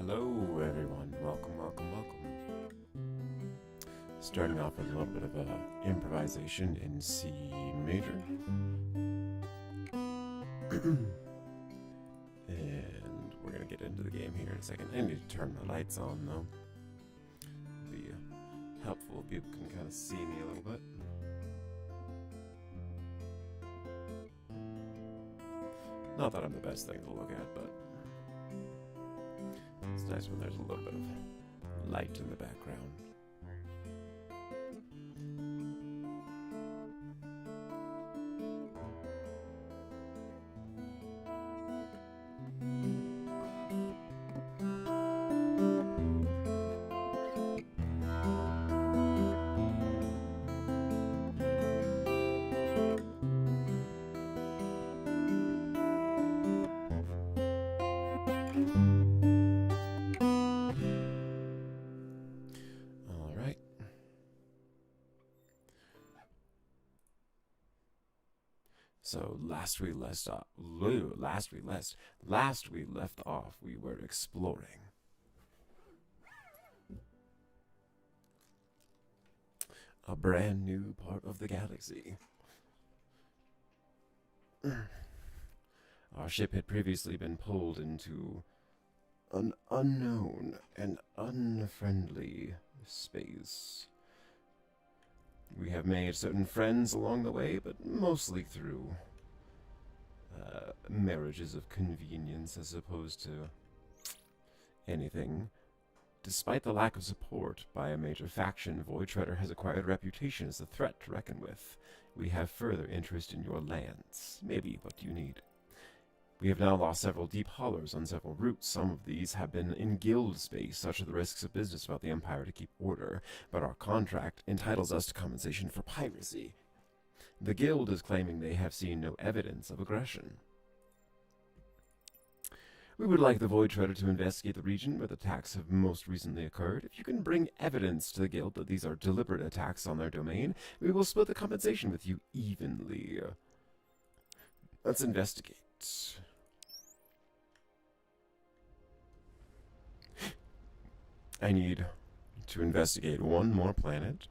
Hello everyone, welcome. Starting off with a little bit of improvisation in C major. And we're gonna get into the game here in a second. I need to turn the lights on though. It'd be helpful if people can kind of see me a little bit. Not that I'm the best thing to look at, but it's nice when there's a little bit of light in the background. So last we left off, we were exploring a brand new part of the galaxy. Our ship had previously been pulled into an unknown and unfriendly space. We have made certain friends along the way, but mostly through marriages of convenience as opposed to anything. Despite the lack of support by a major faction, Void Treader has acquired a reputation as a threat to reckon with. We have further interest in your lands. Maybe what do you need? We have now lost several deep hollers on several routes. Some of these have been in guild space. Such are the risks of business about the Empire to keep order, but our contract entitles us to compensation for piracy. The guild is claiming they have seen no evidence of aggression. We would like the Void Treader to investigate the region where the attacks have most recently occurred. If you can bring evidence to the guild that these are deliberate attacks on their domain, we will split the compensation with you evenly. Let's investigate. I need to investigate one more planet.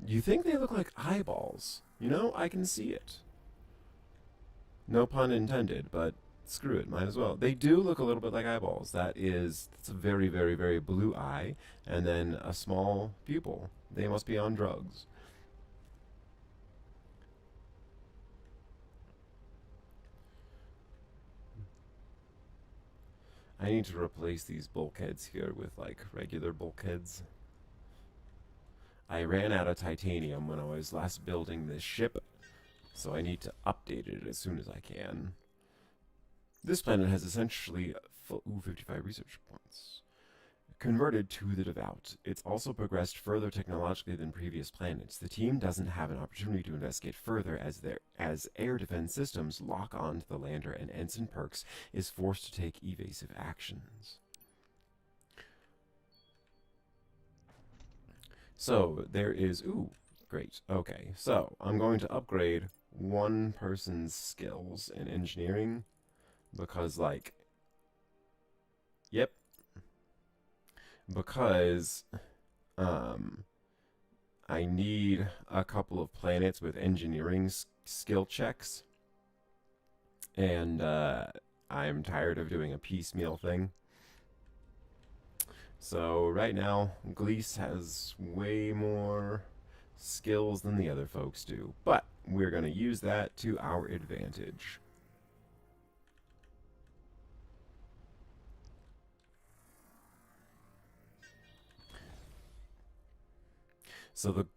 You think they look like eyeballs? You know, I can see it. No pun intended, but screw it, might as well. They do look a little bit like eyeballs. That's a very, very, very blue eye, and then a small pupil. They must be on drugs. I need to replace these bulkheads here with, like, regular bulkheads. I ran out of titanium when I was last building this ship, so I need to update it as soon as I can. This planet has essentially 55 research points. Converted to the devout. It's also progressed further technologically than previous planets. The team doesn't have an opportunity to investigate further as air defense systems lock onto the lander and Ensign Perks is forced to take evasive actions. So there is, ooh, great. Okay, so I'm going to upgrade one person's skills in engineering because, like, yep. Because I need a couple of planets with engineering skill checks, and I'm tired of doing a piecemeal thing. So right now, Gleese has way more skills than the other folks do, but we're going to use that to our advantage. So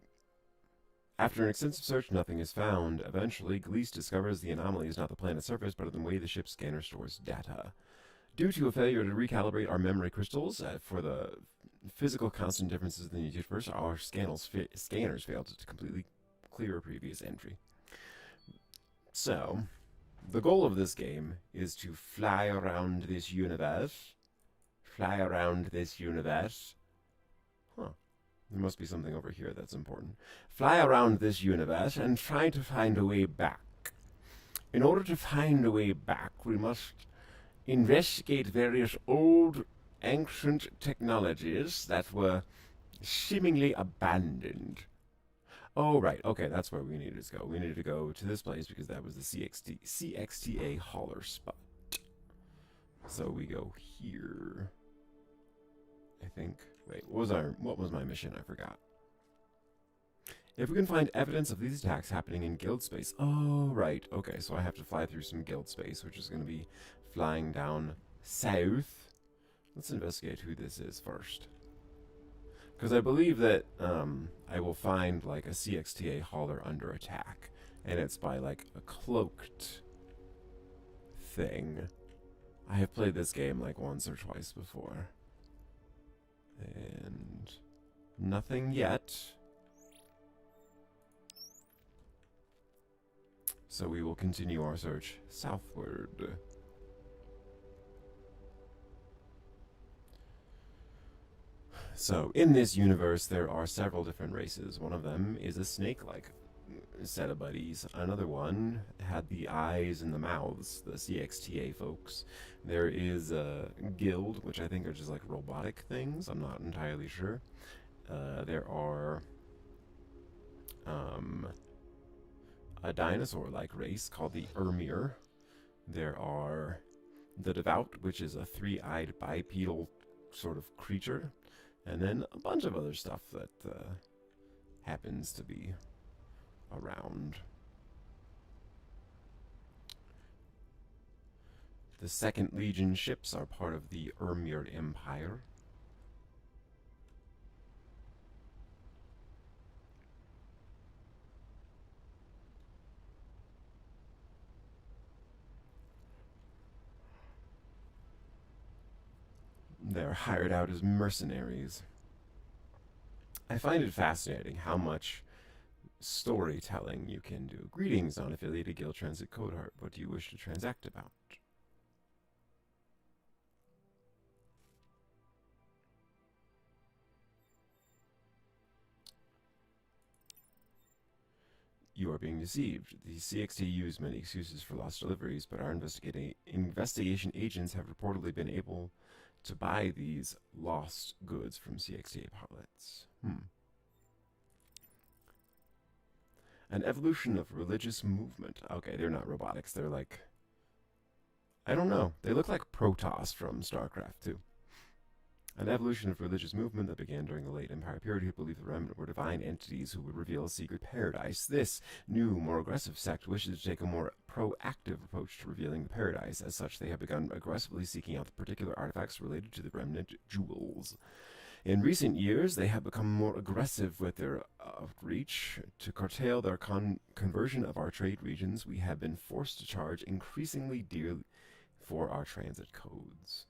after an extensive search, nothing is found. Eventually, Gleese discovers the anomaly is not the planet's surface, but in the way the ship's scanner stores data. Due to a failure to recalibrate our memory crystals for the physical constant differences in the universe, our scanners failed to completely clear a previous entry. So, the goal of this game is to fly around this universe. Huh. There must be something over here that's important. Fly around this universe and try to find a way back. In order to find a way back, we must investigate various old, ancient technologies that were seemingly abandoned. Oh, right. Okay, that's where we needed to go. We needed to go to this place because that was the CXTA hauler spot. So we go here. I think. Wait, what was my mission? I forgot. If we can find evidence of these attacks happening in guild space. Oh, right. Okay, so I have to fly through some guild space, which is going to be flying down south. Let's investigate who this is first. Because I believe that I will find like a CXTA hauler under attack. And it's by like a cloaked thing. I have played this game like once or twice before. And nothing yet. So we will continue our search southward. So, in this universe, there are several different races. One of them is a snake-like set of buddies. Another one had the eyes and the mouths, the CXTA folks. There is a guild, which I think are just like robotic things. I'm not entirely sure. There are a dinosaur-like race called the Ermir. There are the Devout, which is a three-eyed bipedal sort of creature. And then a bunch of other stuff that happens to be around. The Second Legion ships are part of the Ermir Empire. They're hired out as mercenaries. I find it fascinating how much storytelling you can do. Greetings, unaffiliated Guild Transit Codeheart. What do you wish to transact about? You are being deceived. The CXT use many excuses for lost deliveries, but our investigation agents have reportedly been able to buy these lost goods from CXT pilots. An evolution of religious movement. Okay, they're not robotics. They're like... I don't know. They look like Protoss from StarCraft 2. An evolution of religious movement that began during the late Empire period who believed the Remnant were divine entities who would reveal a secret paradise. This new, more aggressive sect wishes to take a more proactive approach to revealing the paradise. As such, they have begun aggressively seeking out the particular artifacts related to the Remnant jewels. In recent years, they have become more aggressive with their outreach. To curtail their conversion of our trade regions, we have been forced to charge increasingly dearly for our transit codes.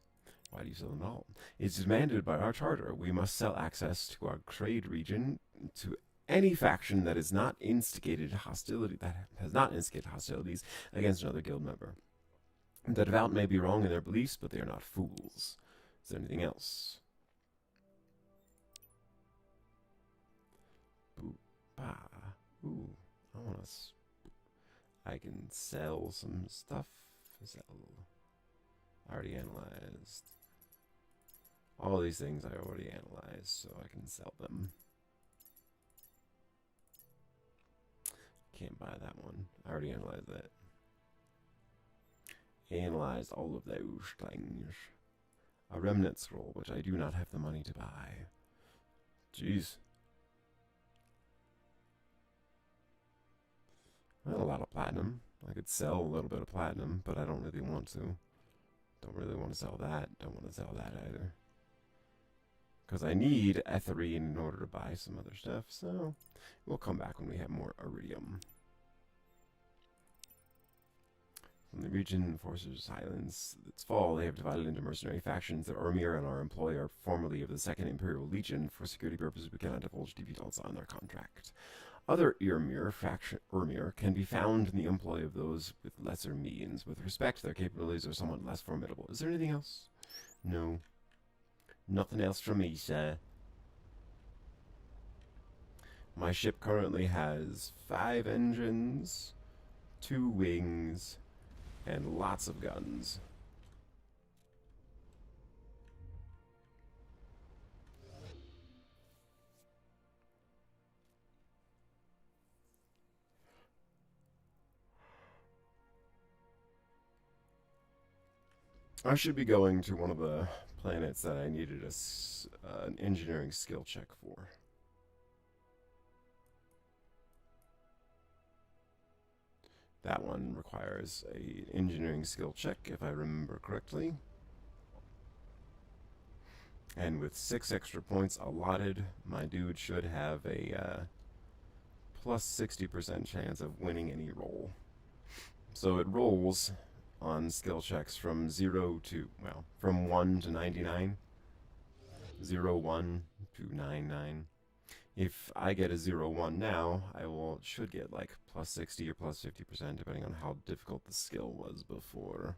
Why do you sell them all? It's demanded by our charter. We must sell access to our trade region to any faction that has not instigated hostility, hostilities against another guild member. The devout may be wrong in their beliefs, but they are not fools. Is there anything else? Ooh, I can sell some stuff. Already analyzed. All these things I already analyzed, so I can sell them. Can't buy that one. I already analyzed that. Analyzed all of those things. A remnant scroll, which I do not have the money to buy. Jeez. Well, a lot of platinum. I could sell a little bit of platinum, but I don't really want to. Don't really want to sell that. Don't want to sell that either. Because I need Etherine in order to buy some other stuff, so we'll come back when we have more Iridium. When the region forces silence its fall, they have divided into mercenary factions. The Ermir and our employer, formerly of the Second Imperial Legion. For security purposes, we cannot divulge details on their contract. Other Ermir can be found in the employ of those with lesser means. With respect, their capabilities are somewhat less formidable. Is there anything else? No. Nothing else from me, sir. My ship currently has 5 engines, 2 wings, and lots of guns. I should be going to one of the planets that I needed an engineering skill check for. That one requires a engineering skill check, if I remember correctly. And with 6 extra points allotted, my dude should have a plus 60% chance of winning any roll. So it rolls on skill checks from 0 to, well, from 1 to 99. 0, 1 to 99. If I get a 0, 1 now, should get like plus 60 or plus 50%, depending on how difficult the skill was before.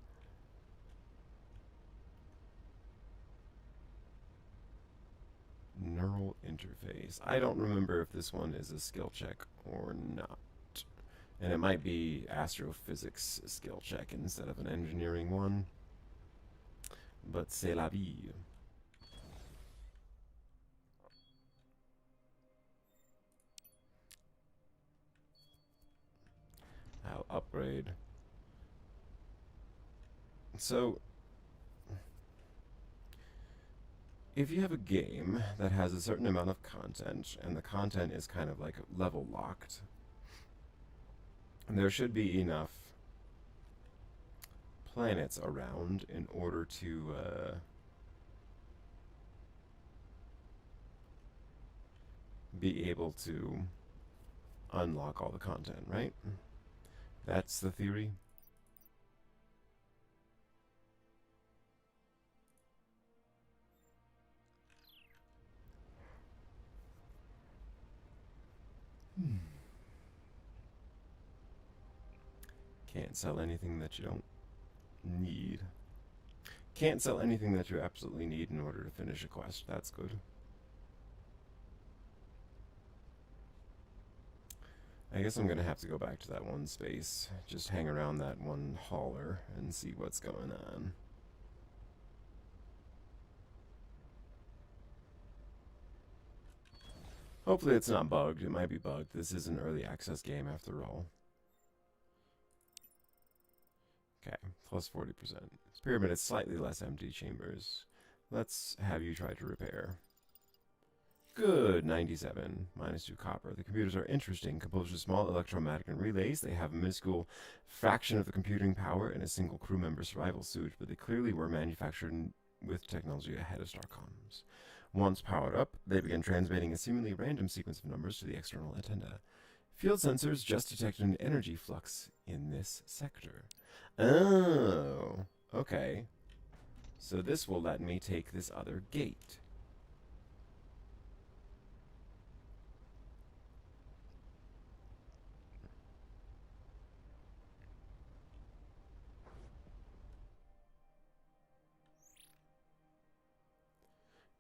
Neural interface. I don't remember if this one is a skill check or not. And it might be astrophysics skill check instead of an engineering one. But c'est la vie. I'll upgrade. So, if you have a game that has a certain amount of content, and the content is kind of like level locked, there should be enough planets around in order to be able to unlock all the content, right? That's the theory. Can't sell anything that you don't need. Can't sell anything that you absolutely need in order to finish a quest. That's good. I guess I'm going to have to go back to that one space. Just hang around that one hauler and see what's going on. Hopefully it's not bugged. It might be bugged. This is an early access game after all. Okay, plus 40%. This pyramid has slightly less empty chambers. Let's have you try to repair. Good, 97, minus 2 copper. The computers are interesting, composed of small electromagnetic relays. They have a minuscule fraction of the computing power in a single crew member survival suit, but they clearly were manufactured with technology ahead of Starcom's. Once powered up, they begin transmitting a seemingly random sequence of numbers to the external antenna. Field sensors just detected an energy flux in this sector. Oh, okay. So this will let me take this other gate.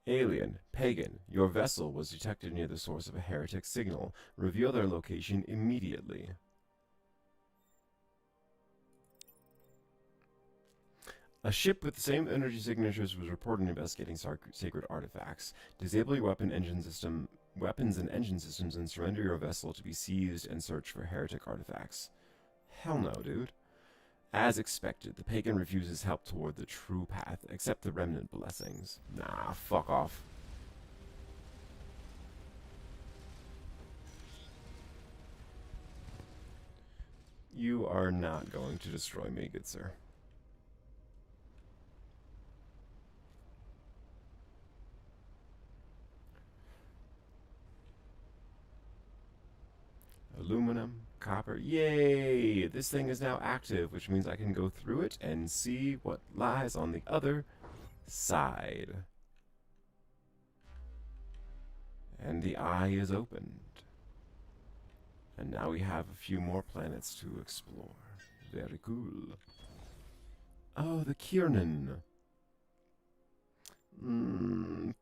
Alien, pagan, your vessel was detected near the source of a heretic signal. Reveal their location immediately. A ship with the same energy signatures was reported investigating sacred artifacts. Disable your weapons and engine systems, and surrender your vessel to be seized and search for heretic artifacts. Hell no, dude. As expected, the pagan refuses help toward the true path, except the remnant blessings. Nah, fuck off. You are not going to destroy me, good sir. Aluminum, copper. Yay! This thing is now active, which means I can go through it and see what lies on the other side. And the eye is opened. And now we have a few more planets to explore. Very cool. Oh, the Kiernan.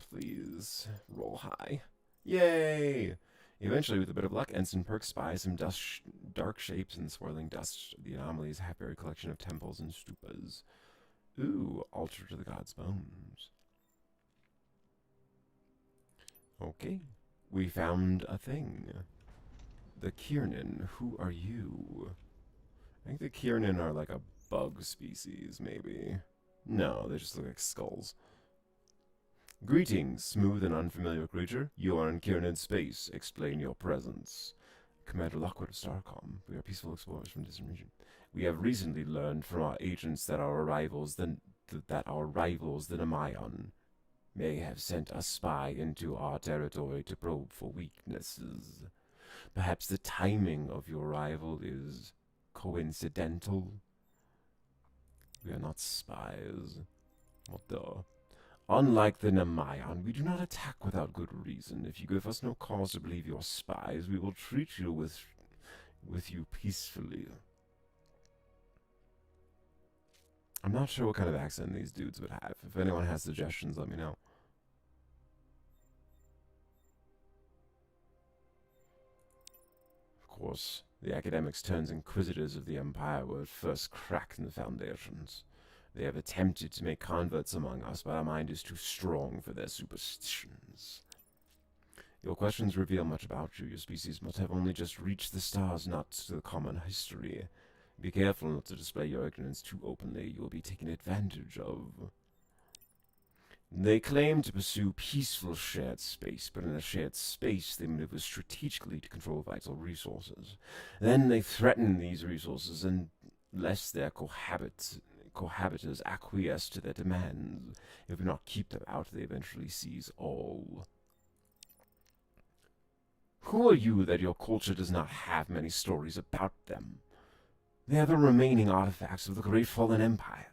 Please, roll high. Yay! Eventually, with a bit of luck, Ensign Perk spies some dark shapes and swirling dust. The anomalies have a collection of temples and stupas. Ooh, altar to the god's bones. Okay, we found a thing. The Kiernan, who are you? I think the Kiernan are like a bug species, maybe. No, they just look like skulls. Greetings, smooth and unfamiliar creature. You are in Kieran space. Explain your presence. Commander Lockwood of Starcom. We are peaceful explorers from this region. We have recently learned from our agents that our rivals, the Nemayon, may have sent a spy into our territory to probe for weaknesses. Perhaps the timing of your arrival is coincidental? We are not spies. What the? Unlike the Nemayon, we do not attack without good reason. If you give us no cause to believe you're spies, we will treat you with you peacefully. I'm not sure what kind of accent these dudes would have. If anyone has suggestions, let me know. Of course, the academics turned inquisitors of the Empire were at first cracked in the foundations. They have attempted to make converts among us, but our mind is too strong for their superstitions. Your questions reveal much about you. Your species must have only just reached the stars, not to the common history. Be careful not to display your ignorance too openly. You will be taken advantage of. They claim to pursue peaceful shared space, but in a shared space they maneuver strategically to control vital resources. Then they threaten these resources unless their cohabitors acquiesce to their demands. If we not keep them out, they eventually seize all. Who are you that your culture does not have many stories about them? They are the remaining artifacts of the great fallen empire.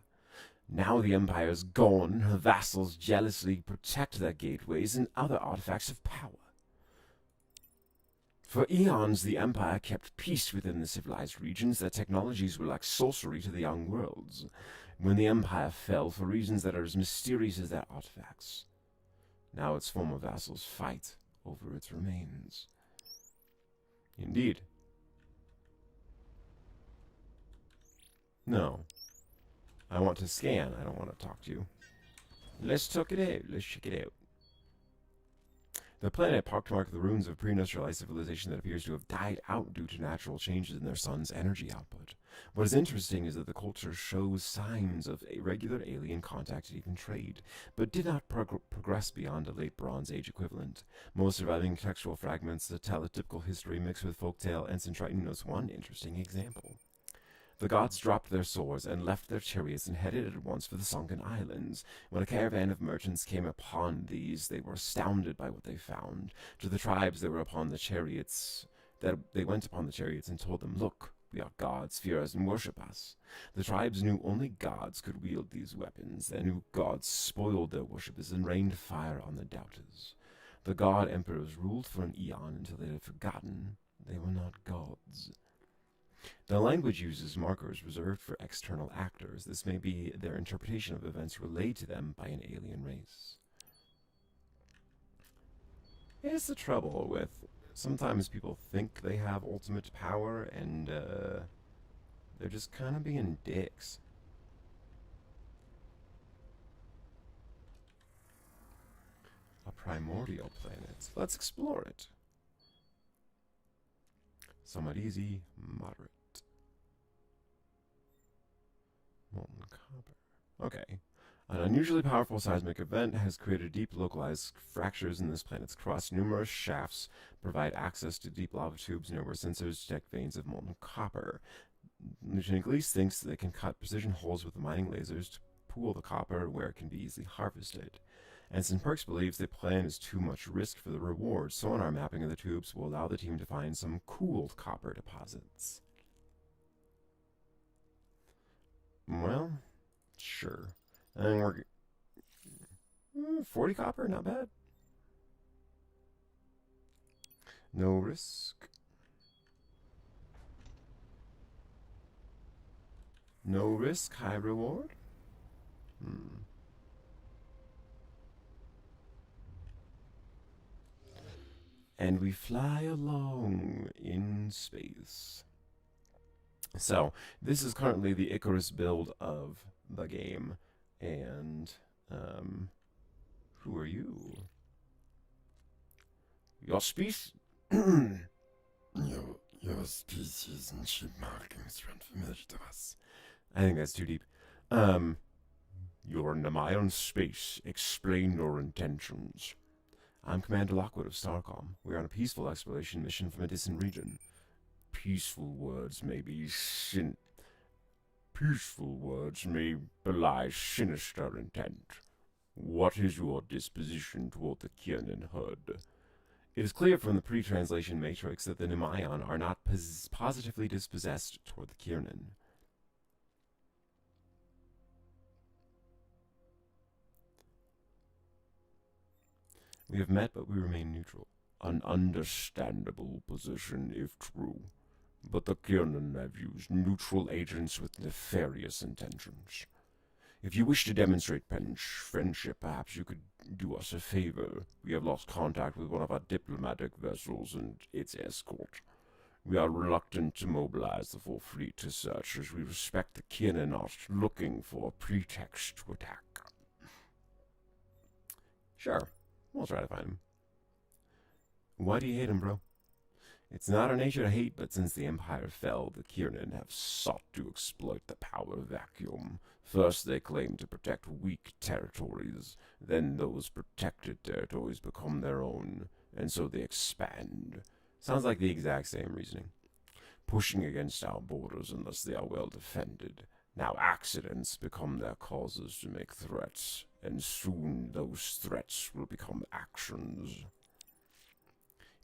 Now the empire is gone, her vassals jealously protect their gateways and other artifacts of power. For eons, the empire kept peace within the civilized regions. Their technologies were like sorcery to the young worlds. When the empire fell, for reasons that are as mysterious as their artifacts, now its former vassals fight over its remains. Indeed. No. I want to scan. I don't want to talk to you. Let's check it out. Let's check it out. The planet pockmarked the ruins of pre-industrialized civilization that appears to have died out due to natural changes in their sun's energy output. What is interesting is that the culture shows signs of irregular alien contact and even trade, but did not progress beyond a late Bronze Age equivalent. Most surviving textual fragments that tell a typical history mixed with folktale. Ensign Triton notes one interesting example. The gods dropped their swords and left their chariots and headed at once for the sunken islands. When a caravan of merchants came upon these, they were astounded by what they found. To the tribes that were upon the chariots, they went upon the chariots and told them, "Look, we are gods, fear us and worship us." The tribes knew only gods could wield these weapons. They knew gods spoiled their worshippers and rained fire on the doubters. The god emperors ruled for an eon until they had forgotten they were not gods. The language uses markers reserved for external actors. This may be their interpretation of events relayed to them by an alien race. Here's the trouble with sometimes people think they have ultimate power and they're just kind of being dicks. A primordial planet. Let's explore it. Somewhat easy, moderate. Molten copper. Okay. An unusually powerful seismic event has created deep localized fractures in this planet's crust. Numerous shafts provide access to deep lava tubes near where sensors detect veins of molten copper. Lieutenant Glees thinks that they can cut precision holes with the mining lasers to pool the copper where it can be easily harvested. Ensign Perks believes the plan is too much risk for the reward. Sonar mapping of the tubes will allow the team to find some cooled copper deposits. Well, sure. And we're 40 copper, not bad. No risk. No risk, high reward. And we fly along in space. So, this is currently the Icarus build of the game. And, who are you? Your species? your species and ship markings are unfamiliar to us. I think that's too deep. You're in Nemayan space. Explain your intentions. I'm Commander Lockwood of Starcom. We're on a peaceful exploration mission from a distant region. Peaceful words may belie sinister intent. What is your disposition toward the Kiernan herd? It is clear from the pre-translation matrix that the Nemayan are not positively dispossessed toward the Kiernan. We have met, but we remain neutral. An understandable position, if true. But the Kiernan have used neutral agents with nefarious intentions. If you wish to demonstrate friendship, perhaps you could do us a favor. We have lost contact with one of our diplomatic vessels and its escort. We are reluctant to mobilize the full fleet to search, as we respect the Kiernan are looking for a pretext to attack. Sure, we'll try to find him. Why do you hate him, bro? It's not our nature to hate, but since the Empire fell, the Kiernan have sought to exploit the power vacuum. First, they claim to protect weak territories. Then those protected territories become their own, and so they expand. Sounds like the exact same reasoning. Pushing against our borders unless they are well defended. Now accidents become their causes to make threats, and soon those threats will become actions.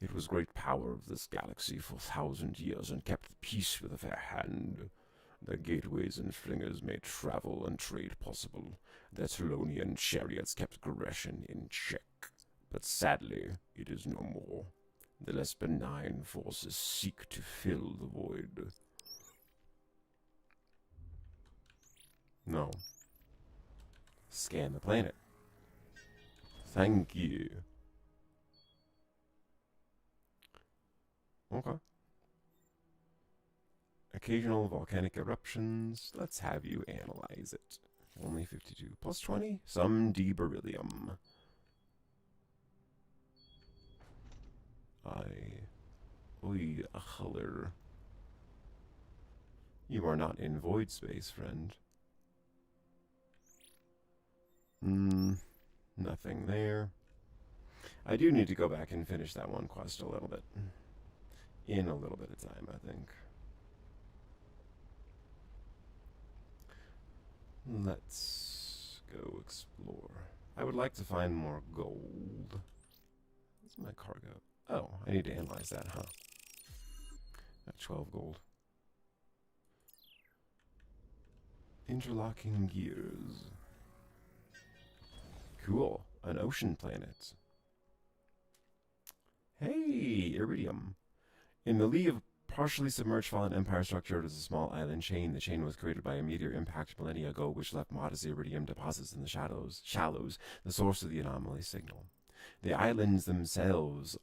It was great power of this galaxy for 1,000 years and kept the peace with a fair hand. Their gateways and flingers made travel and trade possible. Their Telonian chariots kept aggression in check. But sadly, it is no more. The less benign forces seek to fill the void. No. Scan the planet. Thank you. Okay. Occasional volcanic eruptions. Let's have you analyze it. Only 52. Plus 20? Some beryllium. Oy, a color. You are not in void space, friend. Nothing there. I do need to go back and finish that one quest a little bit. In a little bit of time, I think. Let's go explore. I would like to find more gold. What's my cargo? Oh, I need to analyze that, huh? At 12 gold. Interlocking gears. Cool. An ocean planet. Hey, iridium. In the lee of partially submerged fallen empire structure is a small island chain. The chain was created by a meteor impact millennia ago, which left modest iridium deposits in the shallows, the source of the anomaly signal. The islands themselves,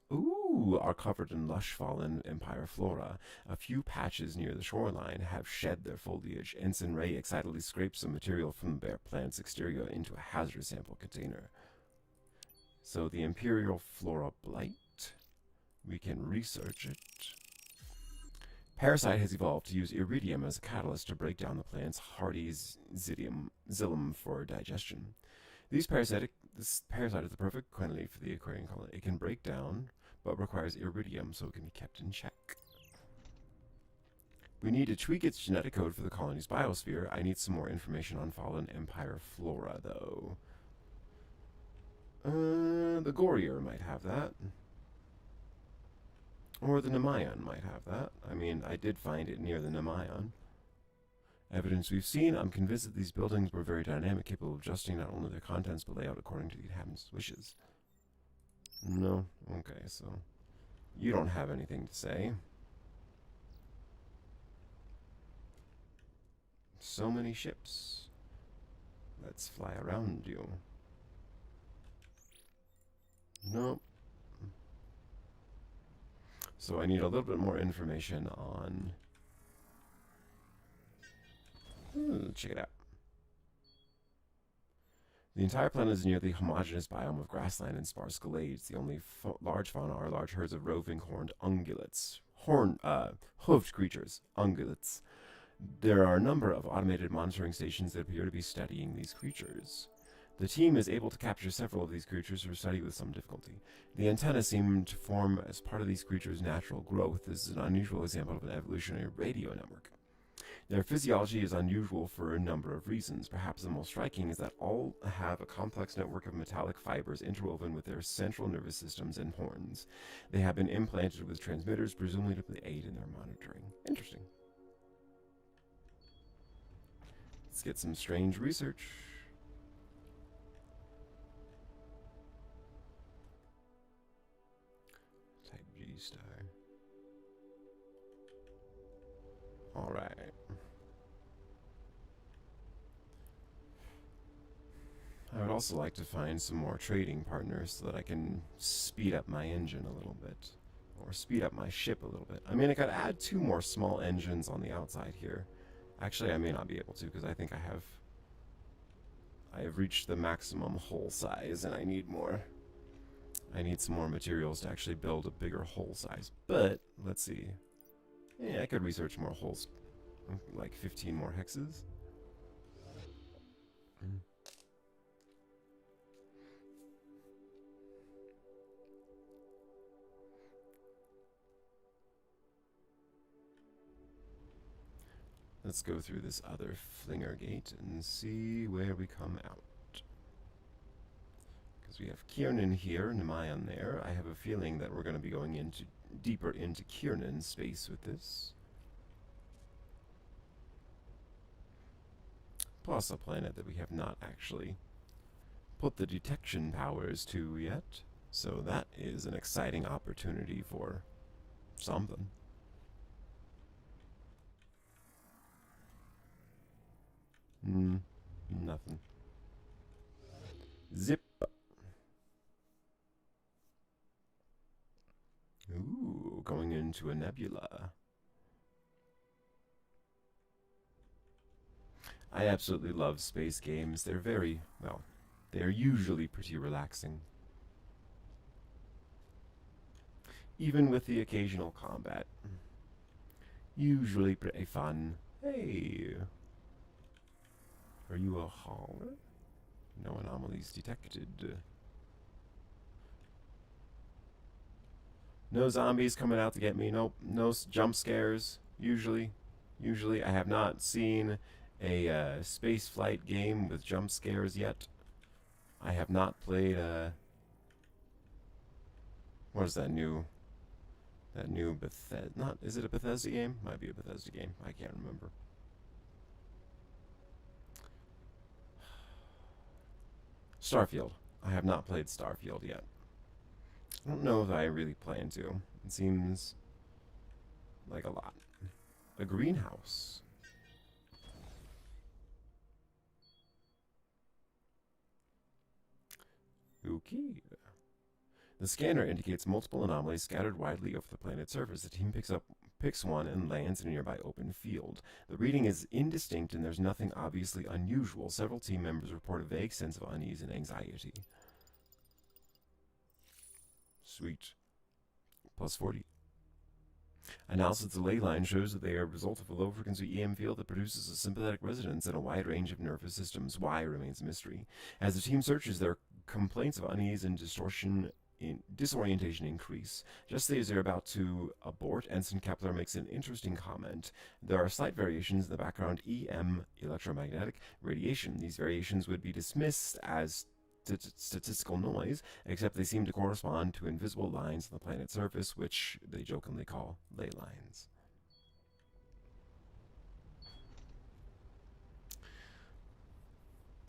are covered in lush fallen empire flora. A few patches near the shoreline have shed their foliage. Ensign Ray excitedly scrapes some material from the bare plant's exterior into a hazardous sample container. So the imperial flora blight. We can research it. Parasite has evolved to use iridium as a catalyst to break down the plant's hardy xylem for digestion. This parasite is the perfect quantity for the aquarium colony. It can break down, but requires iridium so it can be kept in check. We need to tweak its genetic code for the colony's biosphere. I need some more information on fallen empire flora, though. The Gorier might have that. Or the Nemayan might have that. I mean, I did find it near the Nemayan. Evidence we've seen, I'm convinced that these buildings were very dynamic, capable of adjusting not only their contents, but layout according to the inhabitants' wishes. No? Okay, so you don't have anything to say. So many ships. Let's fly around you. Nope. So I need a little bit more information on... check it out. The entire planet is a nearly homogeneous biome of grassland and sparse glades. The only large fauna are large herds of roving horned ungulates. Hoofed creatures, ungulates. There are a number of automated monitoring stations that appear to be studying these creatures. The team is able to capture several of these creatures for study with some difficulty. The antennae seem to form as part of these creatures' natural growth. This is an unusual example of an evolutionary radio network. Their physiology is unusual for a number of reasons. Perhaps the most striking is that all have a complex network of metallic fibers interwoven with their central nervous systems and horns. They have been implanted with transmitters, presumably to aid in their monitoring. Interesting. Let's get some strange research. Type G star. Alright. I would also like to find some more trading partners so that I can speed up my engine a little bit. Or speed up my ship a little bit. I mean, I could add 2 more small engines on the outside here. Actually, I may not be able to because I think I have reached the maximum hull size and I need more. I need some more materials to actually build a bigger hull size. But, let's see. Yeah, I could research more hulls. Like 15 more hexes. Let's go through this other flinger gate and see where we come out. Because we have Kiernan here and Mayan there. I have a feeling that we're going to be going deeper into Kiernan's space with this. Plus a planet that we have not actually put the detection powers to yet. So that is an exciting opportunity for something. Nothing. Zip. Ooh, going into a nebula. I absolutely love space games. They're very, well, they're usually pretty relaxing. Even with the occasional combat. Usually pretty fun. Hey. Are you a hauler? No anomalies detected. No zombies coming out to get me. Nope. No jump scares. Usually. I have not seen a space flight game with jump scares yet. I have not played what is that new Bethesda? Not, is it a Bethesda game? Might be a Bethesda game. I can't remember. Starfield. I have not played Starfield yet. I don't know if I really plan to. It seems like a lot. A greenhouse. Okay. The scanner indicates multiple anomalies scattered widely over the planet's surface. The team picks one and lands in a nearby open field. The reading is indistinct and there's nothing obviously unusual. Several team members report a vague sense of unease and anxiety. Sweet. Plus 40. Analysis of the ley line shows that they are a result of a low-frequency EM field that produces a sympathetic resonance in a wide range of nervous systems. Why remains a mystery. As the team searches, their complaints of unease and disorientation increase. Just as they're about to abort, Ensign Kepler makes an interesting comment. There are slight variations in the background EM, electromagnetic radiation. These variations would be dismissed as statistical noise, except they seem to correspond to invisible lines on the planet's surface, which they jokingly call ley lines.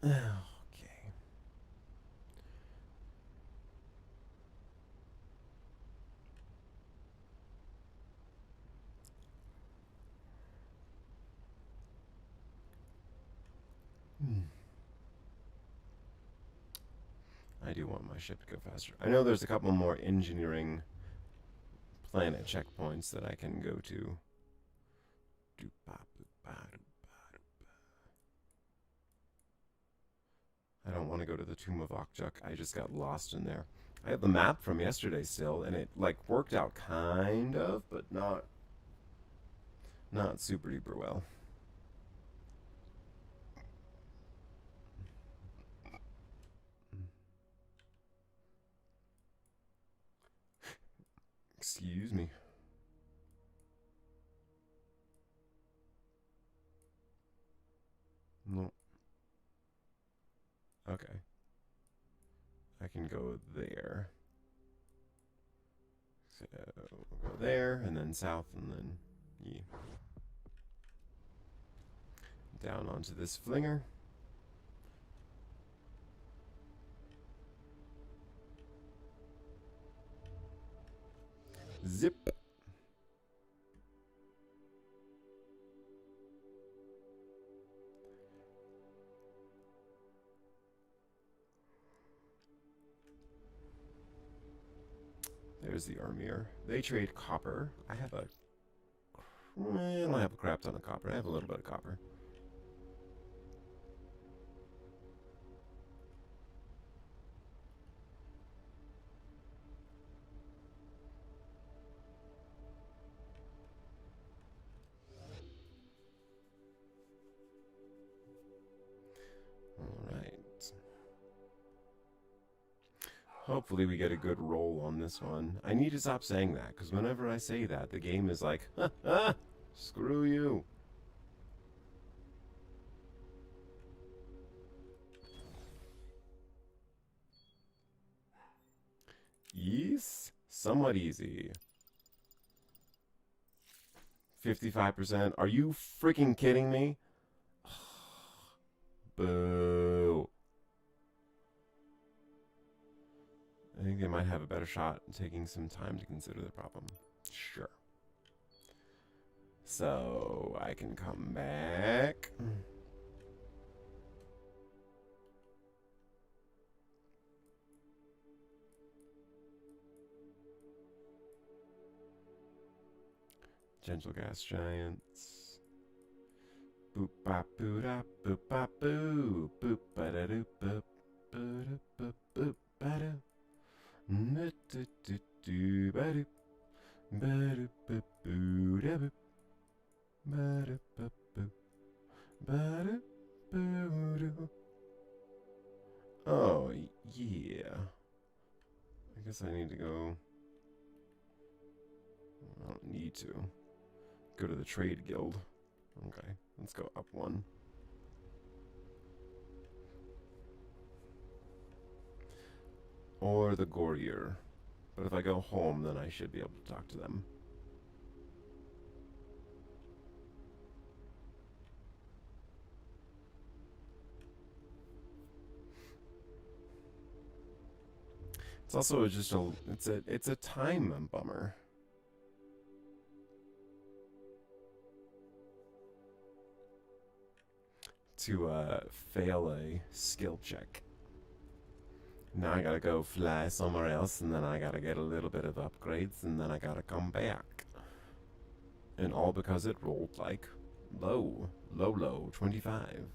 Okay. I do want my ship to go faster. I know there's a couple more engineering planet checkpoints that I can go to. I don't want to go to the Tomb of Okjuk. I just got lost in there. I have the map from yesterday still, and it like worked out kind of, but not super duper well. Excuse me. No. Okay. I can go there. So we'll go there, and then south, and then down onto this flinger. Zip. There's the Armir. They trade copper. I have a... I don't have a crap ton of copper. I have a little bit of copper. Hopefully we get a good roll on this one. I need to stop saying that, because whenever I say that, the game is like, ha ha, screw you. Yes, somewhat easy. 55%. Are you freaking kidding me? Boo. I think they might have a better shot at taking some time to consider the problem. Sure. So, I can come back. Gentle gas giants. Boop bop boo da boop bop boo. Boop ba da doop boop boop boop boop ba do. Do do do do ba do. Ba do boop boo da boop. Ba do boop boop. Ba do boo do. Oh yeah. I guess I need to go. I don't need to. Go to the trade guild. Okay, let's go up one. Or the Gorrier. But if I go home, then I should be able to talk to them. It's also just it's a time bummer. To fail a skill check. Now I gotta go fly somewhere else, and then I gotta get a little bit of upgrades, and then I gotta come back. And all because it rolled like low, 25.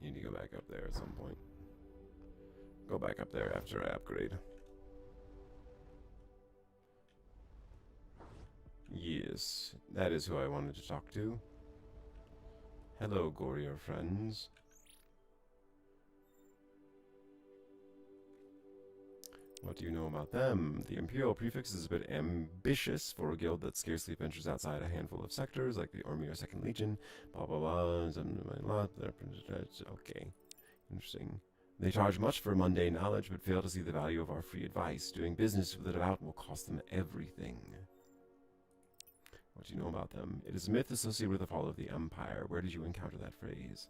Need to go back up there at some point. Go back up there after I upgrade. Yes, that is who I wanted to talk to. Hello, Gorrier friends. What do you know about them? The Imperial prefix is a bit ambitious for a guild that scarcely ventures outside a handful of sectors, like the Army or Second Legion. Blah blah blah. Okay, interesting. They charge much for mundane knowledge, but fail to see the value of our free advice. Doing business with the devout will cost them everything. What do you know about them? It is a myth associated with the fall of the Empire. Where did you encounter that phrase?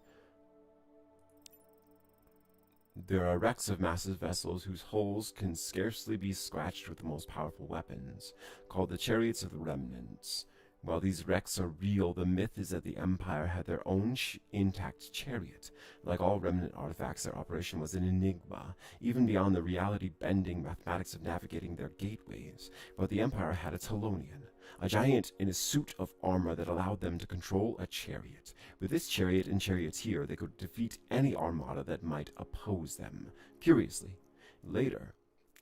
There are wrecks of massive vessels whose hulls can scarcely be scratched with the most powerful weapons, called the chariots of the remnants. While these wrecks are real, the myth is that the Empire had their own intact chariot. Like all remnant artifacts, their operation was an enigma, even beyond the reality-bending mathematics of navigating their gateways. But the Empire had a Talonian, a giant in a suit of armor that allowed them to control a chariot. With this chariot and charioteer, they could defeat any armada that might oppose them. Curiously, later,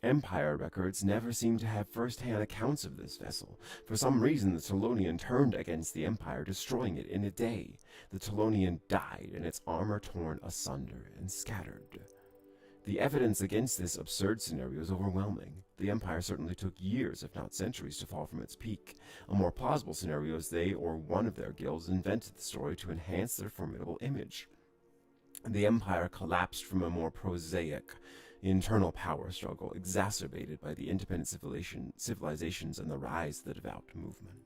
Empire records never seem to have first-hand accounts of this vessel. For some reason, the Telonian turned against the Empire, destroying it in a day. The Telonian died, and its armor torn asunder and scattered. The evidence against this absurd scenario is overwhelming. The Empire certainly took years, if not centuries, to fall from its peak. A more plausible scenario is they or one of their guilds invented the story to enhance their formidable image. The Empire collapsed from a more prosaic, internal power struggle, exacerbated by the independent civilizations and the rise of the devout movement.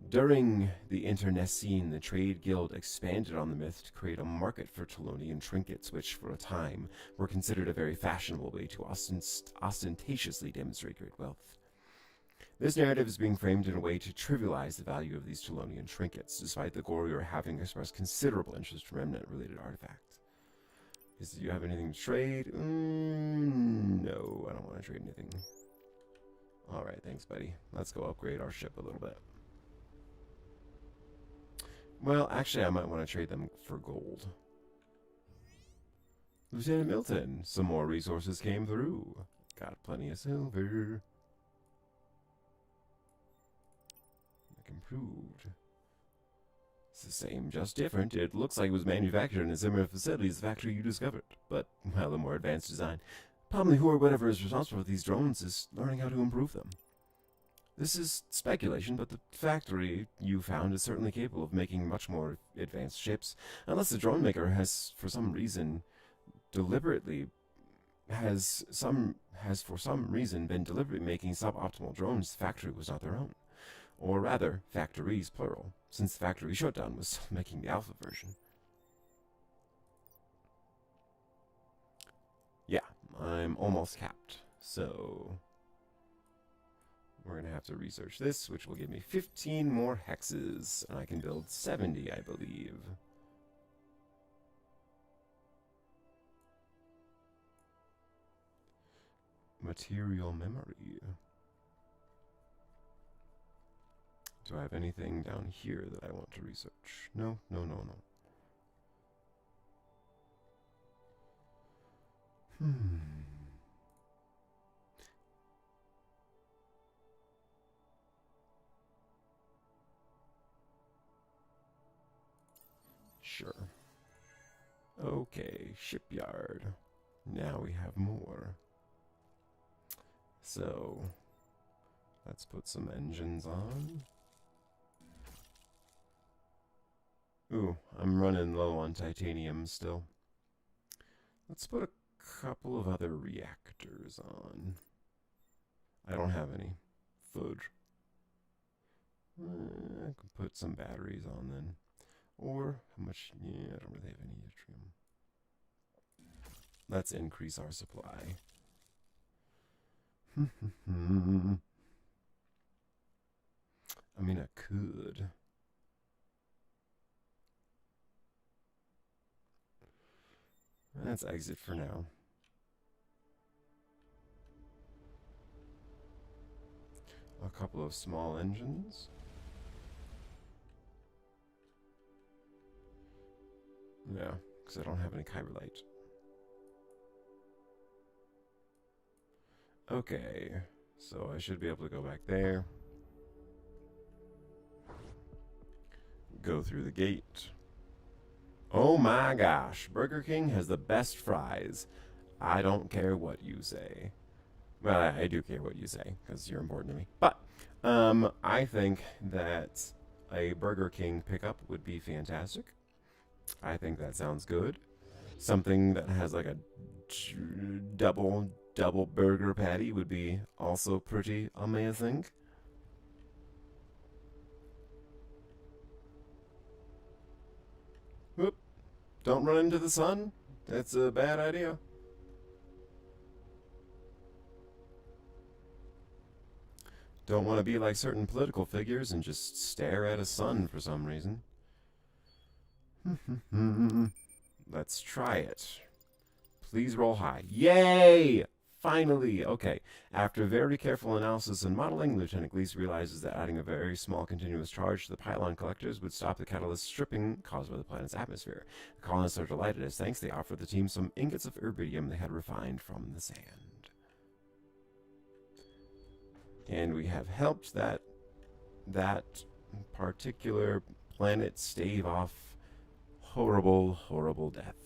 During the Internecine, the trade guild expanded on the myth to create a market for Telonian trinkets, which, for a time, were considered a very fashionable way to ostentatiously demonstrate great wealth. This narrative is being framed in a way to trivialize the value of these Telonian trinkets, despite the Gorrier having expressed considerable interest in remnant-related artifacts. Do you have anything to trade? No, I don't want to trade anything. Alright, thanks, buddy. Let's go upgrade our ship a little bit. Well, actually, I might want to trade them for gold. Lieutenant Milton, some more resources came through. Got plenty of silver. Improved. It's the same, just different. It looks like it was manufactured in a similar facility as the factory you discovered, but, well, a more advanced design. Probably who or whatever is responsible for these drones is learning how to improve them. This is speculation, but the factory you found is certainly capable of making much more advanced ships, unless the drone maker has, for some reason, been deliberately making suboptimal drones. The factory was not their own. Or rather, factories, plural, since the factory shutdown was making the alpha version. Yeah, I'm almost capped, so we're going to have to research this, which will give me 15 more hexes, and I can build 70, I believe. Material memory. Do I have anything down here that I want to research? No. Sure. Okay, shipyard. Now we have more. So, let's put some engines on. Ooh, I'm running low on titanium still. Let's put a couple of other reactors on. I don't have any. Fudge. I can put some batteries on then. Or, how much? Yeah, I don't really have any yttrium. Let's increase our supply. I mean, I could. Let's exit for now. A couple of small engines. Yeah, because I don't have any kyberlite. Okay, so I should be able to go back there. Go through the gate. Oh my gosh, Burger King has the best fries. I don't care what you say. Well, I do care what you say, because you're important to me. But, I think that a Burger King pickup would be fantastic. I think that sounds good. Something that has like a double burger patty would be also pretty amazing. Whoop. Don't run into the sun. That's a bad idea. Don't want to be like certain political figures and just stare at a sun for some reason. Let's try it. Please roll high. Yay! Finally! Okay. After very careful analysis and modeling, Lieutenant Gleese realizes that adding a very small continuous charge to the pylon collectors would stop the catalyst stripping caused by the planet's atmosphere. The colonists are delighted as thanks they offer the team some ingots of iridium they had refined from the sand. And we have helped that particular planet stave off horrible, horrible death.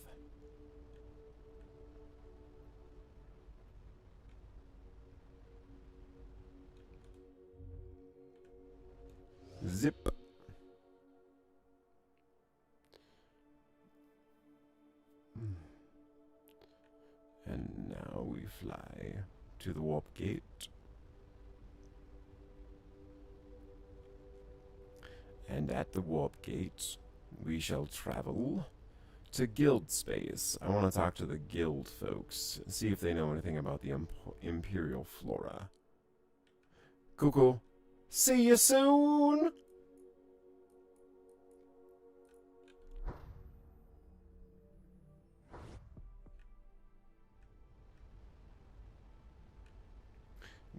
Zip. And now we fly to the warp gate. And at the warp gate, we shall travel to guild space. I want to talk to the guild folks, see if they know anything about the imperial flora. Cool. See you soon!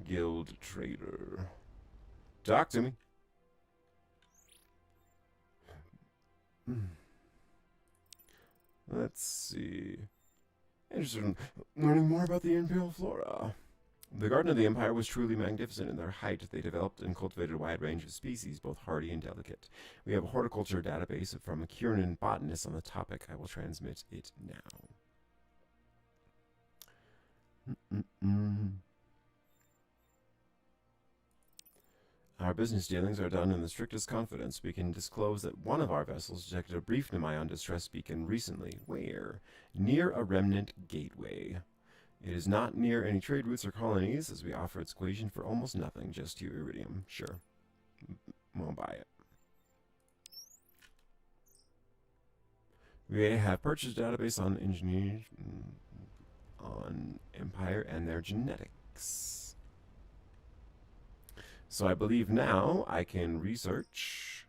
Guild trader. Talk to me. Let's see. Interested in learning more about the imperial flora. The Garden of the Empire was truly magnificent in their height. They developed and cultivated a wide range of species, both hardy and delicate. We have a horticulture database from a Kieran botanist on the topic. I will transmit it now. Our business dealings are done in the strictest confidence. We can disclose that one of our vessels detected a brief Nemayon distress beacon recently. Where? Near a remnant gateway. It is not near any trade routes or colonies, as we offer its equation for almost nothing, just 2 iridium. Sure. Won't buy it. We have purchased a database on engineers, on Empire and their genetics. So I believe now I can research.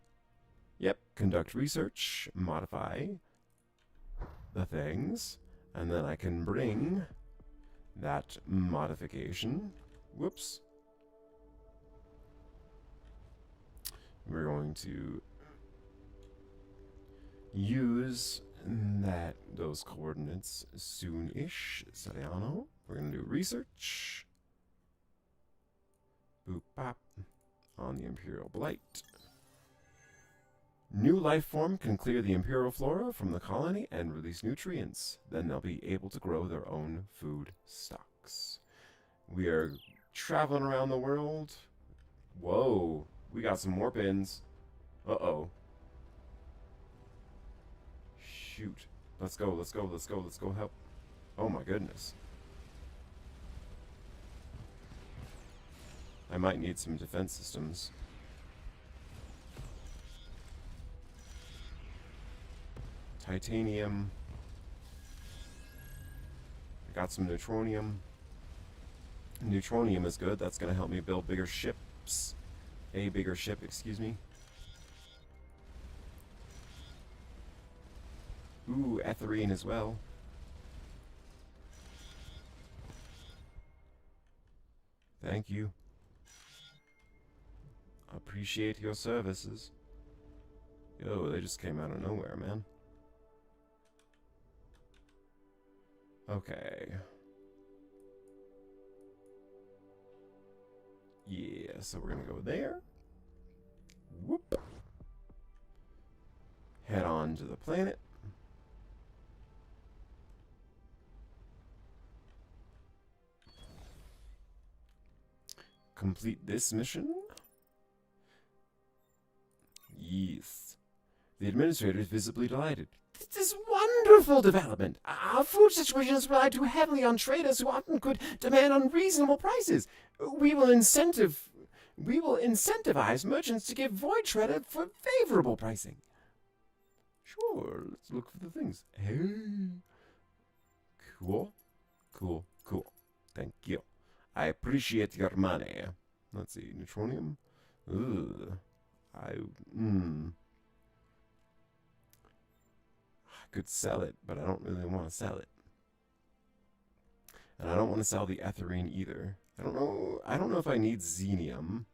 Yep, conduct research, modify the things, and then I can bring that modification. Whoops. We're going to use those coordinates soon-ish. Sariano. We're going to do research. Boop bop on the Imperial Blight. New life form can clear the Imperial flora from the colony and release nutrients. Then they'll be able to grow their own food stocks. We are traveling around the world. Whoa, we got some more pins. Uh-oh. Shoot. Let's go, let's go, let's go, let's go help. Oh my goodness. I might need some defense systems. Titanium. I got some neutronium. Neutronium is good. That's going to help me build bigger ships. A bigger ship, excuse me. Ooh, ethylene as well. Thank you. Appreciate your services. Yo, they just came out of nowhere, man. Okay. Yeah, so we're gonna go there. Whoop. Head on to the planet. Complete this mission. Yes. The administrator is visibly delighted. This is wonderful development. Our food situation has relied too heavily on traders who often could demand unreasonable prices. We will incentivize merchants to give void credit for favorable pricing. Sure, let's look for the things. Hey. Cool. Cool. Cool. Thank you. I appreciate your money. Let's see, neutronium. Ugh. I could sell it, but I don't really want to sell it. And I don't want to sell the ethylene either. I don't know if I need xenium.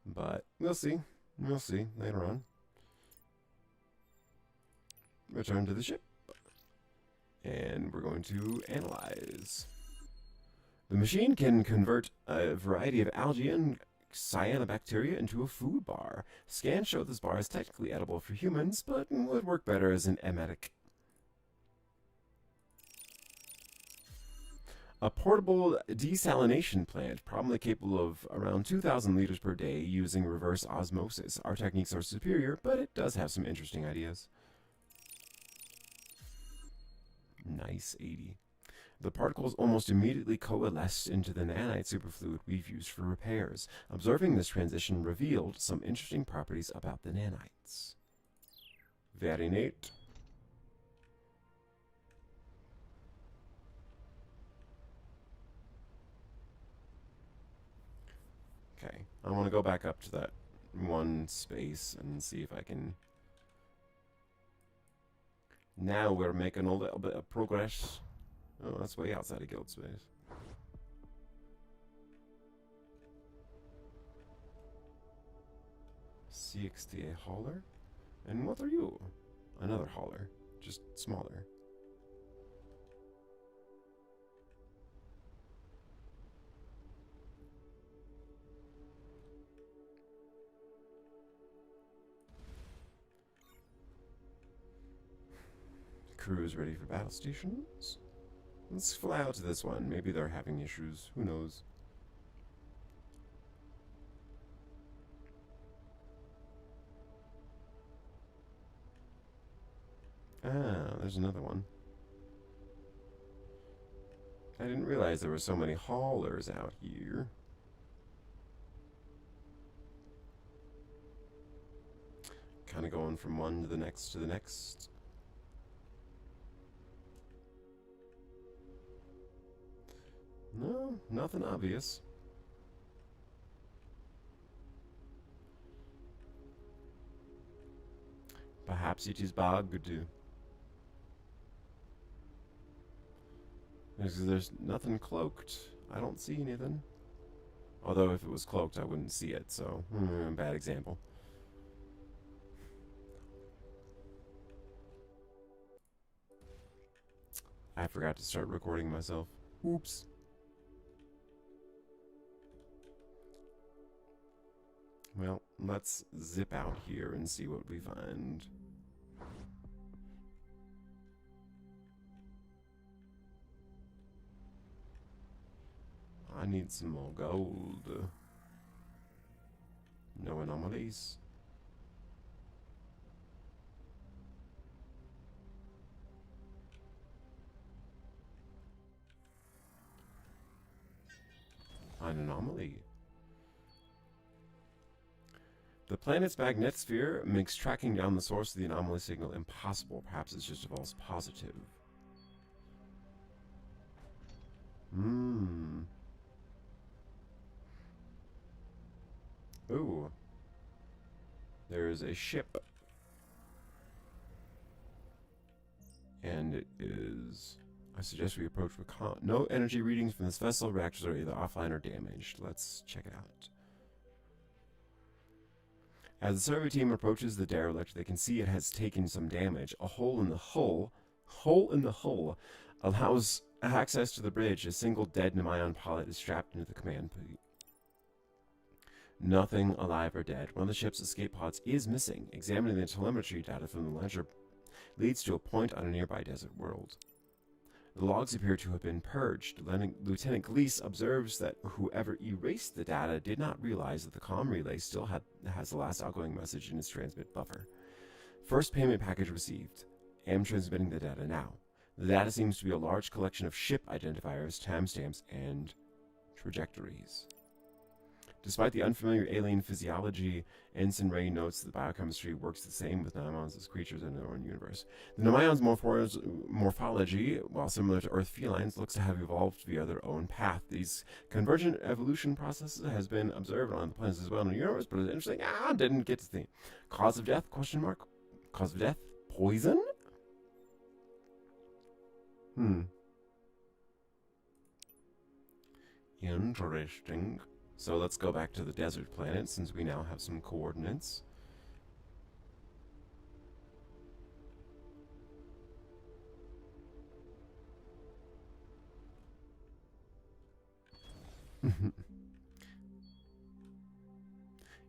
But we'll see. We'll see later on. Return to the ship. And we're going to analyze. The machine can convert a variety of algae and cyanobacteria into a food bar. Scans show this bar is technically edible for humans, but would work better as an emetic. A portable desalination plant, probably capable of around 2,000 liters per day using reverse osmosis. Our techniques are superior, but it does have some interesting ideas. Nice 80. The particles almost immediately coalesced into the nanite superfluid we've used for repairs. Observing this transition revealed some interesting properties about the nanites. Very neat. Okay, I want to go back up to that one space and see if I can... Now we're making a little bit of progress. Oh, that's way outside of guild space. CXTA hauler? And what are you? Another hauler, just smaller. Crews ready for battle stations? Let's fly out to this one. Maybe they're having issues. Who knows? Ah, there's another one. I didn't realize there were so many haulers out here. Kind of going from one to the next to the next. No, nothing obvious. Perhaps it is bugged. There's nothing cloaked. I don't see anything. Although if it was cloaked, I wouldn't see it, so bad example. I forgot to start recording myself. Oops. Well, let's zip out here and see what we find. I need some more gold. No anomalies. An anomaly. The planet's magnetosphere makes tracking down the source of the anomaly signal impossible. Perhaps it's just a false positive. Ooh. There's a ship. And it is... I suggest we approach with no energy readings from this vessel. Reactors are either offline or damaged. Let's check it out. As the survey team approaches the derelict, they can see it has taken some damage. A hole in the hull allows access to the bridge. A single dead Nemaeon pilot is strapped into the command post. Nothing alive or dead. One of the ship's escape pods is missing. Examining the telemetry data from the launcher leads to a point on a nearby desert world. The logs appear to have been purged. Lieutenant Gleese observes that whoever erased the data did not realize that the comm relay still has the last outgoing message in its transmit buffer. First payment package received. Am transmitting the data now. The data seems to be a large collection of ship identifiers, timestamps, and trajectories. Despite the unfamiliar alien physiology, Ensign Ray notes that biochemistry works the same with Nemaeons as creatures in their own universe. The Nemaeon's morphology, while similar to Earth felines, looks to have evolved via their own path. These convergent evolution processes has been observed on the planets as well in the universe, but it's interesting. Didn't get to the cause of death? Question mark. Cause of death? Poison? Interesting. So let's go back to the desert planet since we now have some coordinates.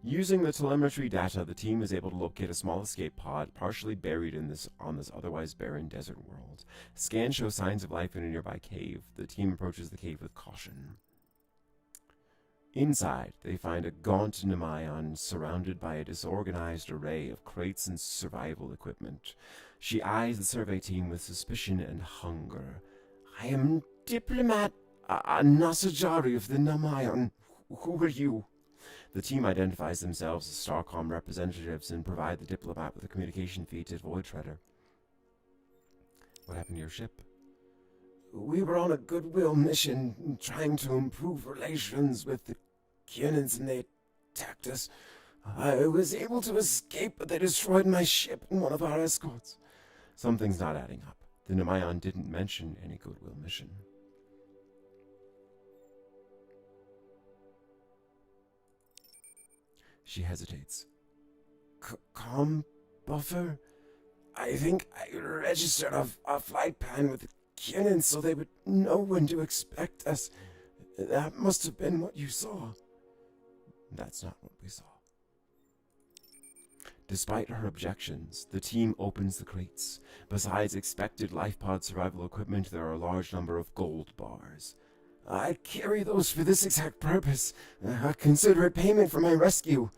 Using the telemetry data, the team is able to locate a small escape pod partially buried on this otherwise barren desert world. Scans show signs of life in a nearby cave. The team approaches the cave with caution. Inside, they find a gaunt Nemayon surrounded by a disorganized array of crates and survival equipment. She eyes the survey team with suspicion and hunger. I am diplomat Nasajari of the Nemayon. Who are you? The team identifies themselves as Starcom representatives and provide the diplomat with a communication feed to Void Treader. What happened to your ship? We were on a goodwill mission, trying to improve relations with the Kianans, and they attacked us. I was able to escape, but they destroyed my ship and one of our escorts. Something's not adding up. The Nemayon didn't mention any goodwill mission. She hesitates. Com buffer? I think I registered a flight plan with the Kianans so they would know when to expect us. That must have been what you saw. That's not what we saw. Despite her objections, the team opens the crates. Besides expected LifePod survival equipment, there are a large number of gold bars. I carry those for this exact purpose. Consider it payment for my rescue.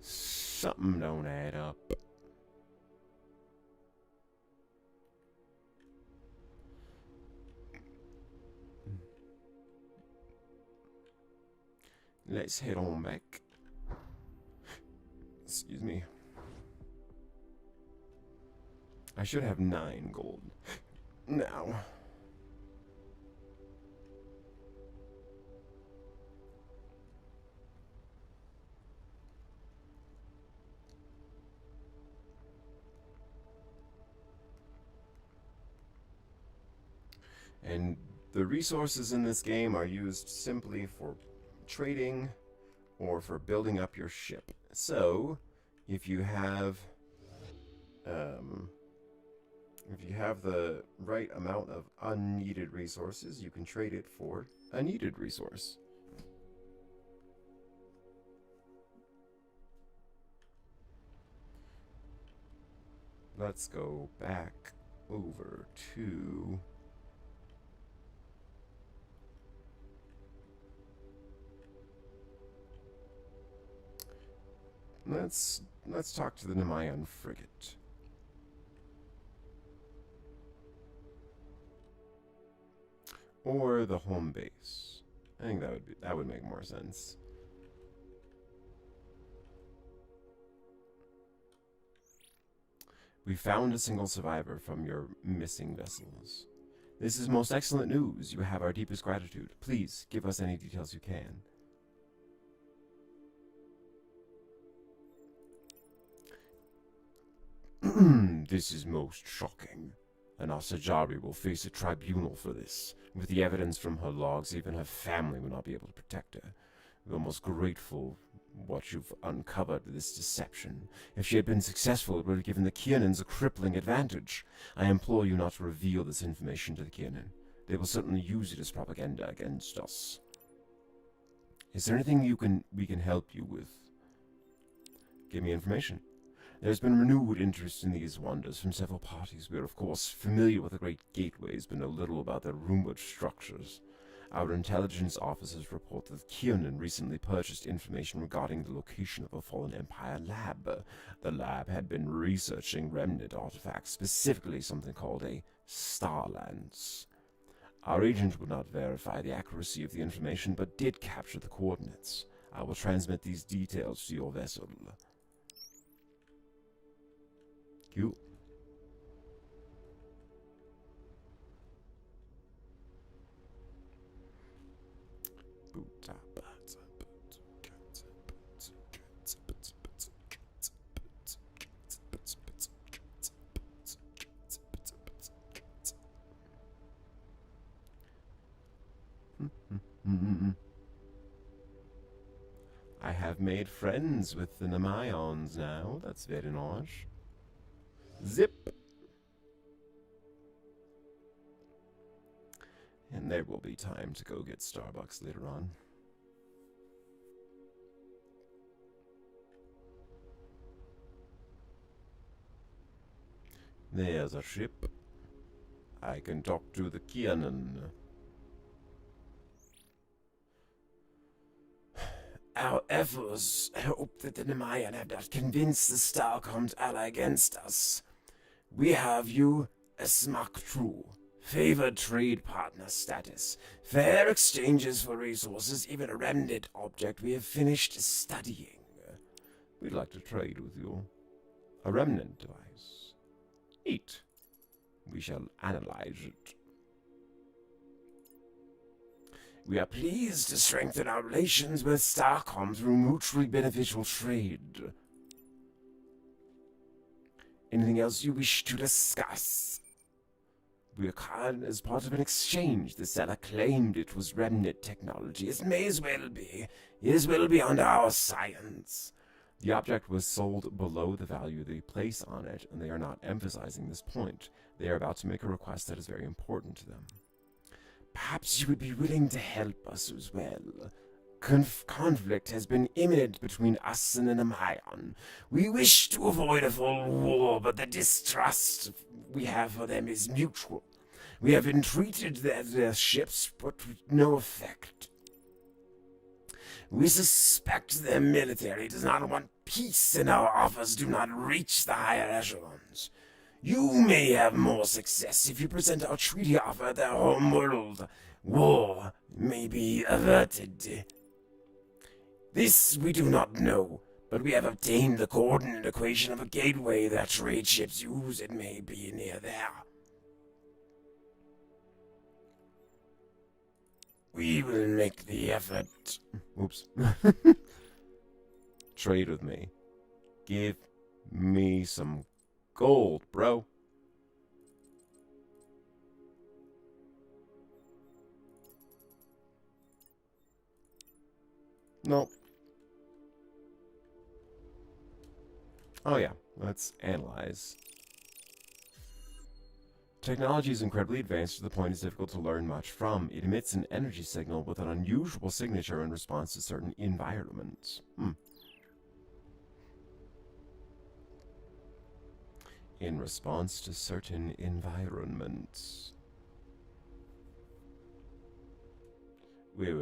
Something don't add up. Let's head on back. Excuse me. I should have 9 gold. Now. And the resources in this game are used simply for trading or for building up your ship. So, if you have the right amount of unneeded resources, you can trade it for a needed resource. Let's go back over to Let's talk to the Nemayon frigate. Or the home base. I think that would make more sense. We found a single survivor from your missing vessels. This is most excellent news. You have our deepest gratitude. Please give us any details you can. This is most shocking. And Asajari will face a tribunal for this. With the evidence from her logs, even her family will not be able to protect her. We're most grateful what you've uncovered this deception. If she had been successful, it would have given the Kianans a crippling advantage. I implore you not to reveal this information to the Kianan. They will certainly use it as propaganda against us. Is there anything we can help you with? Give me information. There's been renewed interest in these wonders from several parties. We are, of course, familiar with the great gateways, but know little about their rumored structures. Our intelligence officers report that Kiernan recently purchased information regarding the location of a fallen Empire lab. The lab had been researching remnant artifacts, specifically something called a Star Lance. Our agent would not verify the accuracy of the information, but did capture the coordinates. I will transmit these details to your vessel. Cool. I have made friends with the Nemaeons now. That's very nice. Zip! And there will be time to go get Starbucks later on. There's a ship. I can talk to the Kiernan. Our efforts hope that the Nemaean have not convinced the Starcom to ally against us. We have you as Smart True. Favored trade partner status. Fair exchanges for resources, even a remnant object we have finished studying. We'd like to trade with you. A remnant device. Neat. We shall analyze it. We are pleased to strengthen our relations with Starcom through mutually beneficial trade. Anything else you wish to discuss? We acquired as part of an exchange. The seller claimed it was remnant technology. It may as well be. It is well beyond our science. The object was sold below the value they place on it, and they are not emphasizing this point. They are about to make a request that is very important to them. Perhaps you would be willing to help us as well. Conflict has been imminent between us and the Nemaeon. We wish to avoid a full war, but the distrust we have for them is mutual. We have entreated their ships, but with no effect. We suspect their military does not want peace, and our offers do not reach the higher echelons. You may have more success if you present our treaty offer at their home world. War may be averted. This we do not know, but we have obtained the coordinate equation of a gateway that trade ships use. It may be near there. We will make the effort. Oops. Trade with me. Give me some gold, bro. No. Oh yeah, let's analyze. Technology is incredibly advanced to the point it's difficult to learn much from. It emits an energy signal with an unusual signature in response to certain environments. In response to certain environments. Wait.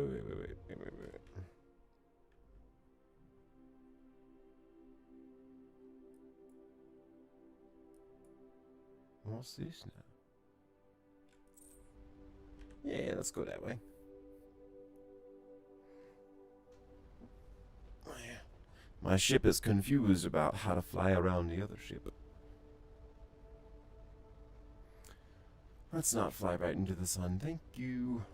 What's this now? Yeah, let's go that way. My ship is confused about how to fly around the other ship. Let's not fly right into the sun, thank you.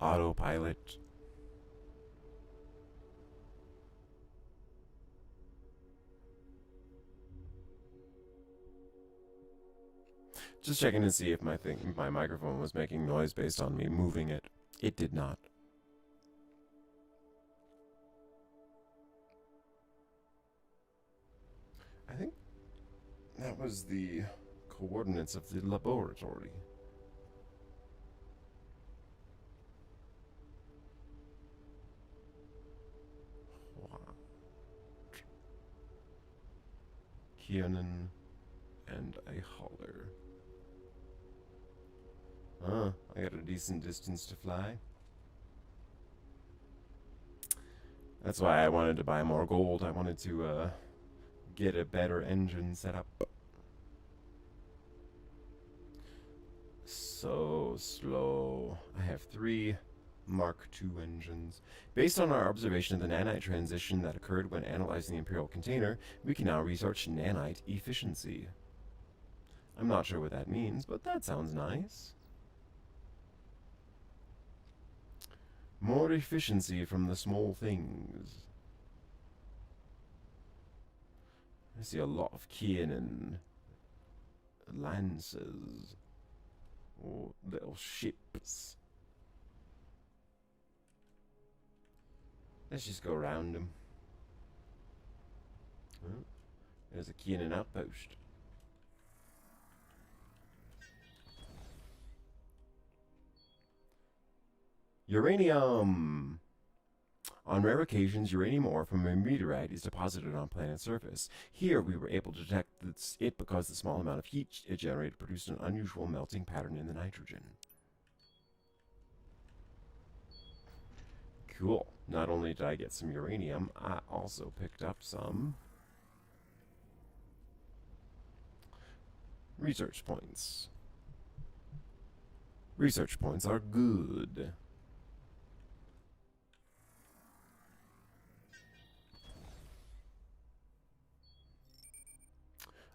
Autopilot. Just checking to see if my microphone was making noise based on me moving it. It did not. I think that was the coordinates of the laboratory. Kiernan and a hauler. I got a decent distance to fly. That's why I wanted to buy more gold. I wanted to get a better engine set up. So slow. I have 3 Mark II engines. Based on our observation of the nanite transition that occurred when analyzing the Imperial container, we can now research nanite efficiency. I'm not sure what that means, but that sounds nice. More efficiency from the small things. I see a lot of Kiernan lances. Or little ships. Let's just go around them. Oh, there's a key in an outpost. Uranium! On rare occasions, uranium ore from a meteorite is deposited on planet's surface. Here, we were able to detect it because the small amount of heat it generated produced an unusual melting pattern in the nitrogen. Cool. Not only did I get some uranium, I also picked up some research points. Research points are good.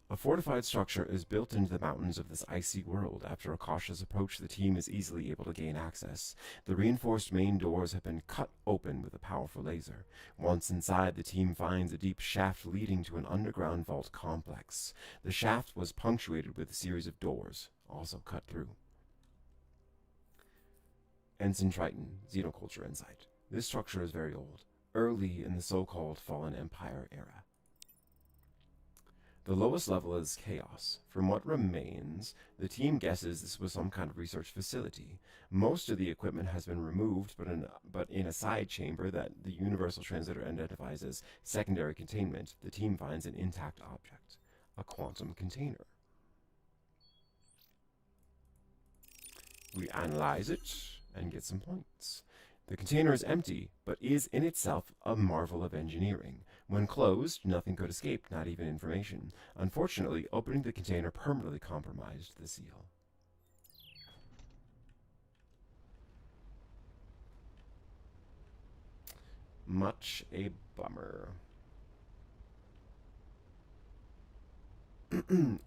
A fortified structure is built into the mountains of this icy world. After a cautious approach, the team is easily able to gain access. The reinforced main doors have been cut open with a powerful laser. Once inside, the team finds a deep shaft leading to an underground vault complex. The shaft was punctuated with a series of doors, also cut through. Ensign Triton, Xenoculture Insight. This structure is very old, early in the so-called Fallen Empire era. The lowest level is Chaos. From what remains, the team guesses this was some kind of research facility. Most of the equipment has been removed, but in a side chamber that the Universal Translator identifies as secondary containment, the team finds an intact object, a quantum container. We analyze it and get some points. The container is empty, but is in itself a marvel of engineering. When closed, nothing could escape, not even information. Unfortunately, opening the container permanently compromised the seal. Much a bummer.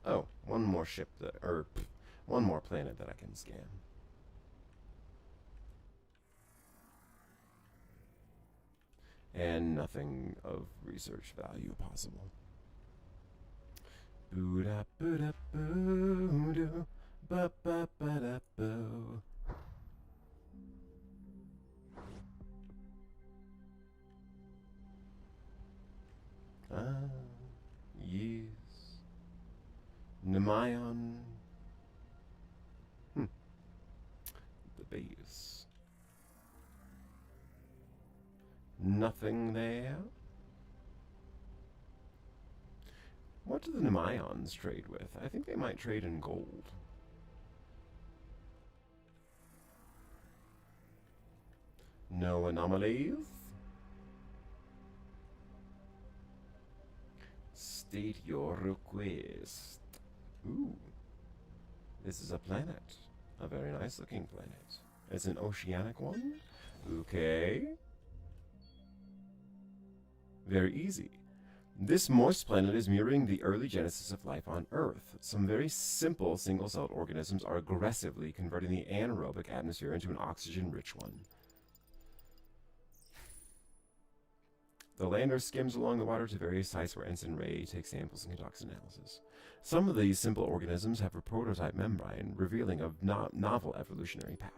Oh, one more ship one more planet that I can scan. And nothing of research value possible. Boo-da boo-da boo-doo, ba-ba-ba-da-boo. Ah, yes. Nemayon. The base. Nothing there. What do the Nemayons trade with? I think they might trade in gold. No anomalies? State your request. Ooh. This is a planet. A very nice looking planet. It's an oceanic one? Okay. Very easy. This moist planet is mirroring the early genesis of life on Earth. Some very simple single-celled organisms are aggressively converting the anaerobic atmosphere into an oxygen-rich one. The lander skims along the water to various sites where Ensign Ray takes samples and conducts analysis. Some of these simple organisms have a prototype membrane, revealing a novel evolutionary path.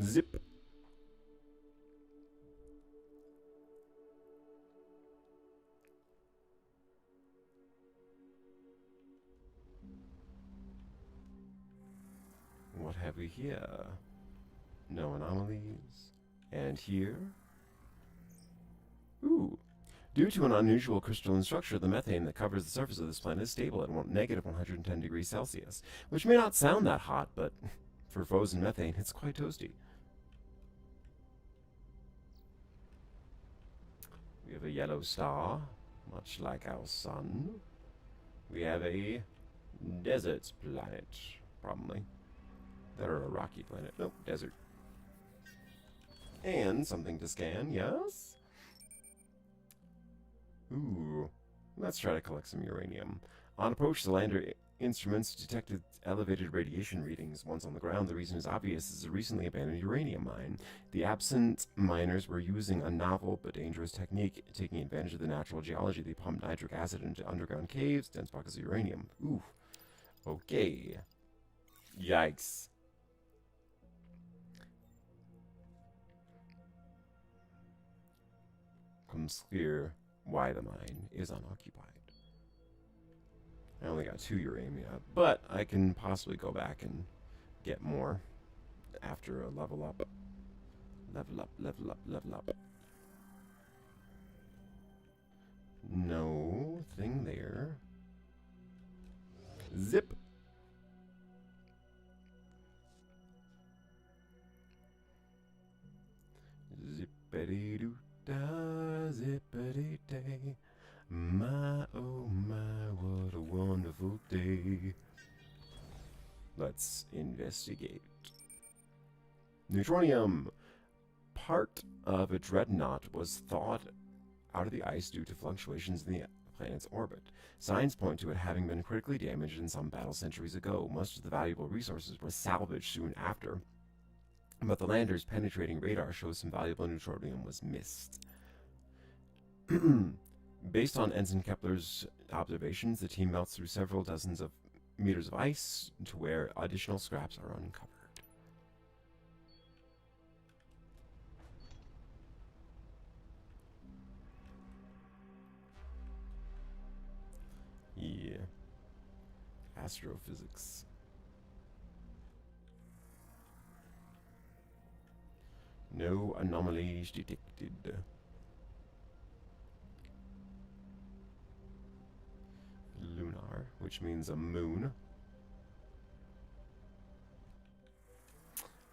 Zip. What have we here? No anomalies. And here? Ooh. Due to an unusual crystalline structure, the methane that covers the surface of this planet is stable at negative 110 degrees Celsius, which may not sound that hot, but for frozen methane, it's quite toasty. We have a yellow star, much like our sun. We have a desert planet, probably. Or a rocky planet. Nope, desert. And something to scan, yes? Ooh. Let's try to collect some uranium. On approach, the lander instruments detected elevated radiation readings. Once on the ground, the reason is obvious. It's a recently abandoned uranium mine. The absent miners were using a novel but dangerous technique, taking advantage of the natural geology. They pumped nitric acid into underground caves, dense pockets of uranium. Ooh. Okay. Yikes. Comes clear why the mine is unoccupied. I only got 2 uranium, but I can possibly go back and get more after a level up. Level up, level up, level up. No thing there. Zip. Zippity-doo-dah, zippity-day. My, oh my, what a wonderful day. Let's investigate. Neutronium. Part of a dreadnought was thawed out of the ice due to fluctuations in the planet's orbit. Signs point to it having been critically damaged in some battle centuries ago. Most of the valuable resources were salvaged soon after, but the lander's penetrating radar shows some valuable neutronium was missed. Based on Ensign Kepler's observations, the team melts through several dozens of meters of ice to where additional scraps are uncovered. Yeah. Astrophysics. No anomalies detected. Lunar, which means a moon.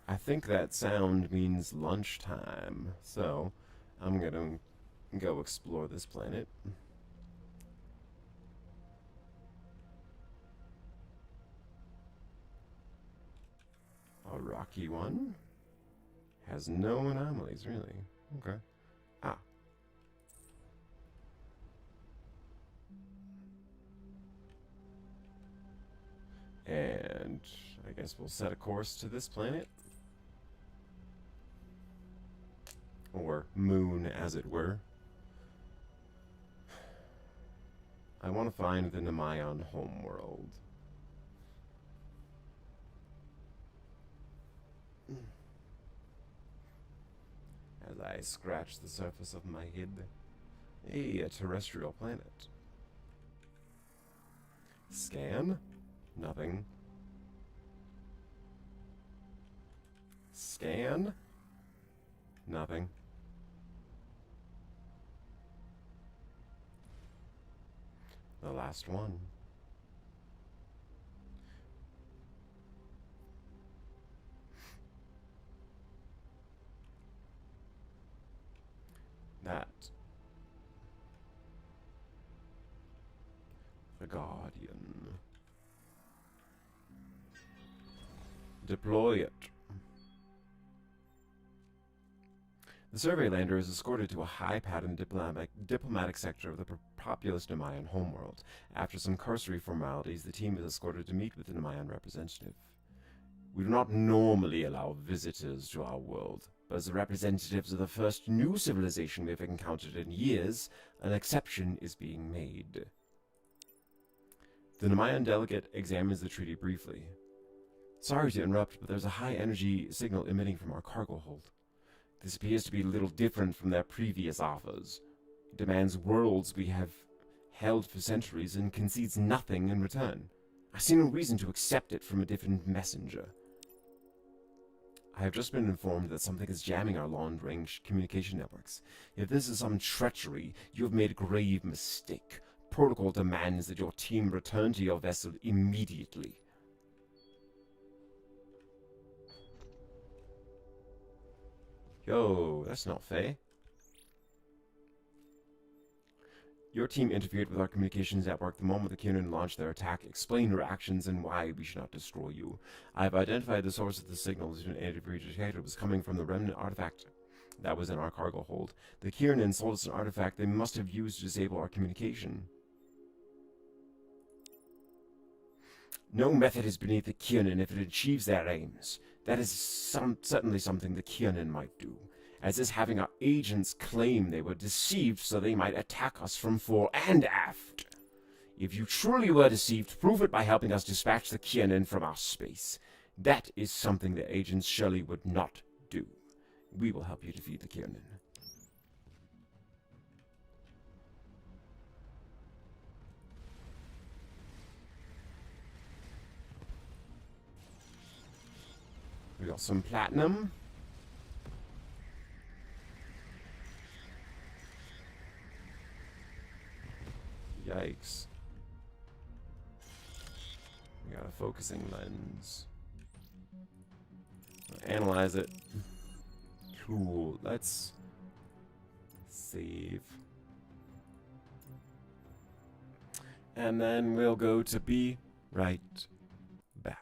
I think that sound means lunchtime, so I'm gonna go explore this planet. A rocky one. Has no anomalies, really. Okay. Ah. And I guess we'll set a course to this planet. Or moon, as it were. I want to find the Nemayan homeworld. As I scratch the surface of my head. Hey, a terrestrial planet. Scan? Nothing. Scan? Nothing. The last one. That. The Guardian. Deploy it. The survey lander is escorted to a high-pattern diplomatic sector of the populous Nemayan homeworld. After some cursory formalities, the team is escorted to meet with the Nemayan representative. We do not normally allow visitors to our world, but as the representatives of the first new civilization we have encountered in years, an exception is being made. The Nemayan delegate examines the treaty briefly. Sorry to interrupt, but there's a high-energy signal emitting from our cargo hold. This appears to be a little different from their previous offers. It demands worlds we have held for centuries and concedes nothing in return. I see no reason to accept it from a different messenger. I have just been informed that something is jamming our long-range communication networks. If this is some treachery, you have made a grave mistake. Protocol demands that your team return to your vessel immediately. Yo, that's not fair. Your team interfered with our communications network the moment the Kiernan launched their attack. Explain your actions and why we should not destroy you. I have identified the source of the signals and detected was coming from the remnant artifact that was in our cargo hold. The Kiernan sold us an artifact they must have used to disable our communication. No method is beneath the Kiernan if it achieves their aims. That is certainly something the Kiernan might do, as is having our agents claim they were deceived so they might attack us from fore and aft. If you truly were deceived, prove it by helping us dispatch the Kiernan from our space. That is something the agents surely would not do. We will help you defeat the Kiernan. We got some platinum. Yikes. We got a focusing lens. Analyze it. Cool. Let's save. And then we'll go to be right back.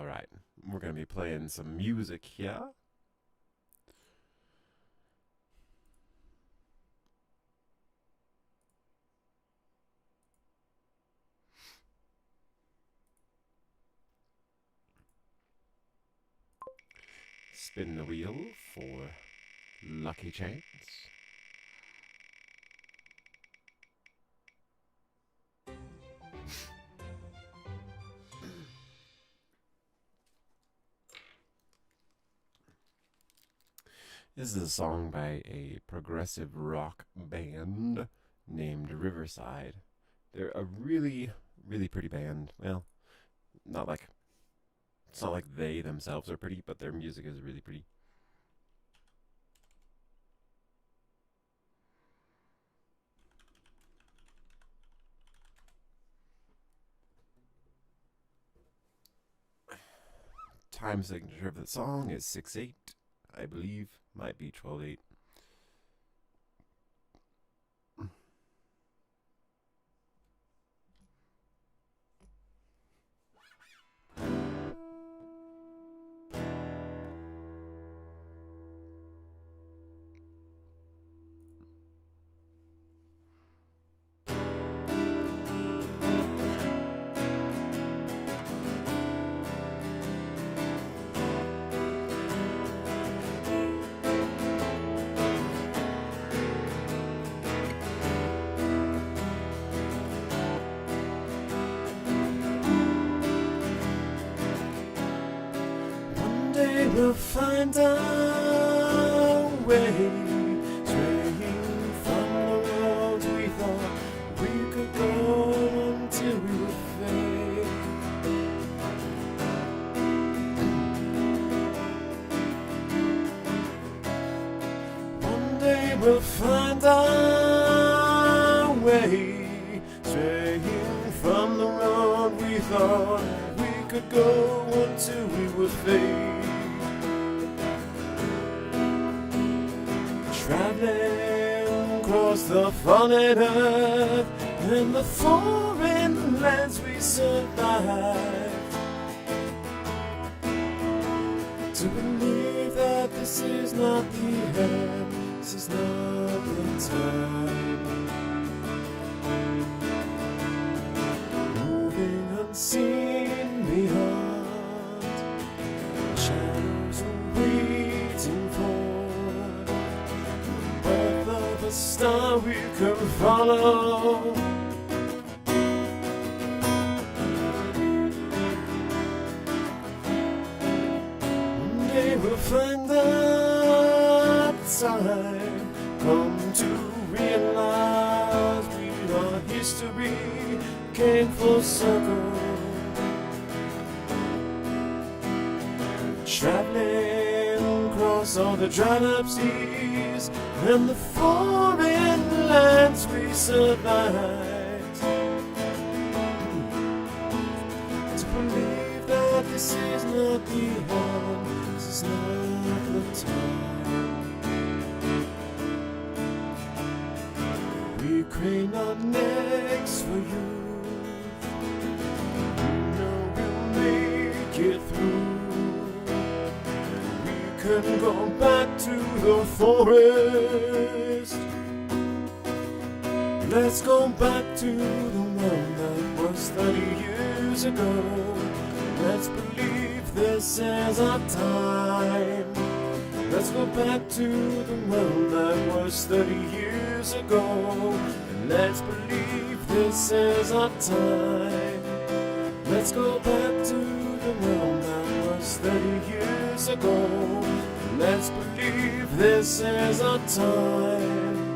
Alright, we're going to be playing some music here. Spin the wheel for lucky chance. This is a song by a progressive rock band named Riverside. They're a really, really pretty band. Well, it's not like they themselves are pretty, but their music is really pretty. Time signature of the song is 6/8, I believe. Might be 12/8. We'll find our way, straying from the roads we thought we could go until we would fade. One day we'll find our way, straying from the road we thought we could go until we would fade. Traveling across the fallen earth and the foreign lands we survived, to believe that this is not the end, this is not the time. Moving unseen beyond, shadows are waiting for a star we can follow. One day we'll find that time, come to realize we are history, came full circle. Traveling across all the dried up seas and the foreign lands we survived, to believe that this is not the end, this is not the time. We crane our necks for you, we know we'll make it through. Can go back to the forest. Let's go back to the one that was 30 years ago. Let's believe this is our time. Let's go back to the one that was 30 years ago. And let's believe this is our time. Let's go back to the one that was 30 years ago. Let's believe this is our time.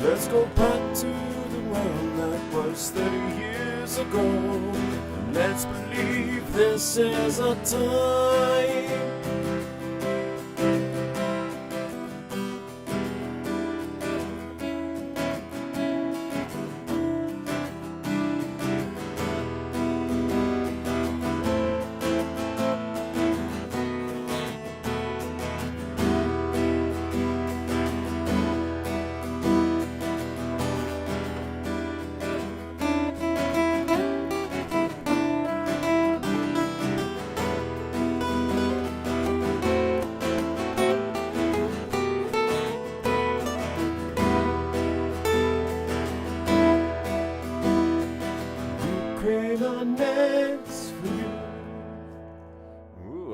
Let's go back to the one that was 30 years ago. Let's believe this is our time.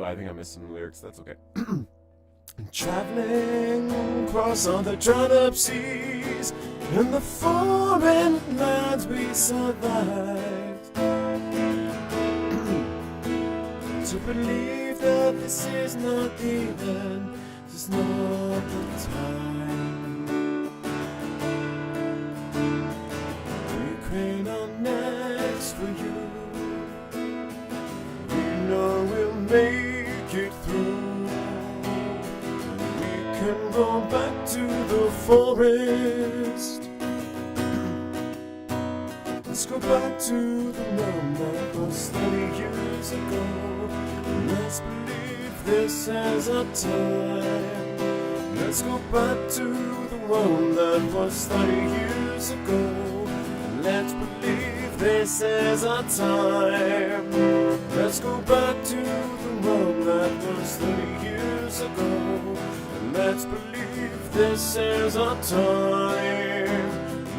Oh, I think I missed some lyrics. That's okay. Traveling across all the dried up seas and the foreign lands we survived. To believe that this is not the end, this is not the time. We crane our necks for you. We know we'll make it through. We can go back to the forest. Let's go back to the realm that was 30 years ago. Let's believe this as our time. Let's go back to the world that was 30 years ago. Let's believe this as our time. Let's go back to the world that was 30 years ago. Let's believe this as our time.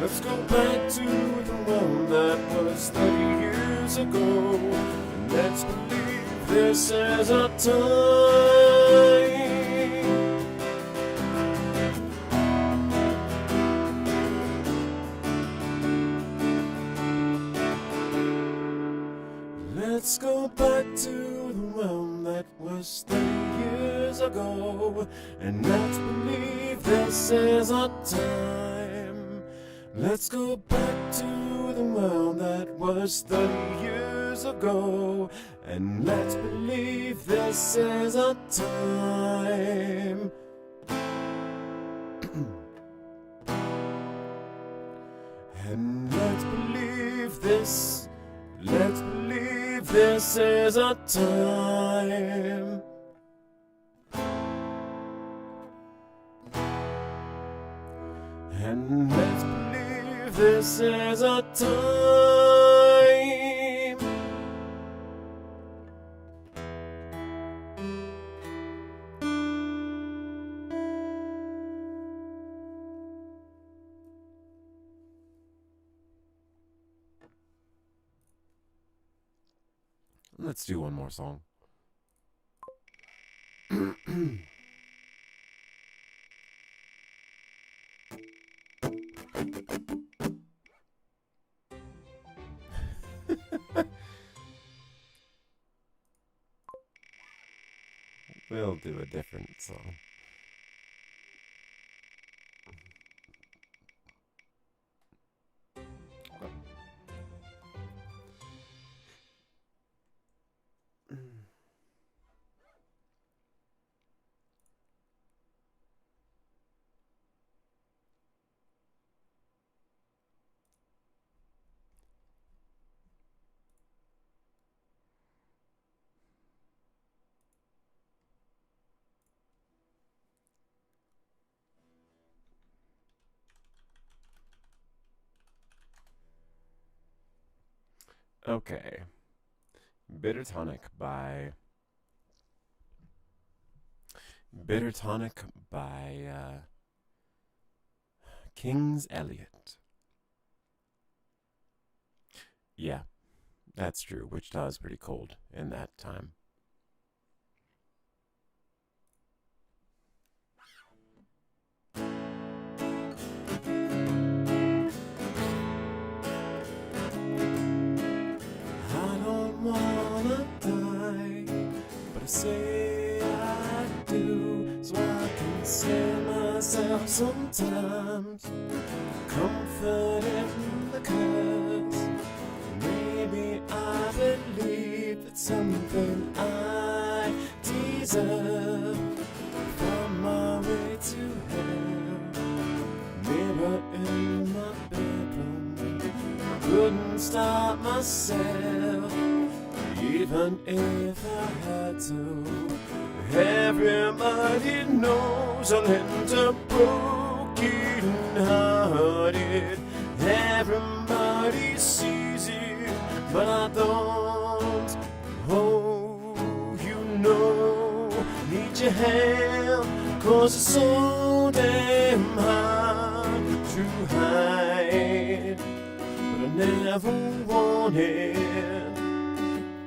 Let's go back to the world that was 30 years ago. Let's believe this as our time. Let's go back to the realm that was 30 years ago, and let's believe this is our time. Let's go back to the world that was 30 years ago, and let's believe this is our time. And let's believe this, let's believe this is our time. And let's believe this is our time. Let's do one more song. We'll do a different song. Okay. Bitter Tonic by King's Elliot. Yeah, that's true. Wichita is pretty cold in that time. I say I do, so I can say myself sometimes, comfort in the curse. Maybe I believe that something I deserve from my way to hell. Mirror in my bedroom, I couldn't stop myself. Even if I had to, everybody knows I'll end up broken hearted. Everybody sees it, but I don't. Oh, you know, need your help, 'cause it's so damn hard to hide. But I never wanted,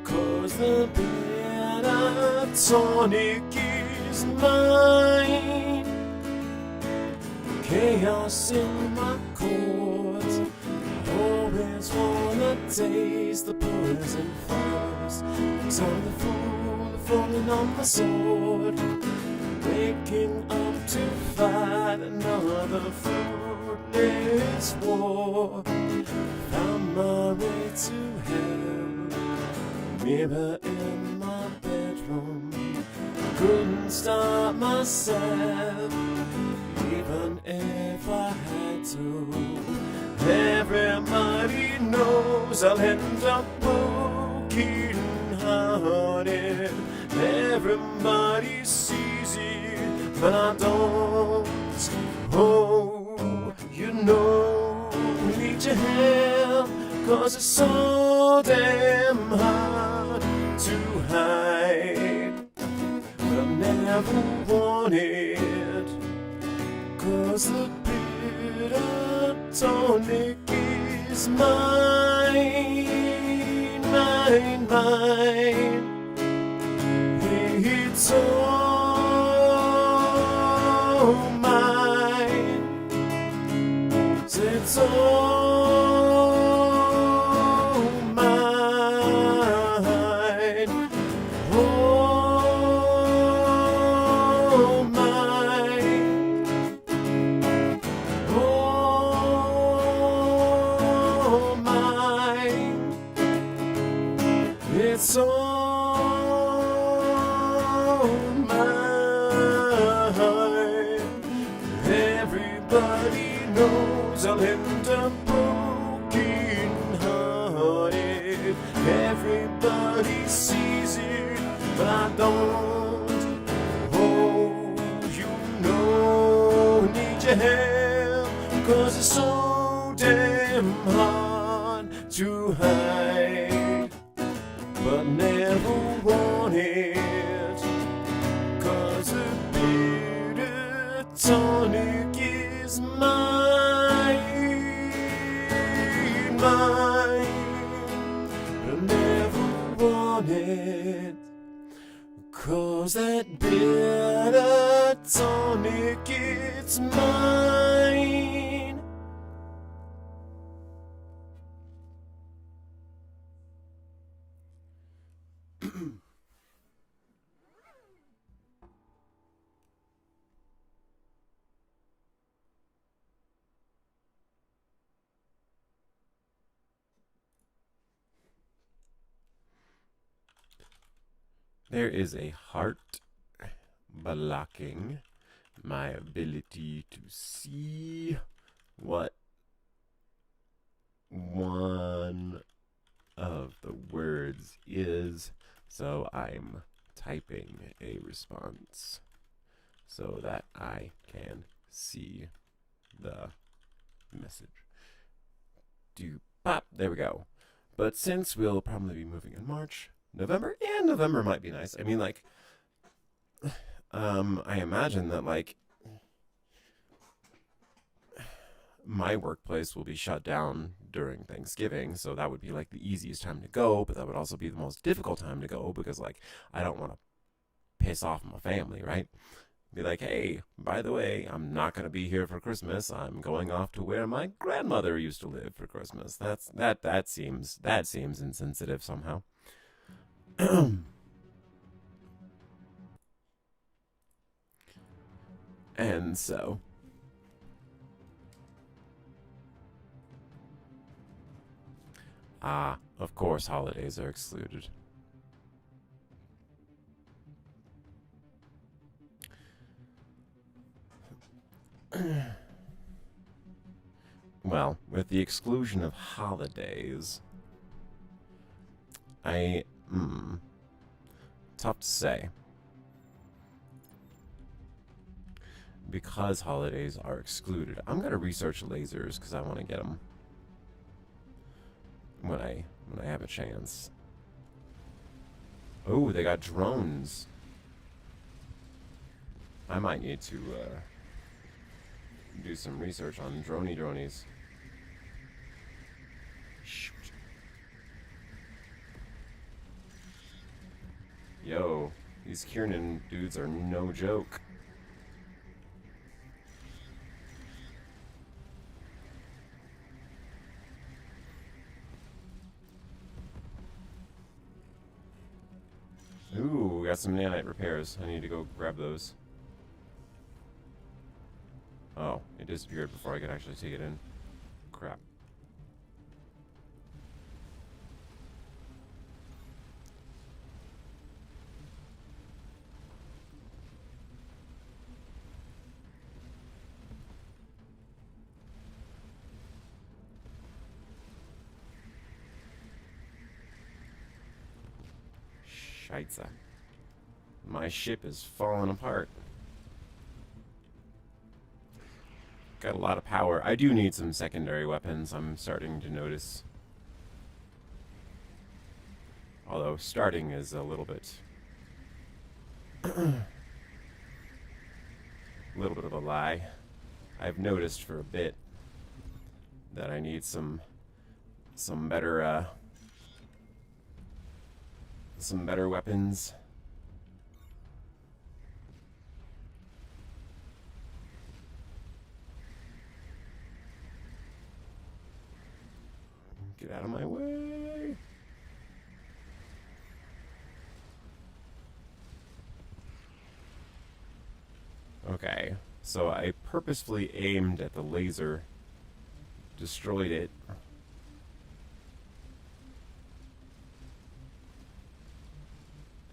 'cause the bit I tonic is mine. Chaos in my chords. Always wanna taste the poison first. Cause I'm the fool falling on my sword. Waking up to fight another fruitless war. Found my way to hell. Mirror in my bedroom. Couldn't stop myself, even if I had to. Everybody knows I'll end up broken hearted. Everybody sees it, but I don't. Oh, you know, need your help, cause it's so damn hard to hide. But I never wanted, cause the bitter tonic is mine, mine, mine. It's all mine. It's all mine. All mine. All mine. It's all mine. Everybody knows I'll end up broken hearted. Everybody sees it, but I don't. Oh, you know, need your help, cause it's so damn hard to hide. But never wanted, cause the bitter tonic is mine, mine. But never wanted, cause that bitter tonic, it's mine. There is a heart blocking my ability to see what one of the words is, so I'm typing a response so that I can see the message. Do pop, there we go. But since we'll probably be moving in March, November? Yeah, November might be nice. I mean, like, I imagine that, like, my workplace will be shut down during Thanksgiving, so that would be, like, the easiest time to go, but that would also be the most difficult time to go because, like, I don't want to piss off my family, right? Be like, hey, by the way, I'm not going to be here for Christmas. I'm going off to where my grandmother used to live for Christmas. That seems insensitive somehow. And so, of course holidays are excluded. Well, with the exclusion of holidays, tough to say. Because holidays are excluded, I'm gonna research lasers because I want to get them when I have a chance. Oh, they got drones. I might need to do some research on dronies. Shoot. Yo, These Kiernan dudes are no joke. Ooh, we got some nanite repairs. I need to go grab those. Oh, it disappeared before I could actually take it in. Crap. Scheisse. My ship is falling apart. Got a lot of power. I do need some secondary weapons, I'm starting to notice. Although starting is a little bit a little bit of a lie. I've noticed for a bit that I need some better weapons. Get out of my way. Okay, so I purposefully aimed at the laser, destroyed it.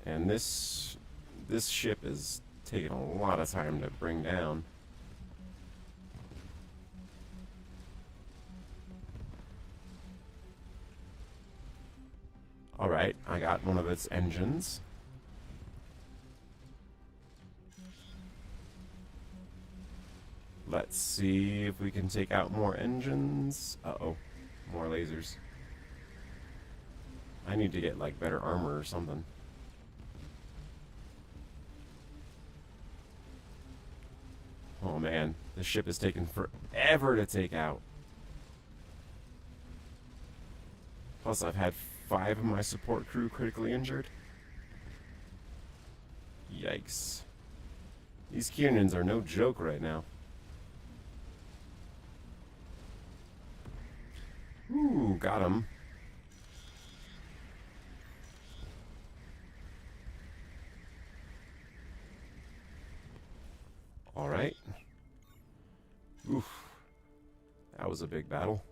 And this ship is taking a lot of time to bring down. Alright, I got one of its engines. Let's see if we can take out more engines. Uh-oh, more lasers. I need to get, like, better armor or something. Oh man, this ship is taking forever to take out. Plus, I've had 5 of my support crew critically injured. Yikes. These Kiernans are no joke right now. Ooh, got him. Alright. Oof. That was a big battle.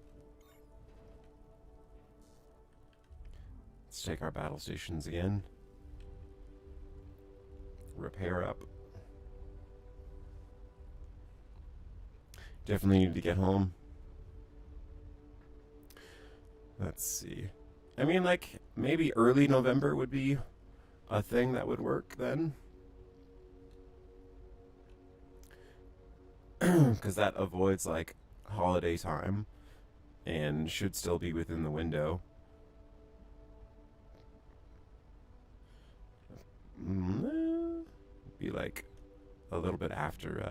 Let's take our battle stations again. Repair up. Definitely need to get home. Let's see. I mean, like, maybe early November would be a thing that would work then. Because that avoids, like, holiday time and should still be within the window. Be like a little bit after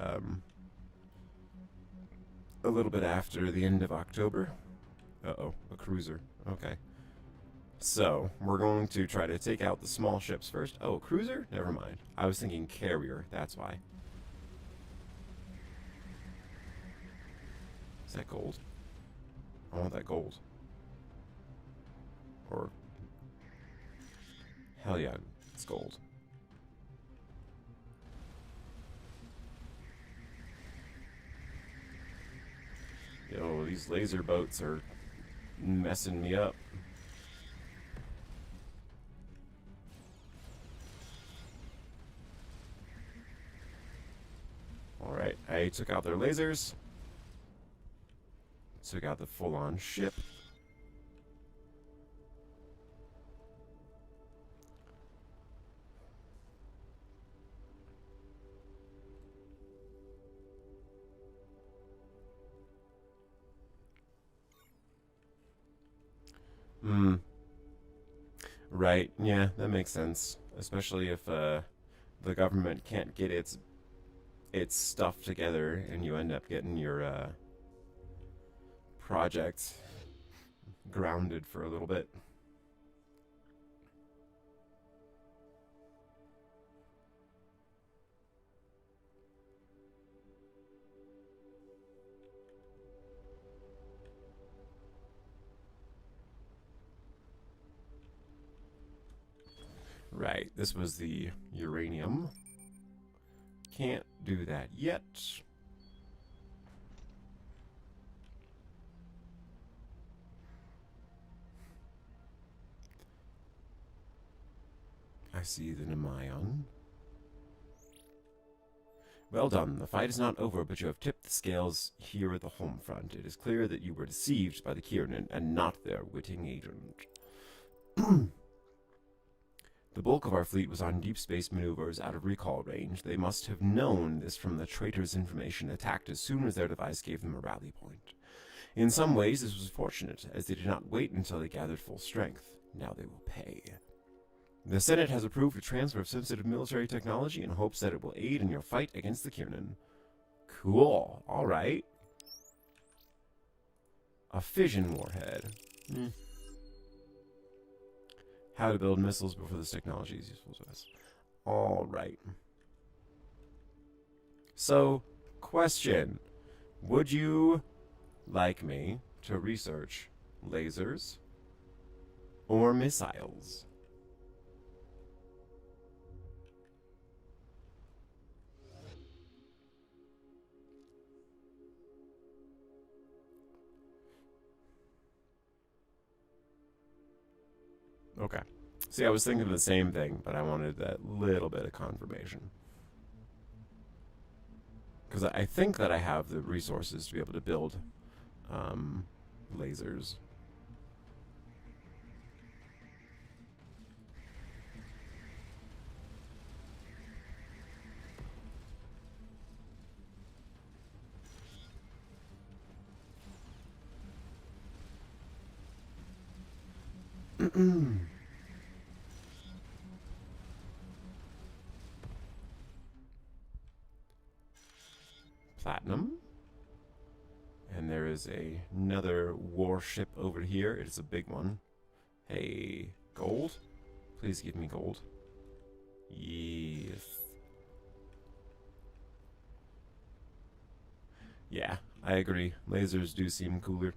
the end of October. Uh-oh, a cruiser. Okay. So, we're going to try to take out the small ships first. Oh, cruiser? Never mind. I was thinking carrier, that's why. Is that gold? I want that gold. Or... hell yeah, it's gold. Yo, these laser boats are messing me up. Alright, I took out their lasers. Took out the full-on ship. Right, yeah, that makes sense. Especially if the government can't get its stuff together and you end up getting your project grounded for a little bit. Right, this was the uranium. Can't do that yet. I see the Nemayon. Well done. The fight is not over, but you have tipped the scales here at the home front. It is clear that you were deceived by the Kiernan and not their witting agent. The bulk of our fleet was on deep space maneuvers out of recall range. They must have known this from the traitors' information, attacked as soon as their device gave them a rally point. In some ways, this was fortunate, as they did not wait until they gathered full strength. Now they will pay. The Senate has approved a transfer of sensitive military technology in hopes that it will aid in your fight against the Kiernan. Cool. All right. A fission warhead. How to build missiles before this technology is useful to us. All right. So, question. Would you like me to research lasers or missiles? Okay. See, I was thinking the same thing, but I wanted that little bit of confirmation. Because I think that I have the resources to be able to build lasers. Platinum. And there is another warship over here. It is a big one. Hey, gold? Please give me gold. Yes. Yeah, I agree. Lasers do seem cooler.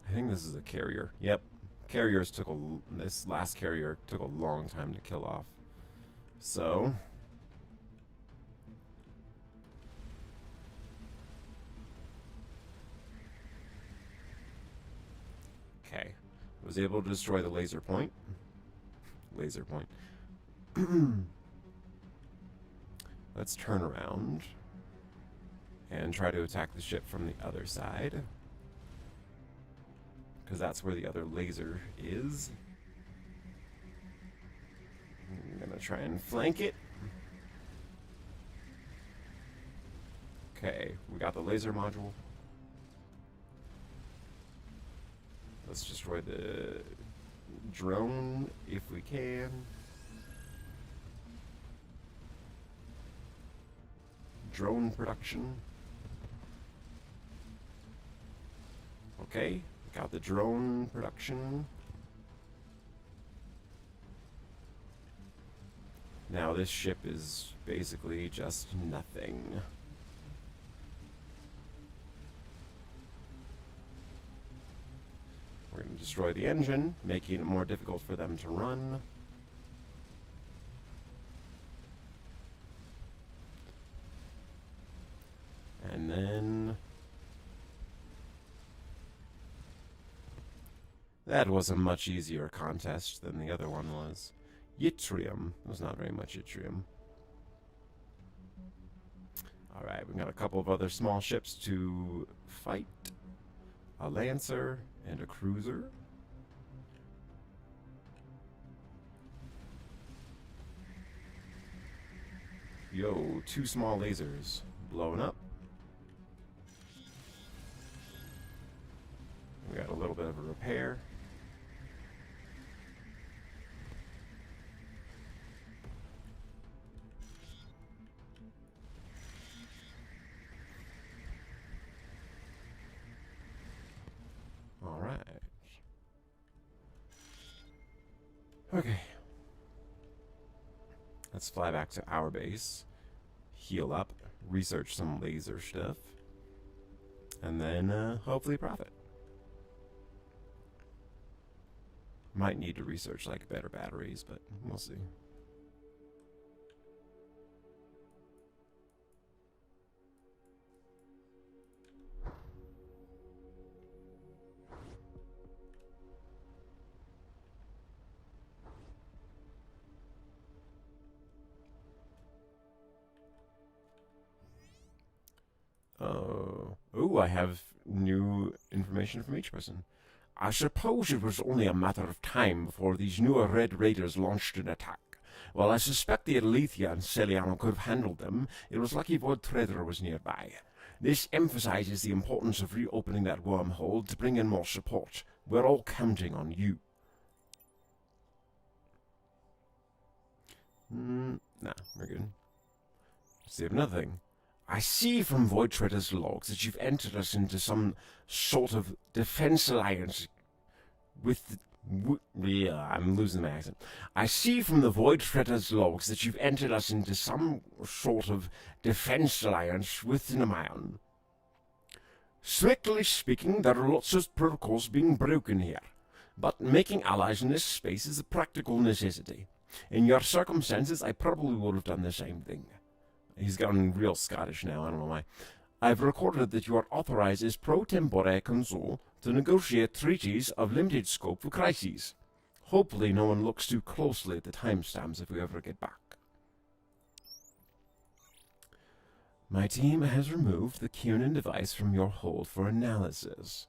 I think this is a carrier. Yep. Carriers took this last carrier took a long time to kill off. So, okay. Was able to destroy the laser point. Laser point. Let's turn around and try to attack the ship from the other side, because that's where the other laser is. I'm gonna try and flank it. Okay, we got the laser module. Let's destroy the drone if we can. Drone production. Okay, got the drone production. Now this ship is basically just nothing. We're going to destroy the engine, making it more difficult for them to run. And then that was a much easier contest than the other one was. Yttrium. There was not very much yttrium. Alright, we've got a couple of other small ships to fight. A Lancer and a cruiser. Yo, 2 small lasers blowing up. We got a little bit of a repair. All right. Okay. Let's fly back to our base, heal up, research some laser stuff, and then hopefully profit. Might need to research like better batteries, but we'll see. Oh, I have new information from each person. I suppose it was only a matter of time before these newer Red Raiders launched an attack. While I suspect the Alethea and Celiano could have handled them, it was lucky Void Trader was nearby. This emphasizes the importance of reopening that wormhole to bring in more support. We're all counting on you. Nah, we're good. See another thing. I see from Void Trader's logs that you've entered us into some sort of defense alliance with... yeah, I'm losing my accent. I see from the Void Trader's logs that you've entered us into some sort of defense alliance with Nemayon. Strictly speaking, there are lots of protocols being broken here, but making allies in this space is a practical necessity. In your circumstances, I probably would have done the same thing. He's gotten real Scottish now, I don't know why. I've recorded that you are authorized as pro tempore consul to negotiate treaties of limited scope for crises. Hopefully no one looks too closely at the timestamps if we ever get back. My team has removed the Kiernan device from your hold for analysis.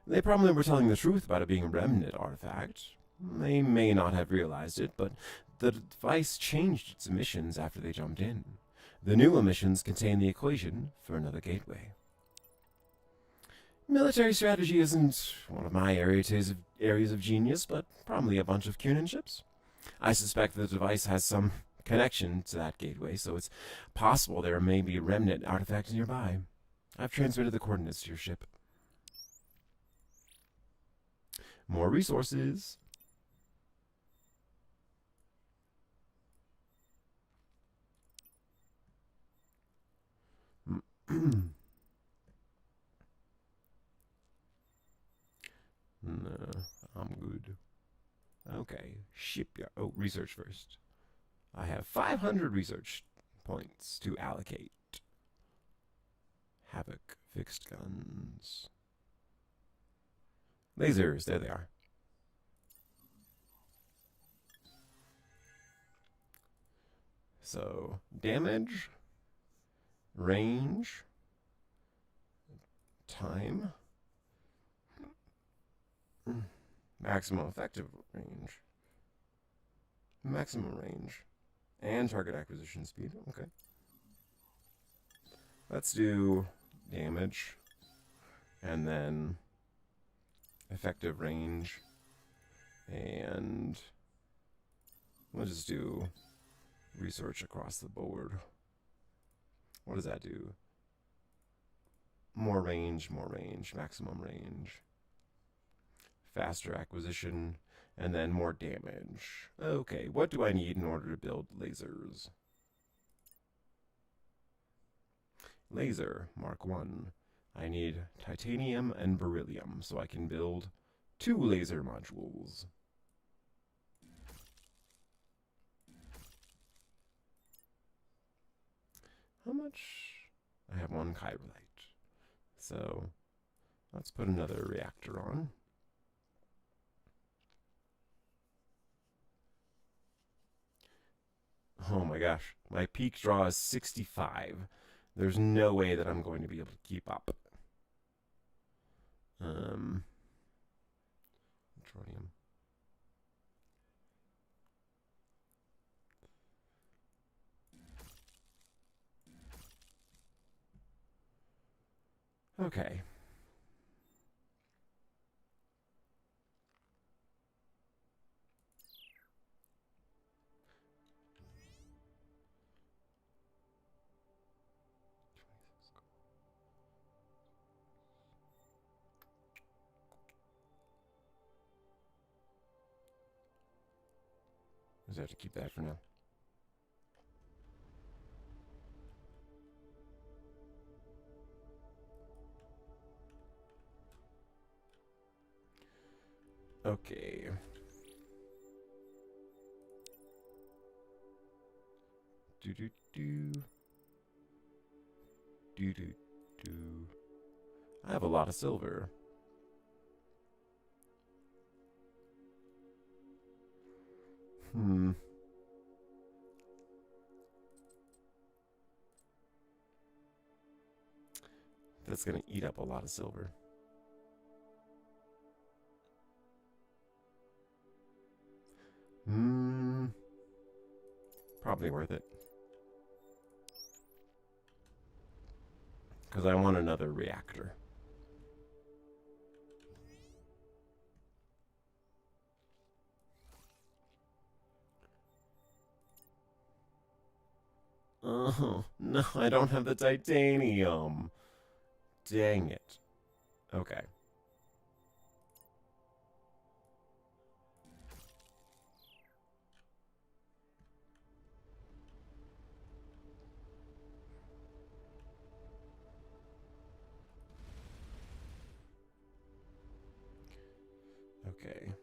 They probably were telling the truth about it being a remnant artifact. They may not have realized it, but the device changed its emissions after they jumped in. The new emissions contain the equation for another gateway. Military strategy isn't one of my areas of genius, but probably a bunch of Kiernan ships. I suspect the device has some connection to that gateway, so it's possible there may be remnant artifacts nearby. I've transmitted the coordinates to your ship. More resources. No, I'm good. Okay, shipyard. Oh, research first. I have 500 research points to allocate. Havoc, fixed guns. Lasers, there they are. So, damage, range, time, maximum effective range, maximum range, and target acquisition speed. Okay. Let's do damage, and then effective range, and we'll just do research across the board. What does that do? More range, maximum range, faster acquisition, and then more damage. Okay, what do I need in order to build lasers? Laser, Mark 1. I need titanium and beryllium, so I can build 2 laser modules. How much? I have 1 chirolite. So, let's put another reactor on. Oh my gosh, my peak draw is 65. There's no way that I'm going to be able to keep up. Petroleum. Okay. I just have to keep that for now. Okay. Do do do. Do do do. I have a lot of silver. That's gonna eat up a lot of silver. Probably worth it. Because I want another reactor. Oh, no, I don't have the titanium. Dang it. Okay. Okay.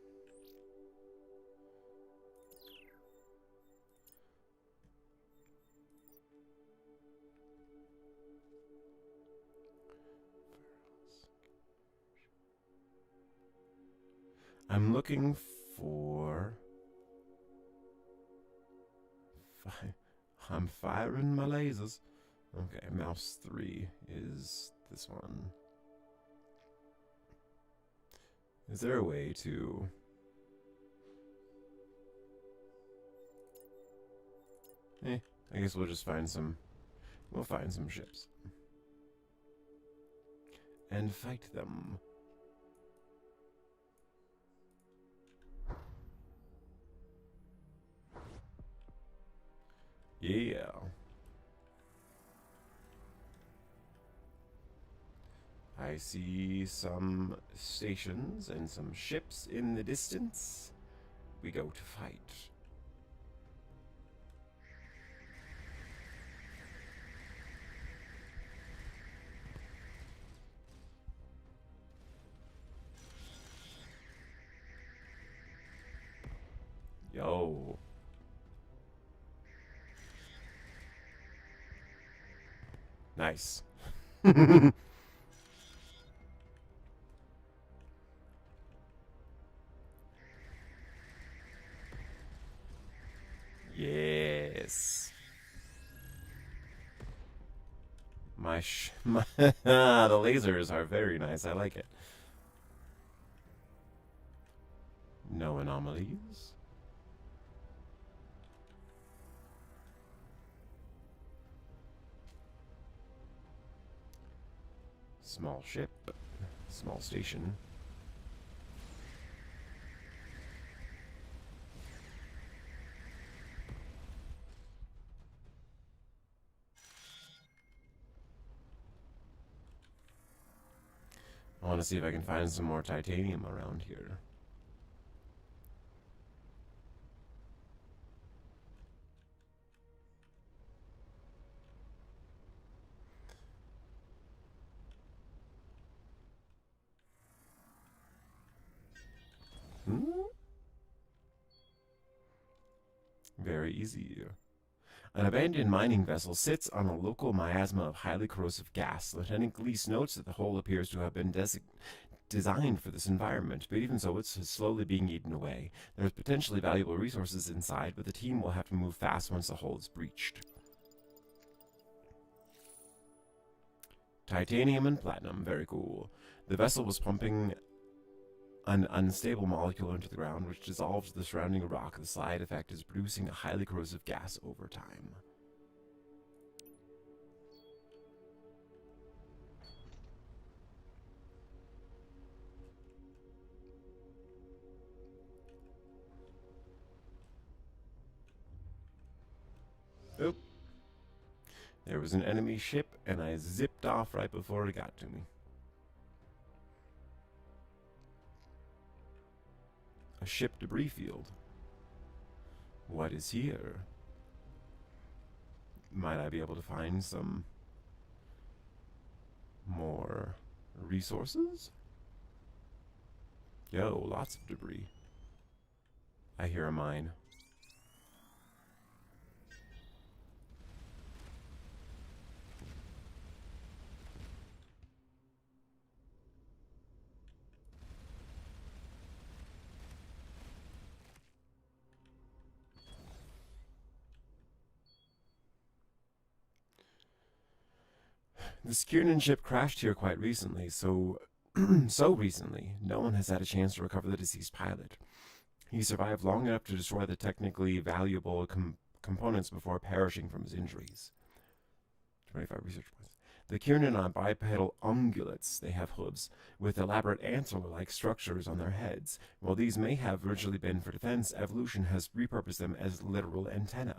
I'm looking for... I'm firing my lasers. Okay, mouse 3 is this one. Is there a way to... I guess we'll just find some... We'll find some ships. And fight them. Yeah. I see some stations and some ships in the distance. We go to fight. Yo. Nice. Yes. My the lasers are very nice. I like it. No anomalies. Small ship. Small station. I want to see if I can find some more titanium around here. Very easy. An abandoned mining vessel sits on a local miasma of highly corrosive gas. Lieutenant Gleese notes that the hull appears to have been designed for this environment, but even so, it's slowly being eaten away. There's potentially valuable resources inside, but the team will have to move fast once the hull is breached. Titanium and platinum, very cool. The vessel was pumping an unstable molecule into the ground, which dissolves the surrounding rock. The side effect is producing a highly corrosive gas over time. Oop. There was an enemy ship, and I zipped off right before it got to me. A ship debris field. What is here? Might I be able to find some more resources? Yo, lots of debris. I hear a mine. This Kiernan ship crashed here quite recently, so so recently, no one has had a chance to recover the deceased pilot. He survived long enough to destroy the technically valuable components before perishing from his injuries. 25 research points. The Kiernan are bipedal ungulates. They have hooves with elaborate antler-like structures on their heads. While these may have originally been for defense, evolution has repurposed them as literal antennae.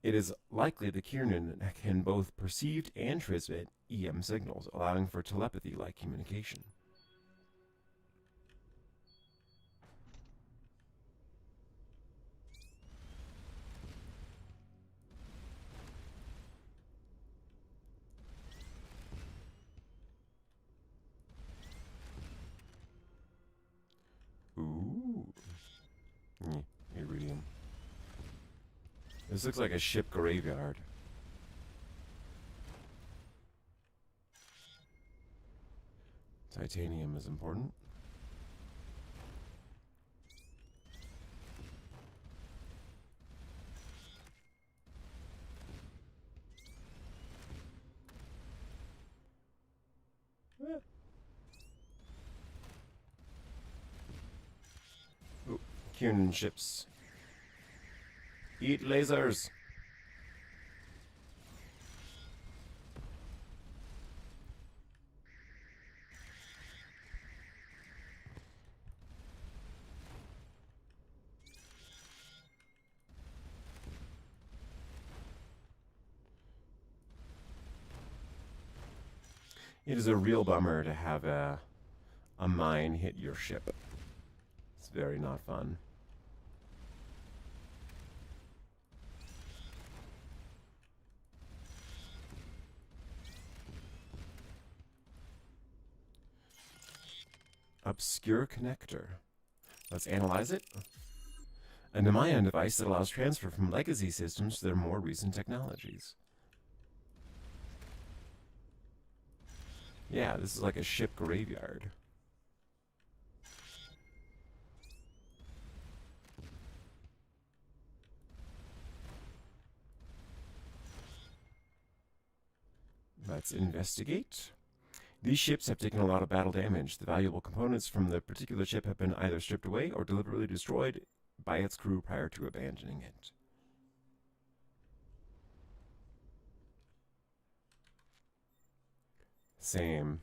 It is likely the Kiernan can both perceive and transmit EM signals, allowing for telepathy-like communication. Ooh. Iridium. This looks like a ship graveyard. Titanium is important. Ooh, Kiernan ships. Eat lasers! It is a real bummer to have a mine hit your ship. It's very not fun. Obscure connector. Let's analyze it. A Nemayan device that allows transfer from legacy systems to their more recent technologies. Yeah, this is like a ship graveyard. Let's investigate. These ships have taken a lot of battle damage. The valuable components from the particular ship have been either stripped away or deliberately destroyed by its crew prior to abandoning it. Same.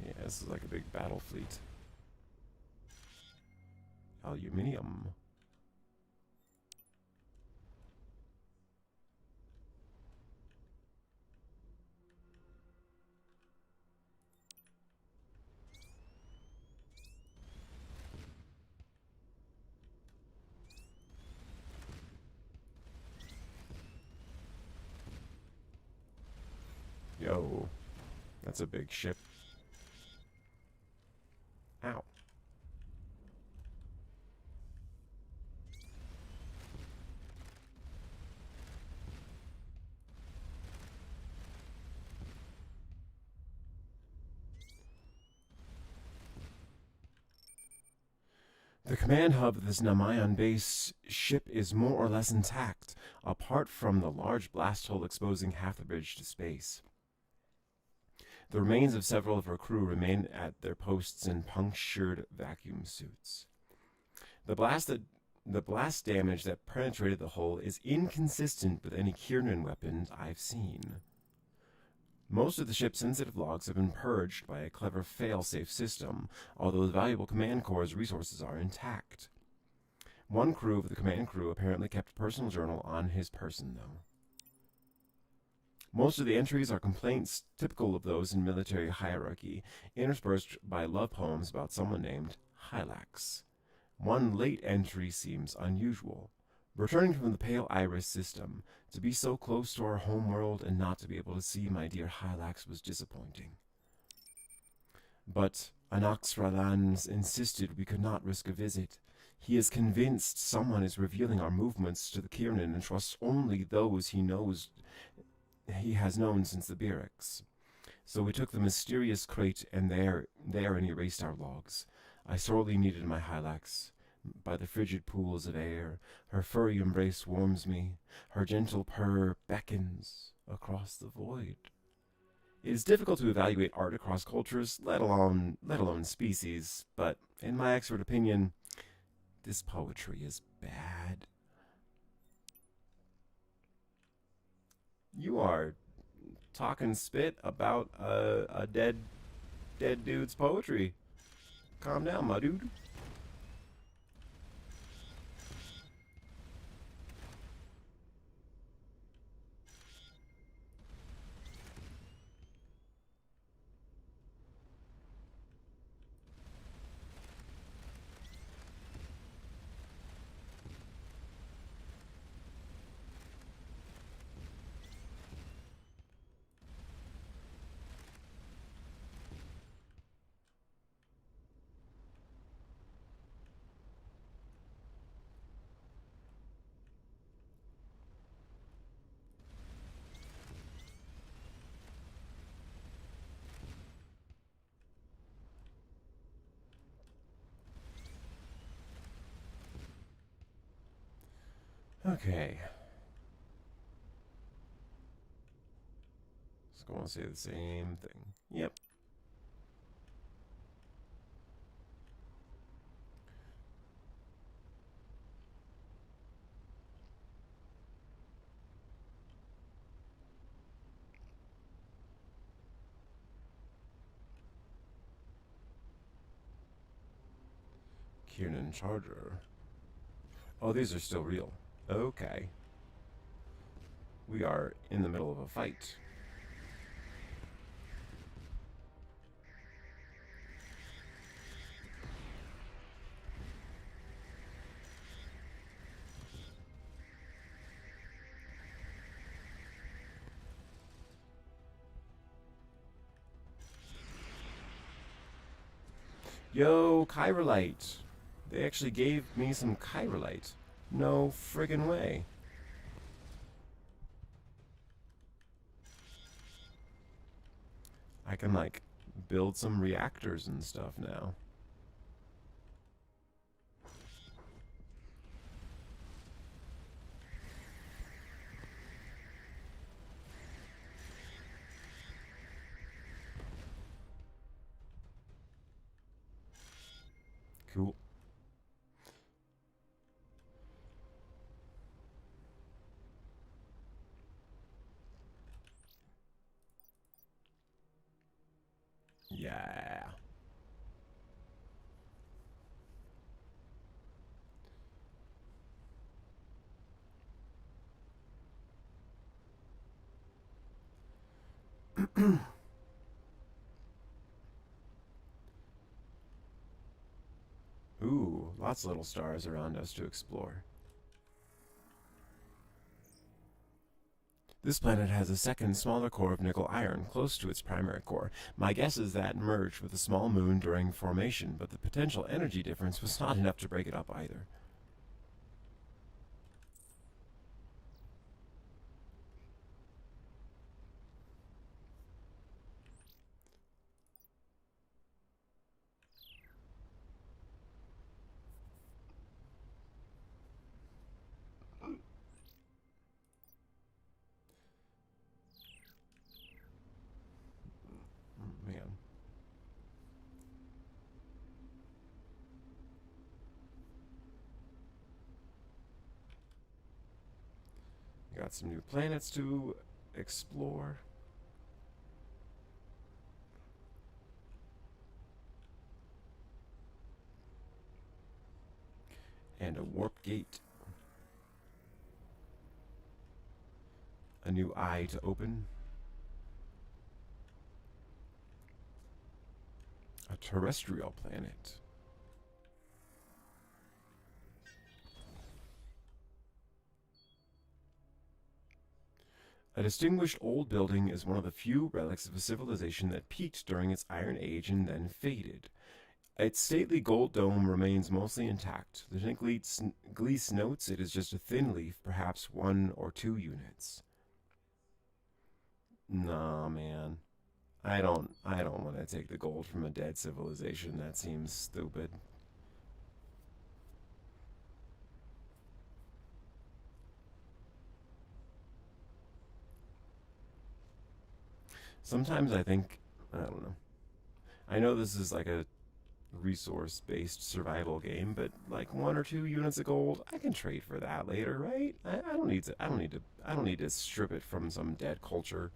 Yeah, this is like a big battle fleet. Aluminium. Yo, that's a big ship. Ow. The command hub of this Namayan base ship is more or less intact, apart from the large blast hole exposing half the bridge to space. The remains of several of her crew remain at their posts in punctured vacuum suits. The blast damage that penetrated the hull is inconsistent with any Kiernan weapons I've seen. Most of the ship's sensitive logs have been purged by a clever fail-safe system, although the valuable command core's resources are intact. One crew of the command crew apparently kept a personal journal on his person, though. Most of the entries are complaints typical of those in military hierarchy, interspersed by love poems about someone named Hylax. One late entry seems unusual. Returning from the Pale Iris system, to be so close to our home world and not to be able to see my dear Hylax was disappointing. But Anaxralan insisted we could not risk a visit. He is convinced someone is revealing our movements to the Kiernan and trusts only those he has known since the Byrrix. So we took the mysterious crate and there and erased our logs. I sorely needed my Hylax. by the frigid pools of air. Her furry embrace warms me. Her gentle purr beckons across the void. It is difficult to evaluate art across cultures, let alone species, but in my expert opinion, this poetry is bad. You are talking spit about a dead dude's poetry. Calm down, my dude. Okay. Just going to say the same thing. Yep. Kiernan Charger. Oh, these are still real. Okay. We are in the middle of a fight. Yo, Chirolite. They actually gave me some Chirolite. No friggin' way. I can, like, build some reactors and stuff now. Cool. Yeah. Ooh, lots of little stars around us to explore. This planet has a second, smaller core of nickel iron close to its primary core. My guess is that merged with a small moon during formation, but the potential energy difference was not enough to break it up either. Man. Got some new planets to explore. And a warp gate. A new eye to open. A terrestrial planet. A distinguished old building is one of the few relics of a civilization that peaked during its Iron Age and then faded. Its stately gold dome remains mostly intact. Lieutenant Gleese notes it is just a thin leaf, perhaps 1 or 2 units. Nah, man. I don't want to take the gold from a dead civilization. That seems stupid. Sometimes I think, I don't know. I know this is like a resource-based survival game, but like 1 or 2 units of gold, I can trade for that later, right? I don't need to. I don't need to. I don't need to strip it from some dead culture.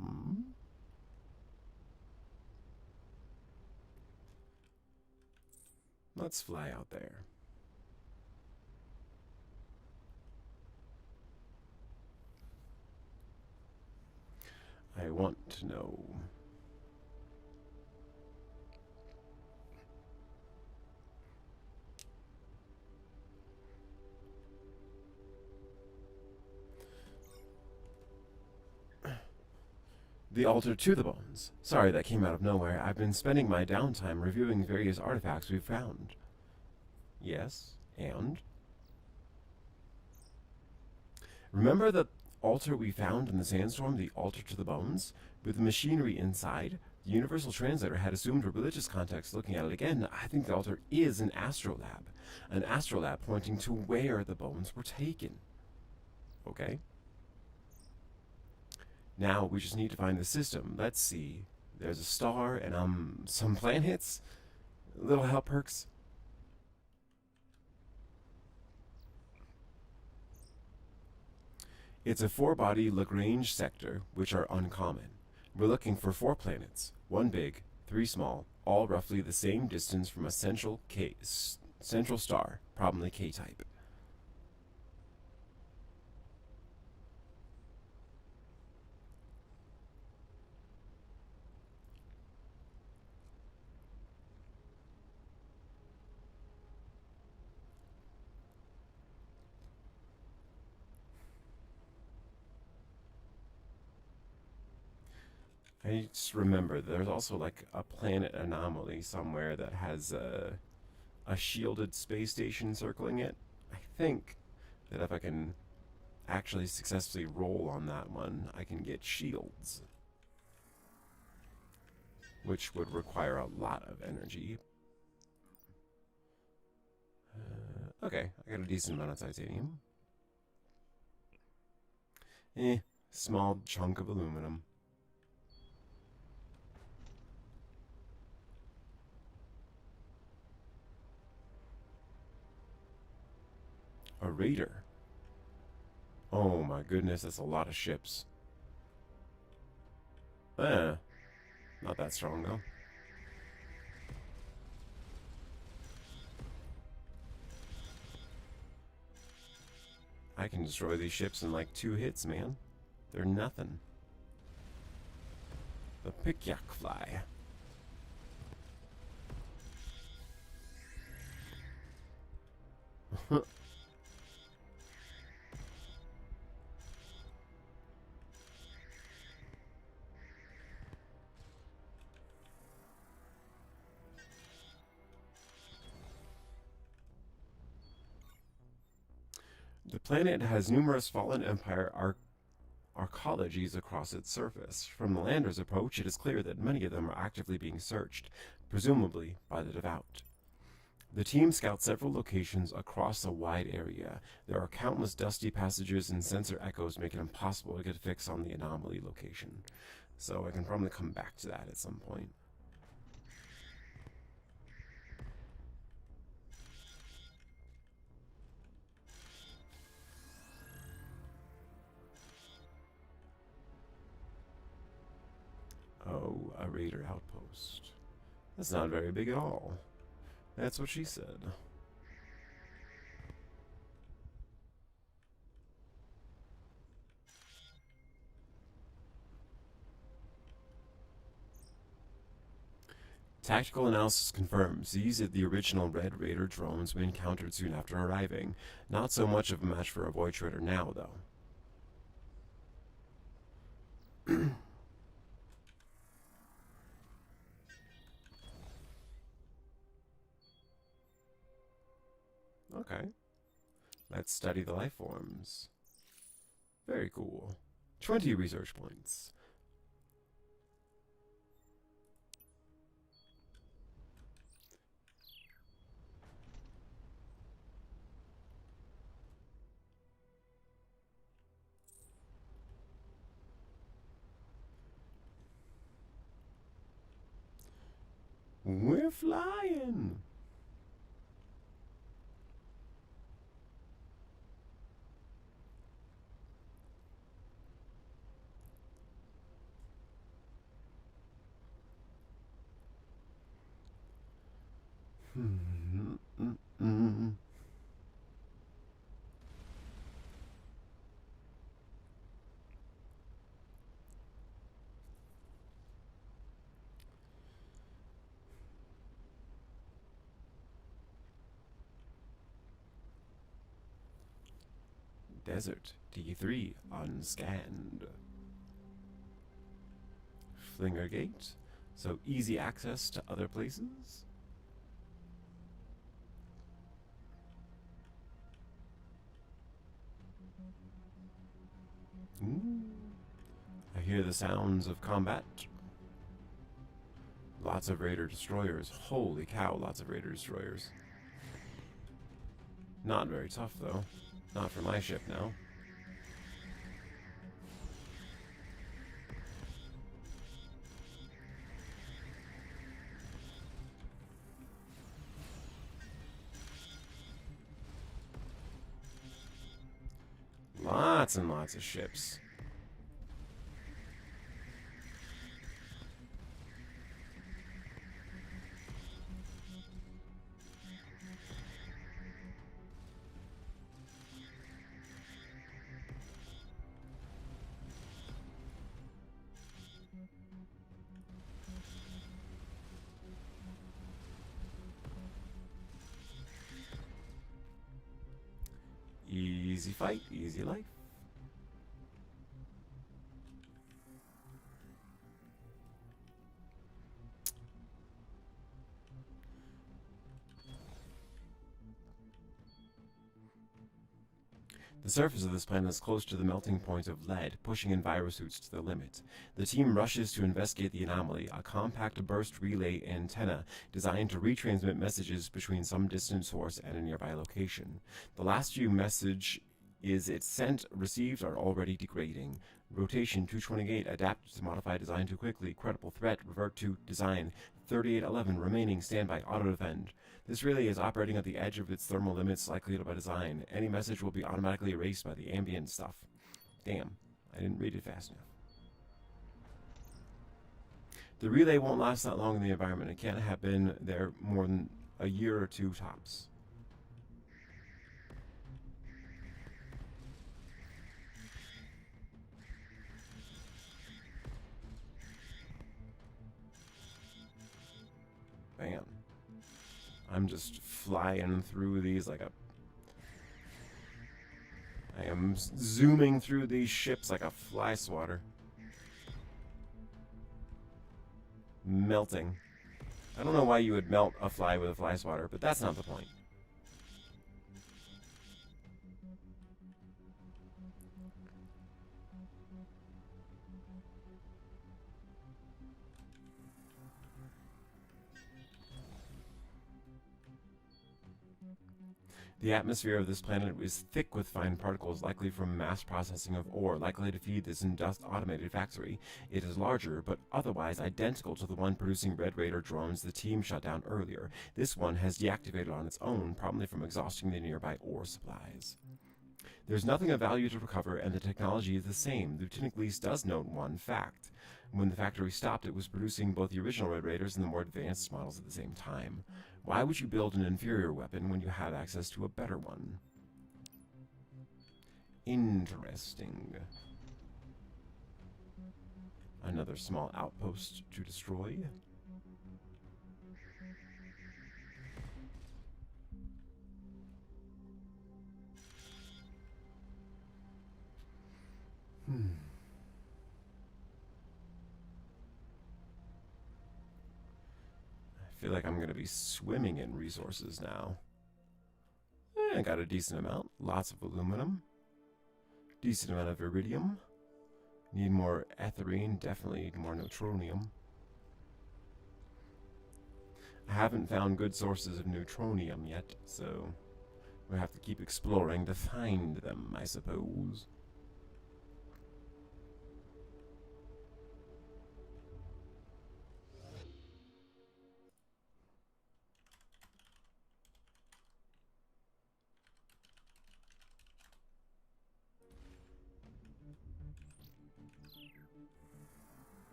Hmm? Let's fly out there. I want to know. The altar to the bones. Sorry that came out of nowhere. I've been spending my downtime reviewing various artifacts we've found. Yes, and? Remember the altar we found in the sandstorm, the altar to the bones? With the machinery inside? The Universal Translator had assumed a religious context. Looking at it again, I think the altar is an astrolab. An astrolab pointing to where the bones were taken. Okay? Now we just need to find the system. Let's see. There's a star and some planets. Little help perks. It's a four-body Lagrange sector, which are uncommon. We're looking for 4 planets, 1 big, 3 small, all roughly the same distance from a central star, probably K-type. I just remember there's also like a planet anomaly somewhere that has a shielded space station circling it. I think that if I can actually successfully roll on that one, I can get shields, which would require a lot of energy. Okay, I got a decent amount of titanium. Small chunk of aluminum. A raider. Oh my goodness, that's a lot of ships. Eh, not that strong though. I can destroy these ships in like 2 hits, man. They're nothing. The Pikyak fly. The planet has numerous fallen empire arcologies across its surface. From the lander's approach, it is clear that many of them are actively being searched, presumably by the devout. The team scouts several locations across a wide area. There are countless dusty passages and sensor echoes make it impossible to get a fix on the anomaly location. So I can probably come back to that at some point. Oh, a raider outpost. That's not very big at all. That's what she said. Tactical analysis confirms these are the original Red Raider drones we encountered soon after arriving. Not so much of a match for a Void Trader now, though. Okay. Let's study the life forms. Very cool. 20 research points. We're flying! Desert T3 unscanned. Flinger Gate, so easy access to other places. Ooh. I hear the sounds of combat. Lots of Raider destroyers. Holy cow, lots of Raider destroyers. Not very tough, though. Not for my ship, now. Lots and lots of ships. Easy fight, easy life. The surface of this planet is close to the melting point of lead, pushing envirosuits to the limit. The team rushes to investigate the anomaly, a compact burst relay antenna designed to retransmit messages between some distant source and a nearby location. The last few message is it sent, received are already degrading. Rotation 228, adapted to modify design too quickly. Credible threat, revert to design. 3811, remaining standby, auto-defend. This relay is operating at the edge of its thermal limits, likely by design. Any message will be automatically erased by the ambient stuff. Damn, I didn't read it fast enough. The relay won't last that long in the environment. It can't have been there more than a year or two tops. Bam. I'm just flying through these like a... I am zooming through these ships like a fly swatter. Melting. I don't know why you would melt a fly with a fly swatter, but that's not the point. The atmosphere of this planet is thick with fine particles, likely from mass processing of ore, likely to feed this automated factory. It is larger, but otherwise identical to the one producing Red Raider drones the team shut down earlier. This one has deactivated on its own, probably from exhausting the nearby ore supplies. There's nothing of value to recover, and the technology is the same. Lieutenant Gleese does note one fact. When the factory stopped, it was producing both the original Red Raiders and the more advanced models at the same time. Why would you build an inferior weapon when you had access to a better one? Interesting. Another small outpost to destroy. I feel like I'm going to be swimming in resources now. I got a decent amount. Lots of aluminum. Decent amount of iridium. Need more ethylene. Definitely need more neutronium. I haven't found good sources of neutronium yet, so we'll have to keep exploring to find them, I suppose.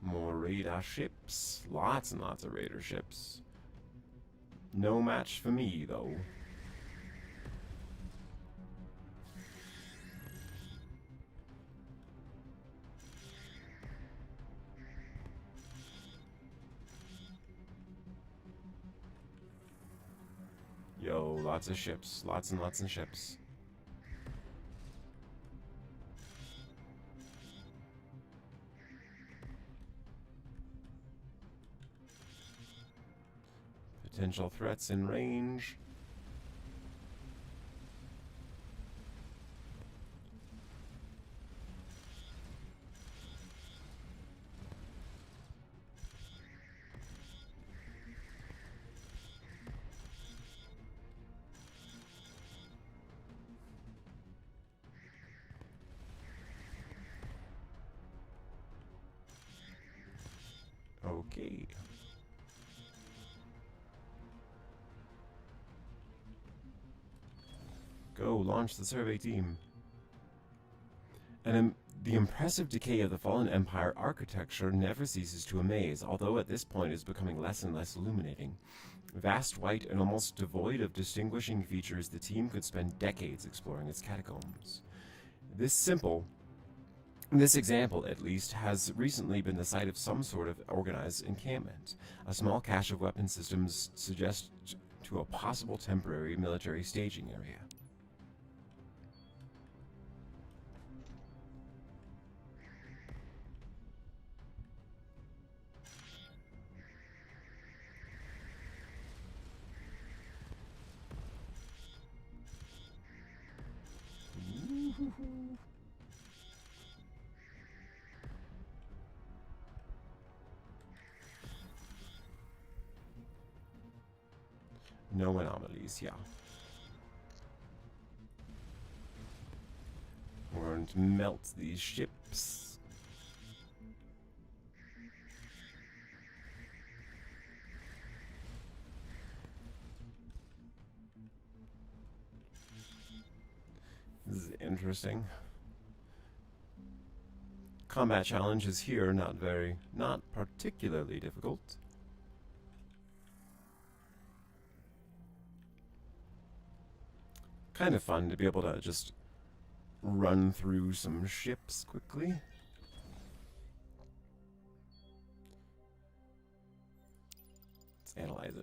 More radar ships. Lots and lots of radar ships. No match for me, though. Yo, lots of ships. Lots and lots of ships. Potential threats in range. Okay. Go, launch the survey team. And the impressive decay of the fallen empire architecture never ceases to amaze, although at this point is becoming less and less illuminating. Vast, white, and almost devoid of distinguishing features, the team could spend decades exploring its catacombs. This example, at least, has recently been the site of some sort of organized encampment. A small cache of weapon systems suggests to a possible temporary military staging area. No anomalies, yeah. We're going to melt these ships. This is interesting. Combat challenges here, not particularly difficult. Kind of fun to be able to just run through some ships quickly. Let's analyze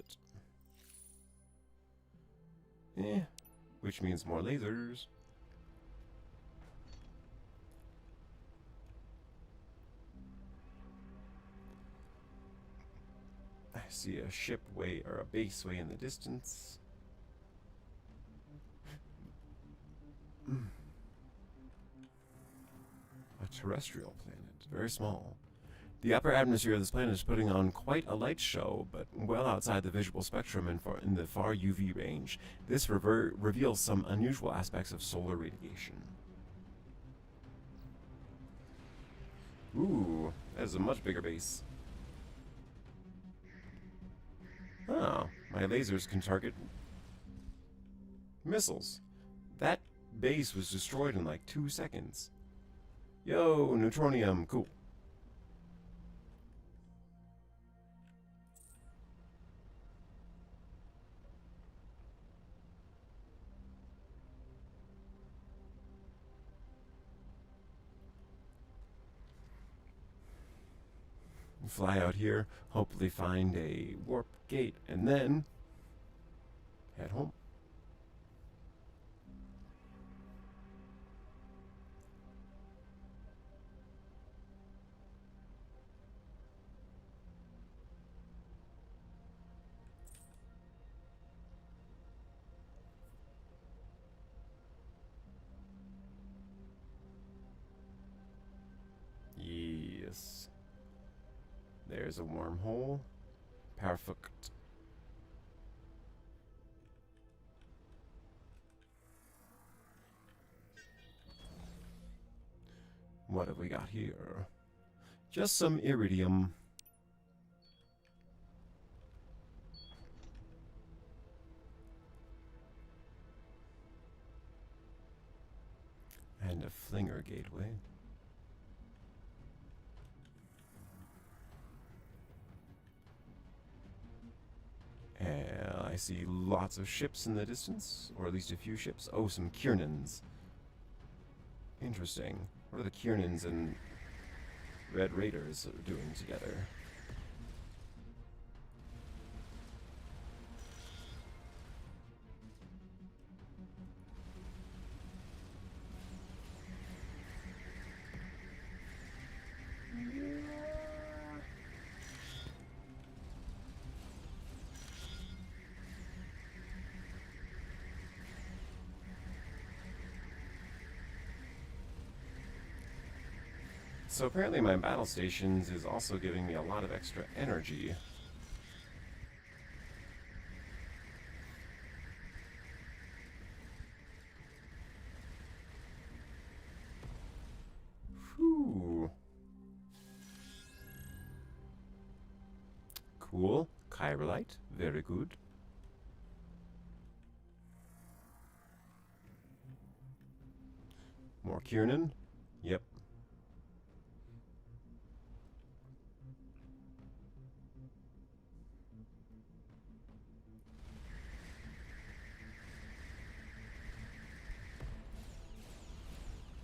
it. Which means more lasers. I see a ship way, or a base way in the distance. A terrestrial planet, very small. The upper atmosphere of this planet is putting on quite a light show, but well outside the visual spectrum and in the far UV range. This reveals some unusual aspects of solar radiation. Ooh, that is a much bigger base. Oh, my lasers can target missiles. That base was destroyed in like 2 seconds. Yo, neutronium, cool. Fly out here, hopefully find a warp gate, and then head home. There's a wormhole. Perfect. What have we got here? Just some iridium. And a flinger gateway. I see lots of ships in the distance, or at least a few ships. Oh, some Kiernans. Interesting. What are the Kiernans and Red Raiders doing together? So apparently my battle stations is also giving me a lot of extra energy. Whew. Cool. Chirolite. Very good. More Kiernan. Yep.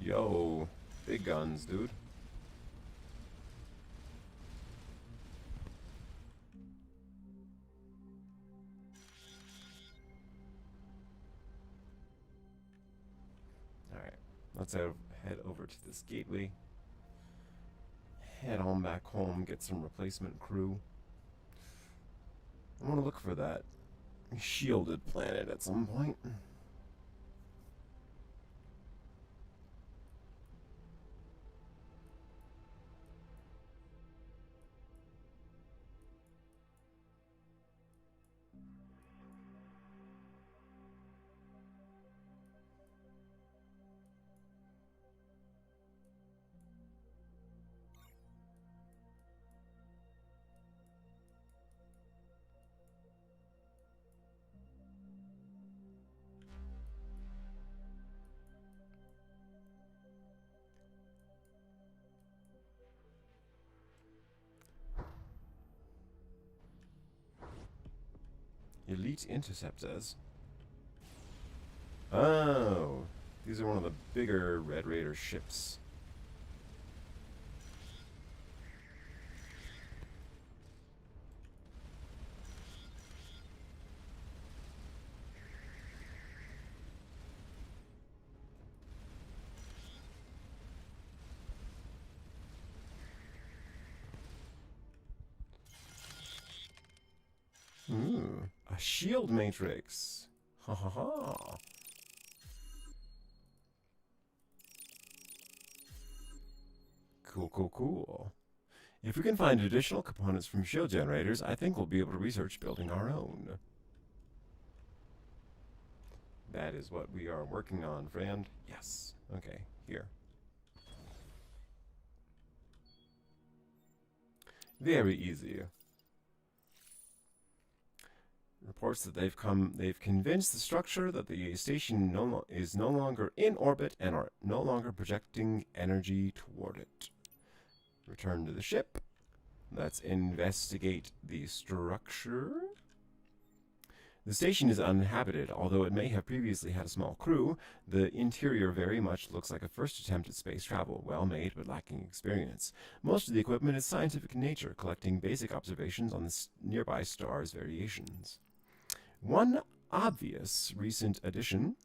Yo, big guns, dude. Alright, let's head over to this gateway. Head on back home, get some replacement crew. I want to look for that shielded planet at some point. Elite interceptors. Oh, these are one of the bigger Red Raider ships. A shield matrix. Ha ha ha. Cool, cool, cool. If we can find additional components from shield generators, I think we'll be able to research building our own. That is what we are working on, friend. Yes. Okay, here. Very easy. Reports that they've convinced the structure that the station is no longer in orbit and are no longer projecting energy toward it. Return to the ship. Let's investigate the structure. The station is uninhabited, although it may have previously had a small crew. The interior very much looks like a first attempt at space travel, well made but lacking experience. Most of the equipment is scientific in nature, collecting basic observations on the nearby star's variations. One obvious recent addition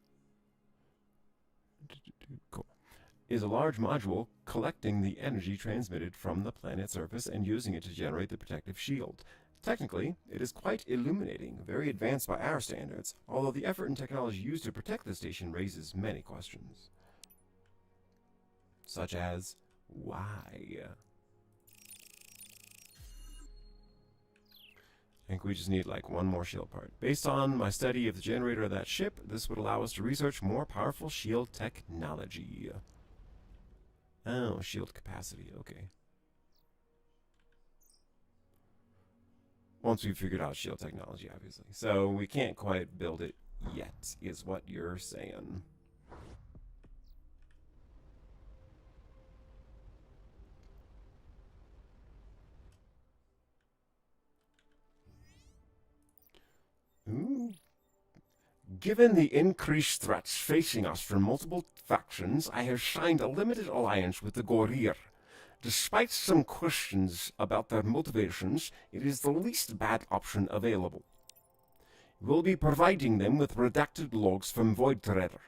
is a large module collecting the energy transmitted from the planet's surface and using it to generate the protective shield. Technically, it is quite illuminating, very advanced by our standards, although the effort and technology used to protect the station raises many questions. Such as, why? think we just need like one more shield part. Based on my study of the generator of that ship, this would allow us to research more powerful shield technology. Oh, shield capacity, okay. Once we've figured out shield technology, obviously. So we can't quite build it yet, is what you're saying. Ooh. Given the increased threats facing us from multiple factions, I have signed a limited alliance with the Gorir. Despite some questions about their motivations, it is the least bad option available. We'll be providing them with redacted logs from Voidthreader.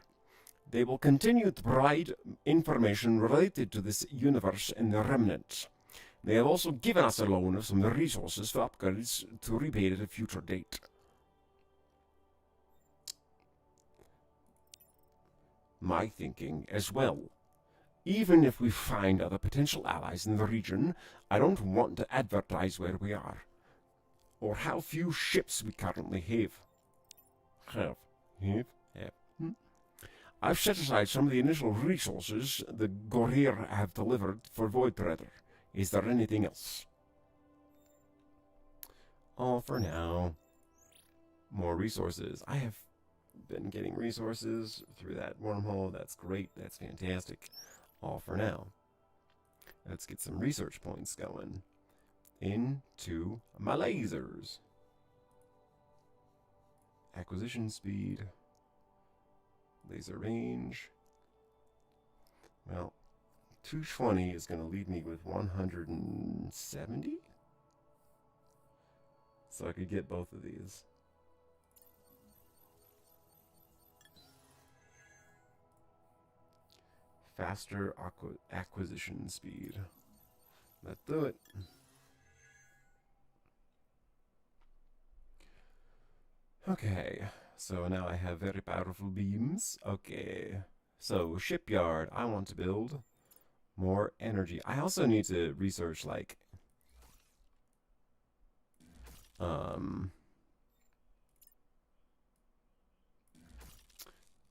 They will continue to provide information related to this universe and the remnants. They have also given us a loan of some resources for upgrades to repay at a future date. My thinking as well. Even if we find other potential allies in the region, I don't want to advertise where we are, or how few ships we currently have. I've set aside some of the initial resources the Gorir have delivered for Voidthreader. Is there anything else? All for now. More resources. I have been getting resources through that wormhole. That's great. That's fantastic. All for now. Let's get some research points going. Into my lasers. Acquisition speed. Laser range. Well, 220 is going to leave me with 170. So I could get both of these. Faster acquisition speed. Let's do it. Okay, so now I have very powerful beams. Okay, so shipyard. I want to build more energy. I also need to research like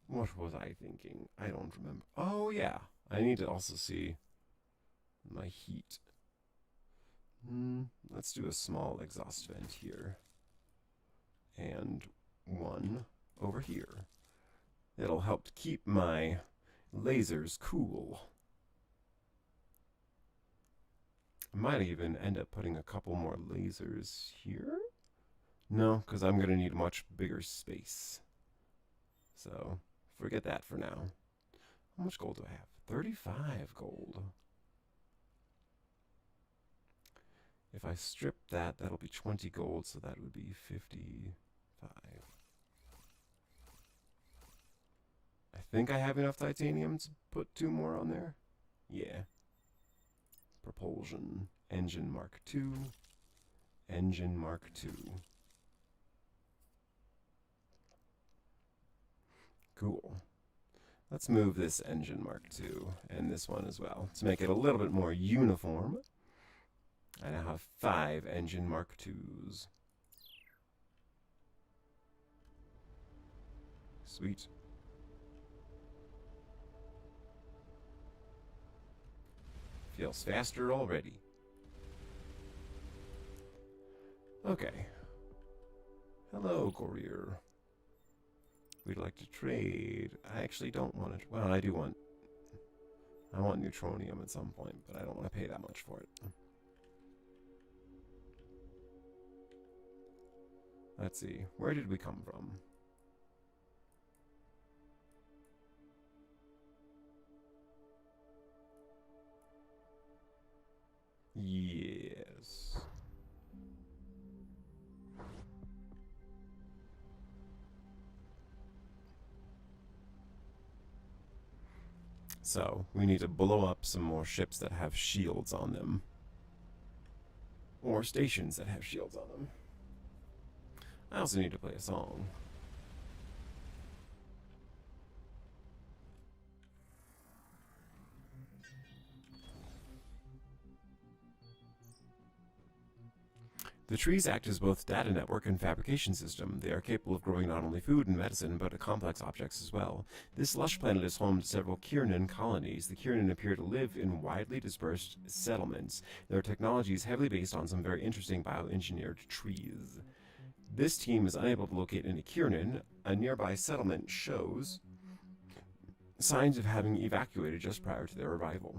what was I thinking? I don't remember. Oh yeah, I need to also see my heat. Let's do a small exhaust vent here. And one over here. It'll help to keep my lasers cool. I might even end up putting a couple more lasers here. No, because I'm going to need a much bigger space. So, forget that for now. How much gold do I have? 35 gold. If I strip that, that'll be 20 gold, so that would be 55. I think I have enough titanium to put 2 more on there. Yeah. Propulsion. Engine Mark II. Engine Mark II. Cool. Let's move this Engine Mark II and this one as well to make it a little bit more uniform. I now have 5 Engine Mark IIs. Sweet. Feels faster already. Okay. Hello, Courier. We'd like to trade. I actually don't want to. Well, I do want. I want neutronium at some point, but I don't want to pay that much for it. Let's see. Where did we come from? Yes. So, we need to blow up some more ships that have shields on them. Or stations that have shields on them. I also need to play a song. The trees act as both data network and fabrication system. They are capable of growing not only food and medicine, but complex objects as well. This lush planet is home to several Kiernan colonies. The Kiernan appear to live in widely dispersed settlements. Their technology is heavily based on some very interesting bioengineered trees. This team is unable to locate any Kiernan. A nearby settlement shows signs of having evacuated just prior to their arrival.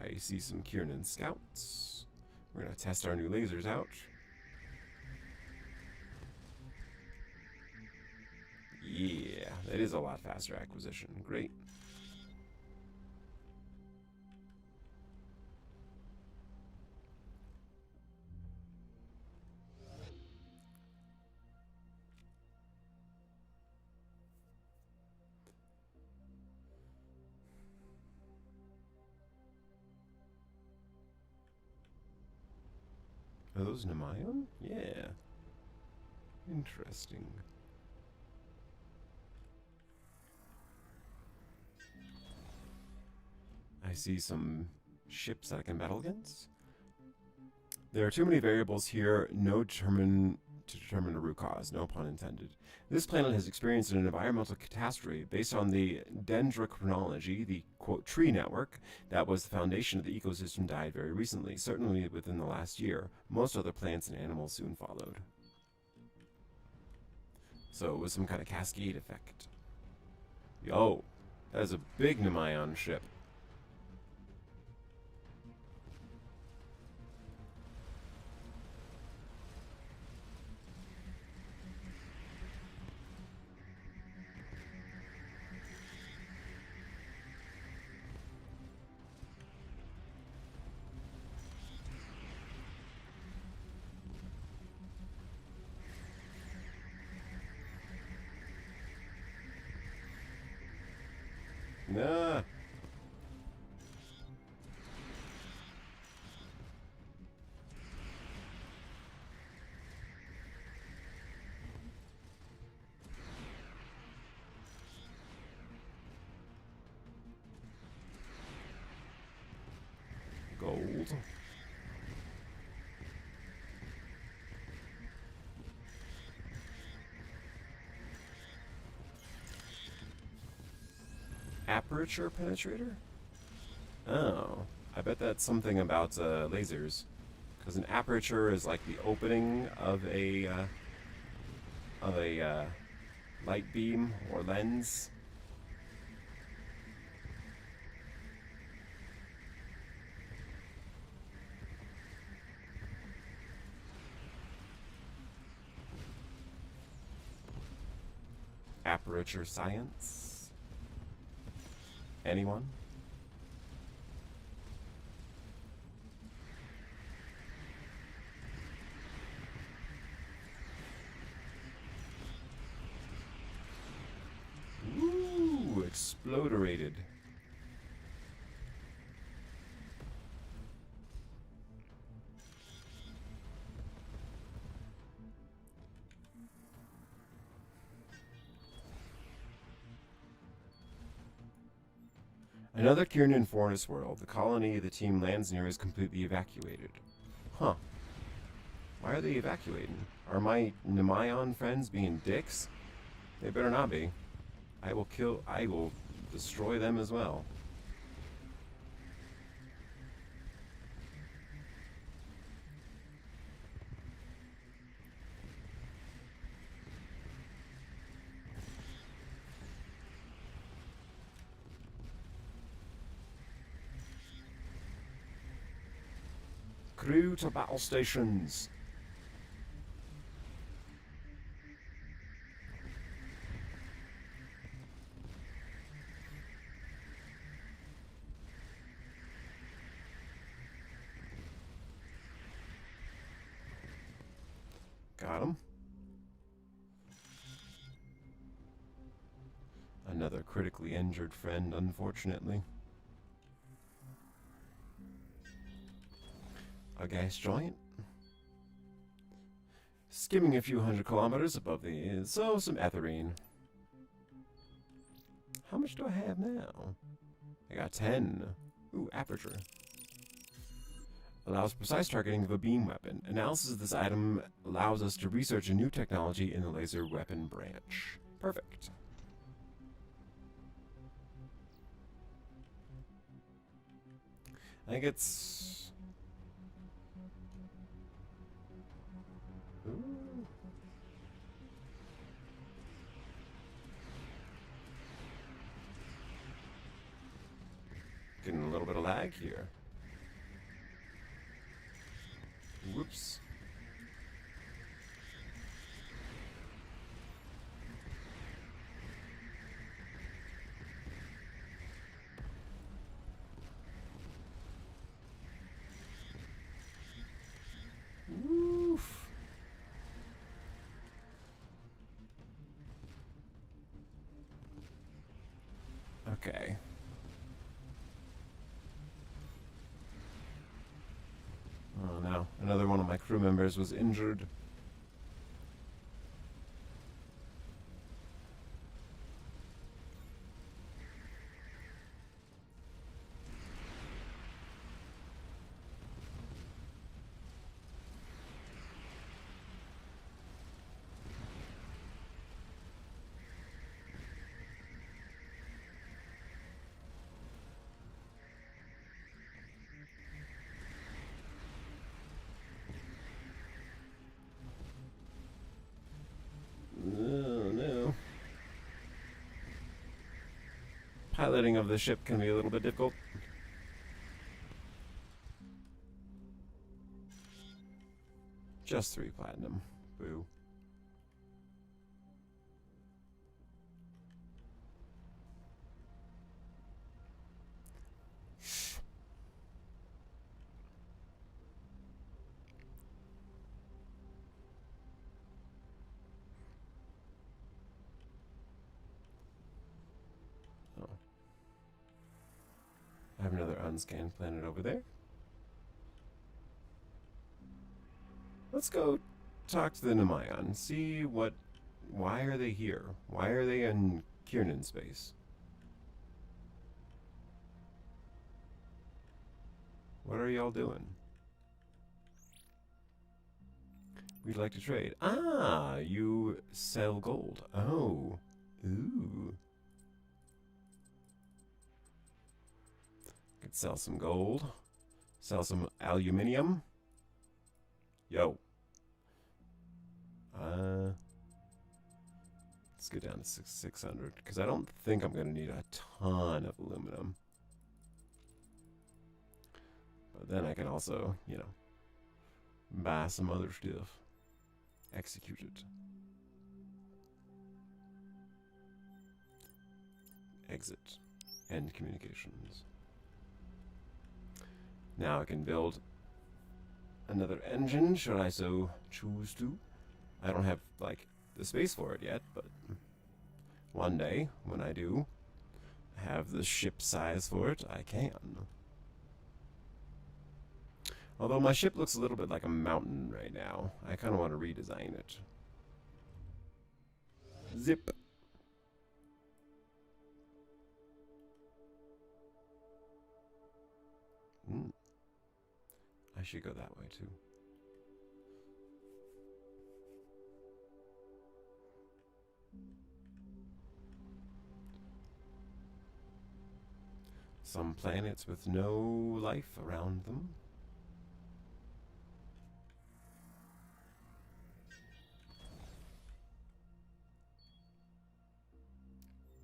I see some Kiernan scouts. We're going to test our new lasers out. Yeah, that is a lot faster acquisition. Great. Are those Nemayon? Yeah. Interesting. I see some ships that I can battle against. There are too many variables here, to determine the root cause, no pun intended. This planet has experienced an environmental catastrophe based on the dendrochronology, the quote tree network that was the foundation of the ecosystem died very recently, certainly within the last year. Most other plants and animals soon followed. So it was some kind of cascade effect. Yo, that is a big Nemayon ship. Nah. Gold. Aperture penetrator? Oh, I bet that's something about lasers. Because an aperture is like the opening of a light beam or lens. Aperture science? Anyone? Ooh, exploderated. Another Kiernan forest world. The colony the team lands near is completely evacuated. Huh. Why are they evacuating? Are my Nemayon friends being dicks? They better not be. I will destroy them as well. Crew to battle stations. Got him. Another critically injured friend, unfortunately. A gas giant. Skimming a few hundred kilometers above the... So, some ethylene. How much do I have now? I got 10. Ooh, aperture. Allows precise targeting of a beam weapon. Analysis of this item allows us to research a new technology in the laser weapon branch. Perfect. I think it's... Ooh. Getting a little bit of lag here. Whoops. Woof. Okay. Oh no, another one of my crew members was injured. Oh no. Piloting of the ship can be a little bit difficult. Just 3 platinum. Boo. Oh. I have another unscanned planet over there. Let's go talk to the Nemayan. See what... Why are they here? Why are they in Kiernan space? What are y'all doing? We'd like to trade. Ah, you sell gold. Oh. Ooh. Could sell some gold. Sell some aluminium. Yo. Let's get down to 600, because I don't think I'm going to need a ton of aluminum. But then I can also, you know, buy some other stuff. Execute it. Exit. End communications. Now I can build another engine, should I so choose to. I don't have, like, the space for it yet, but one day, when I do have the ship size for it, I can. Although my ship looks a little bit like a mountain right now. I kind of want to redesign it. Zip. I should go that way too. Some planets with no life around them.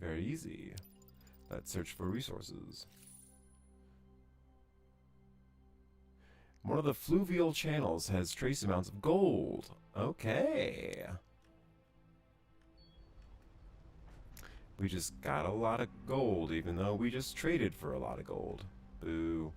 Very easy. Let's search for resources. One of the fluvial channels has trace amounts of gold. Okay. We just got a lot of gold, even though we just traded for a lot of gold. Boo.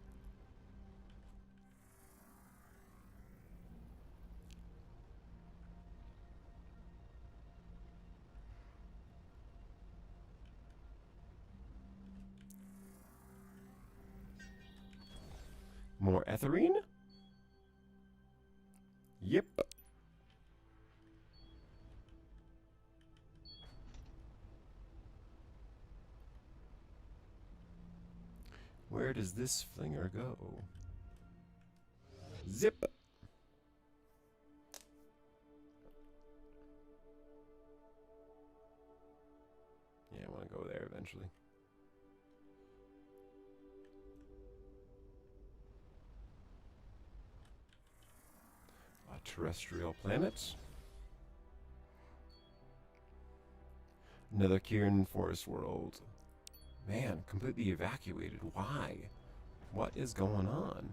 More ethylene? Yep. Where does this flinger go? Zip! Yeah, I want to go there eventually. A terrestrial planet. Another Kieran Forest world. Man, completely evacuated. Why? What is going on?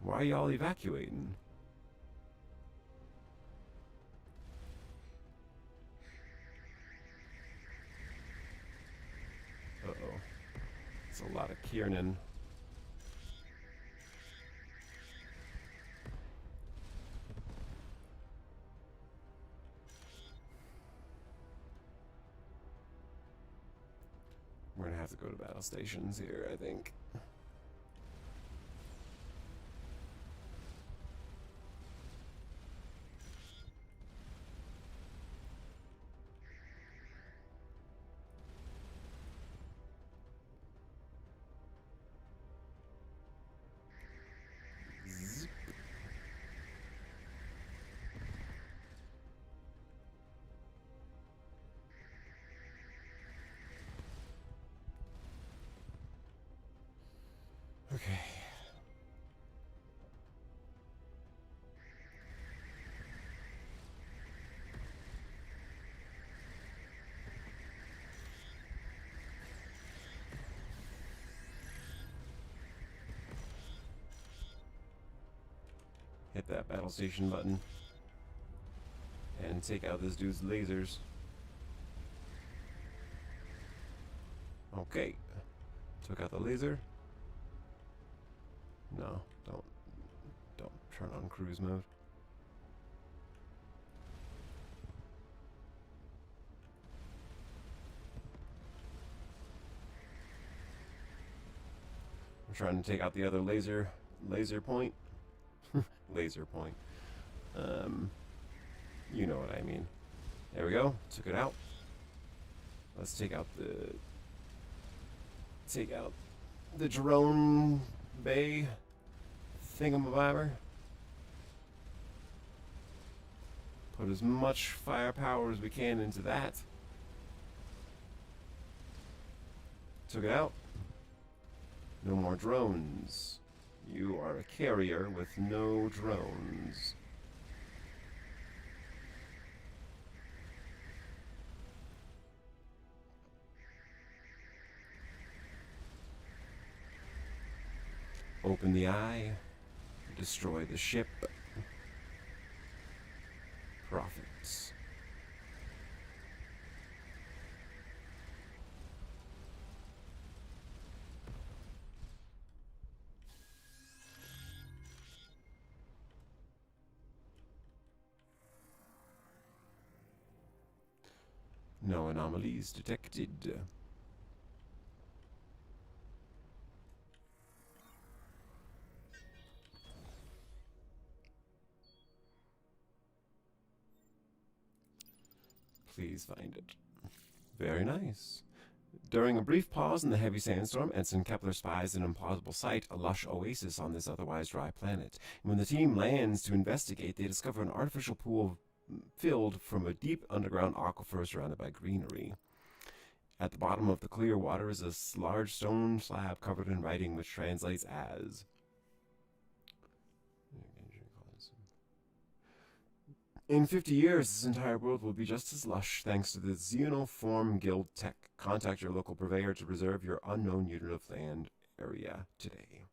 Why are y'all evacuating? Uh-oh. It's a lot of Kiernan. We're gonna have to go to battle stations here, I think. Zip. Okay. Hit that battle station button. And take out this dude's lasers. Okay. Took out the laser. No, don't turn on cruise mode. I'm trying to take out the other laser point. Laser point. You know what I mean. There we go. Took it out. Let's take out the drone bay thingamabobber. Put as much firepower as we can into that. Took it out. No more drones. You are a carrier with no drones. Open the eye. Destroy the ship. Profits. No anomalies detected. Please find it. Very nice. During a brief pause in the heavy sandstorm, Ensign Kepler spies an implausible sight, a lush oasis on this otherwise dry planet. And when the team lands to investigate, they discover an artificial pool filled from a deep underground aquifer surrounded by greenery. At the bottom of the clear water is a large stone slab covered in writing which translates as... In 50 years, this entire world will be just as lush thanks to the Xenoform Guild tech. Contact your local purveyor to reserve your unknown unit of land area today.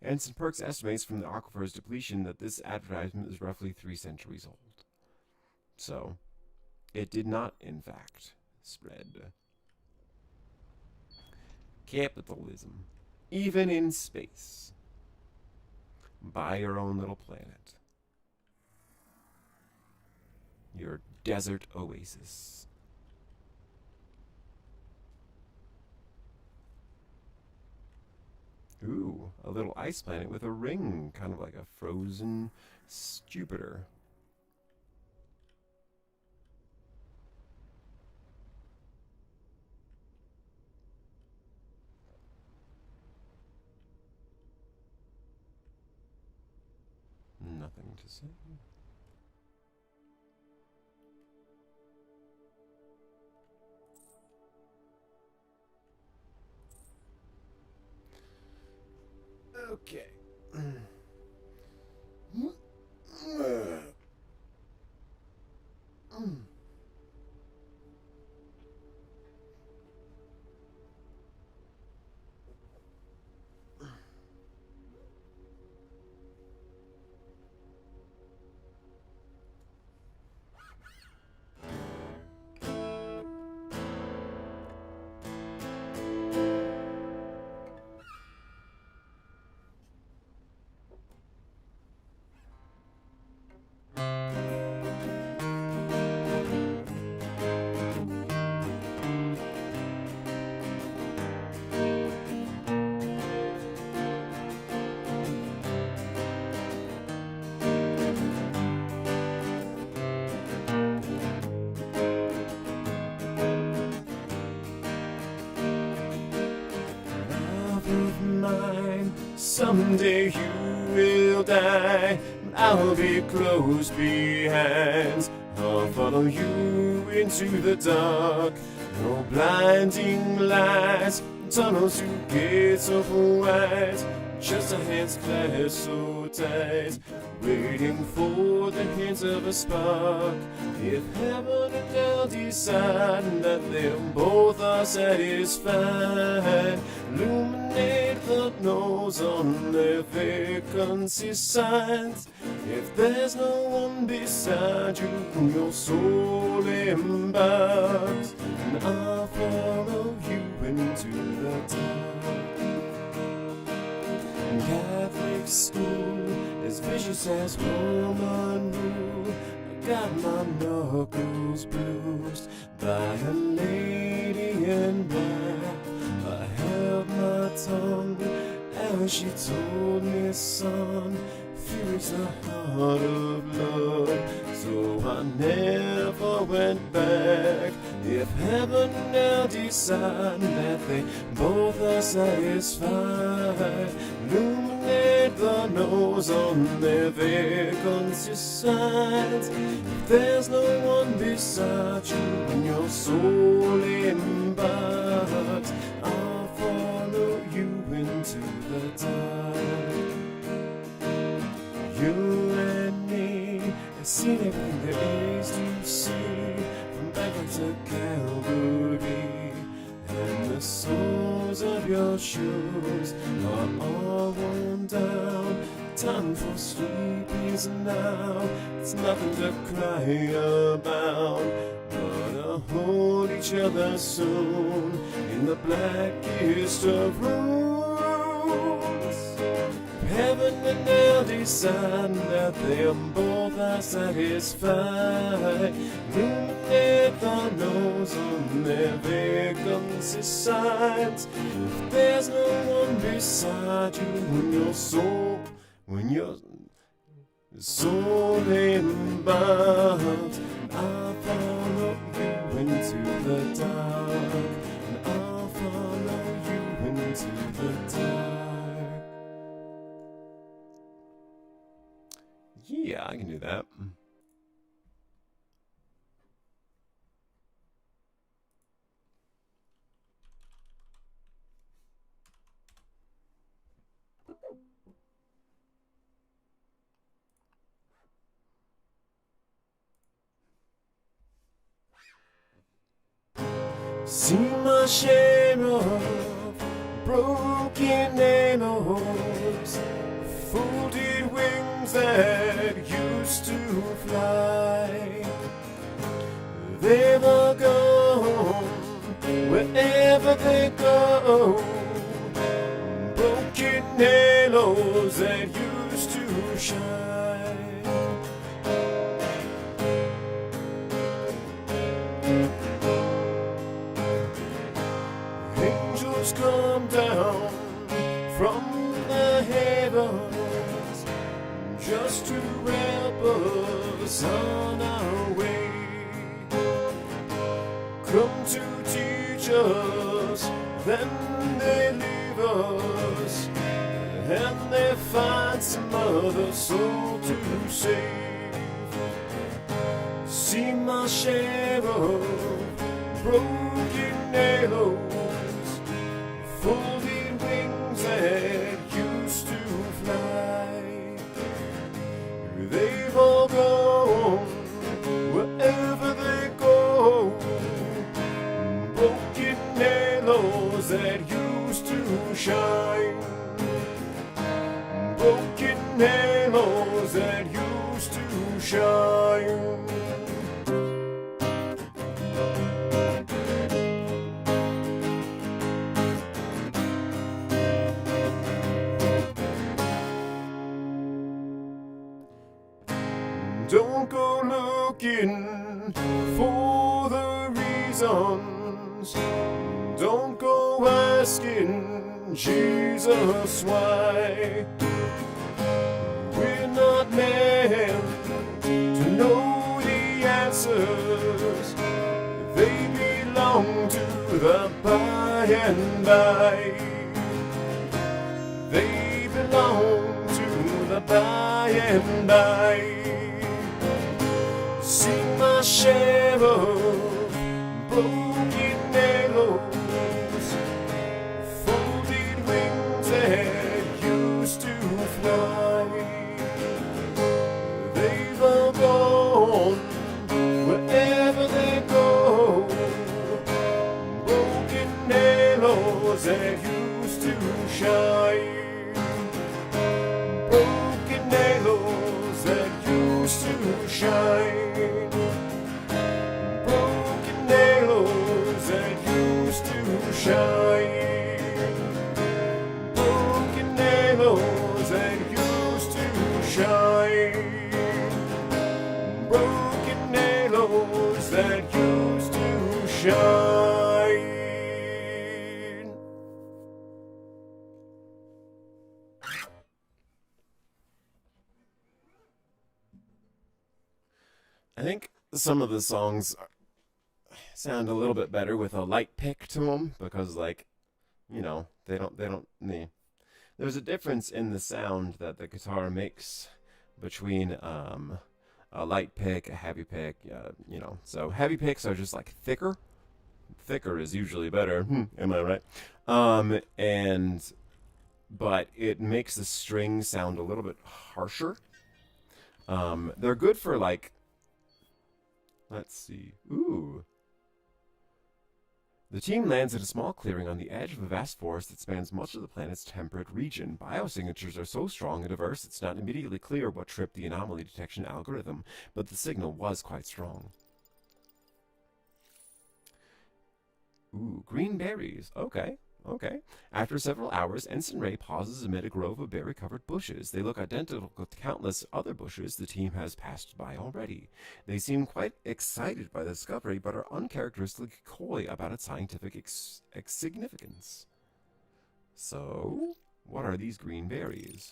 Ensign Perks estimates from the aquifer's depletion that this advertisement is roughly 3 centuries old. So, it did not, in fact, spread. Capitalism. Even in space. Buy your own little planet. Your desert oasis. Ooh, a little ice planet with a ring, kind of like a frozen Jupiter. to say? Okay. Someday you will die, I'll be close behind. I'll follow you into the dark, no blinding lights, tunnels to gates of white, just our hands clasped so tight, waiting for the hint of a spark. If heaven and hell decide that they both are satisfied, illuminate the nose on their vacancy signs. If there's no one beside you, your soul embarks, and I'll follow you into the dark. Catholic school, as vicious as Roman rule, I got my knuckles bruised by a lady in black. I held my tongue as she told me, son, fear is the heart of love. So I never went back. If heaven now decide that they both are satisfied, illuminate the nose on their vacancy signs. If there's no one beside you when your soul embarks, I'll follow you into the dark. You and me have seen everything there is to see, from Baghdad to Calvary, and the soles of your shoes are all worn down. Time for sleep is now, it's nothing to cry about, but to hold each other soon in the blackest of rooms. Heaven and hell decide that they both are satisfied, illuminate the nose on their vacancy signs. If there's no one beside you when your soul embarks, I'll follow you into the dark, and I'll follow you into the dark. Yeah, I can do that. See my shame of broken nails, folded wings that used to fly. They've all gone wherever they go, broken halos that used to shine. Angels come down from the heavens just to help us on our way. Come to teach us, then they leave us and they find some other soul to save. See my share of broken halos, folded wings that used to fly. They've all gone wherever they go, broken halos that used to shine, broken halos that used to shine. Don't go looking for the reasons. Don't go asking Jesus why. We're not meant to know the answers. They belong to the by and by. They belong to the by and by. Sing my share of broken halos, folded wings that used to fly. They've all gone wherever they go, broken halos that used to shine, broken halos that used to shine. Shine, broken halos that used to shine, broken halos that used to shine. I think some of the songs sound a little bit better with a light pick to them because, like, you know, there's a difference in the sound that the guitar makes between a light pick, a heavy pick, you know. So heavy picks are just like thicker. Thicker is usually better. Am I right? But it makes the strings sound a little bit harsher. They're good for, like, let's see. Ooh. The team lands at a small clearing on the edge of a vast forest that spans much of the planet's temperate region. Biosignatures are so strong and diverse it's not immediately clear what tripped the anomaly detection algorithm, but the signal was quite strong. Ooh, green berries. Okay. After several hours, Ensign Ray pauses amid a grove of berry-covered bushes. They look identical to countless other bushes the team has passed by already. They seem quite excited by the discovery, but are uncharacteristically coy about its scientific significance. So, what are these green berries?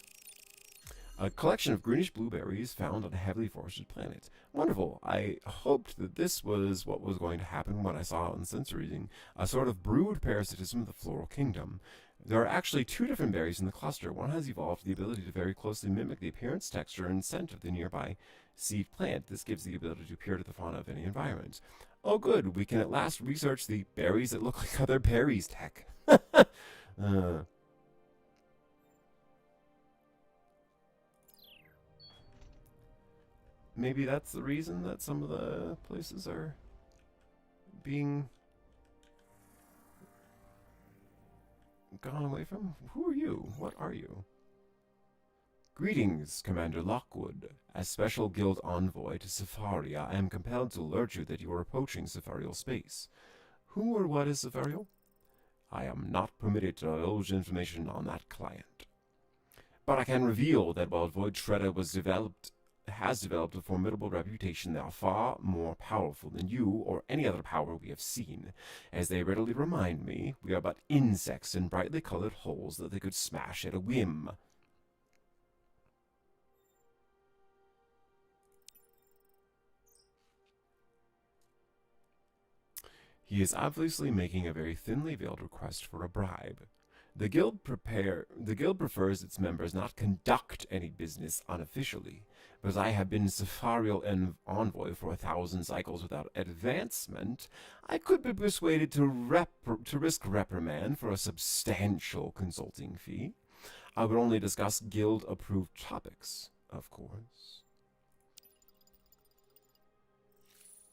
A collection of greenish blueberries found on a heavily forested planet. Wonderful. I hoped that this was what was going to happen when I saw it in sensor reading, a sort of brood parasitism of the floral kingdom. There are actually two different berries in the cluster. One has evolved the ability to very closely mimic the appearance, texture, and scent of the nearby seed plant. This gives the ability to appear to the fauna of any environment. Oh good, we can at last research the berries that look like other berries tech. Maybe that's the reason that some of the places are being gone away from. Who are you? What are you? Greetings, Commander Lockwood. As Special Guild Envoy to Sefaria, I am compelled to alert you that you are approaching Sefarial space. Who or what is Sefarial? I am not permitted to divulge information on that client. But I can reveal that while Void Shredder has developed a formidable reputation, they are far more powerful than you or any other power we have seen. As they readily remind me, we are but insects in brightly colored holes that they could smash at a whim. He is obviously making a very thinly veiled request for a bribe. The guild prefers its members not conduct any business unofficially, but as I have been Safarial envoy for 1,000 cycles without advancement, I could be persuaded to risk reprimand for a substantial consulting fee. I would only discuss guild-approved topics, of course.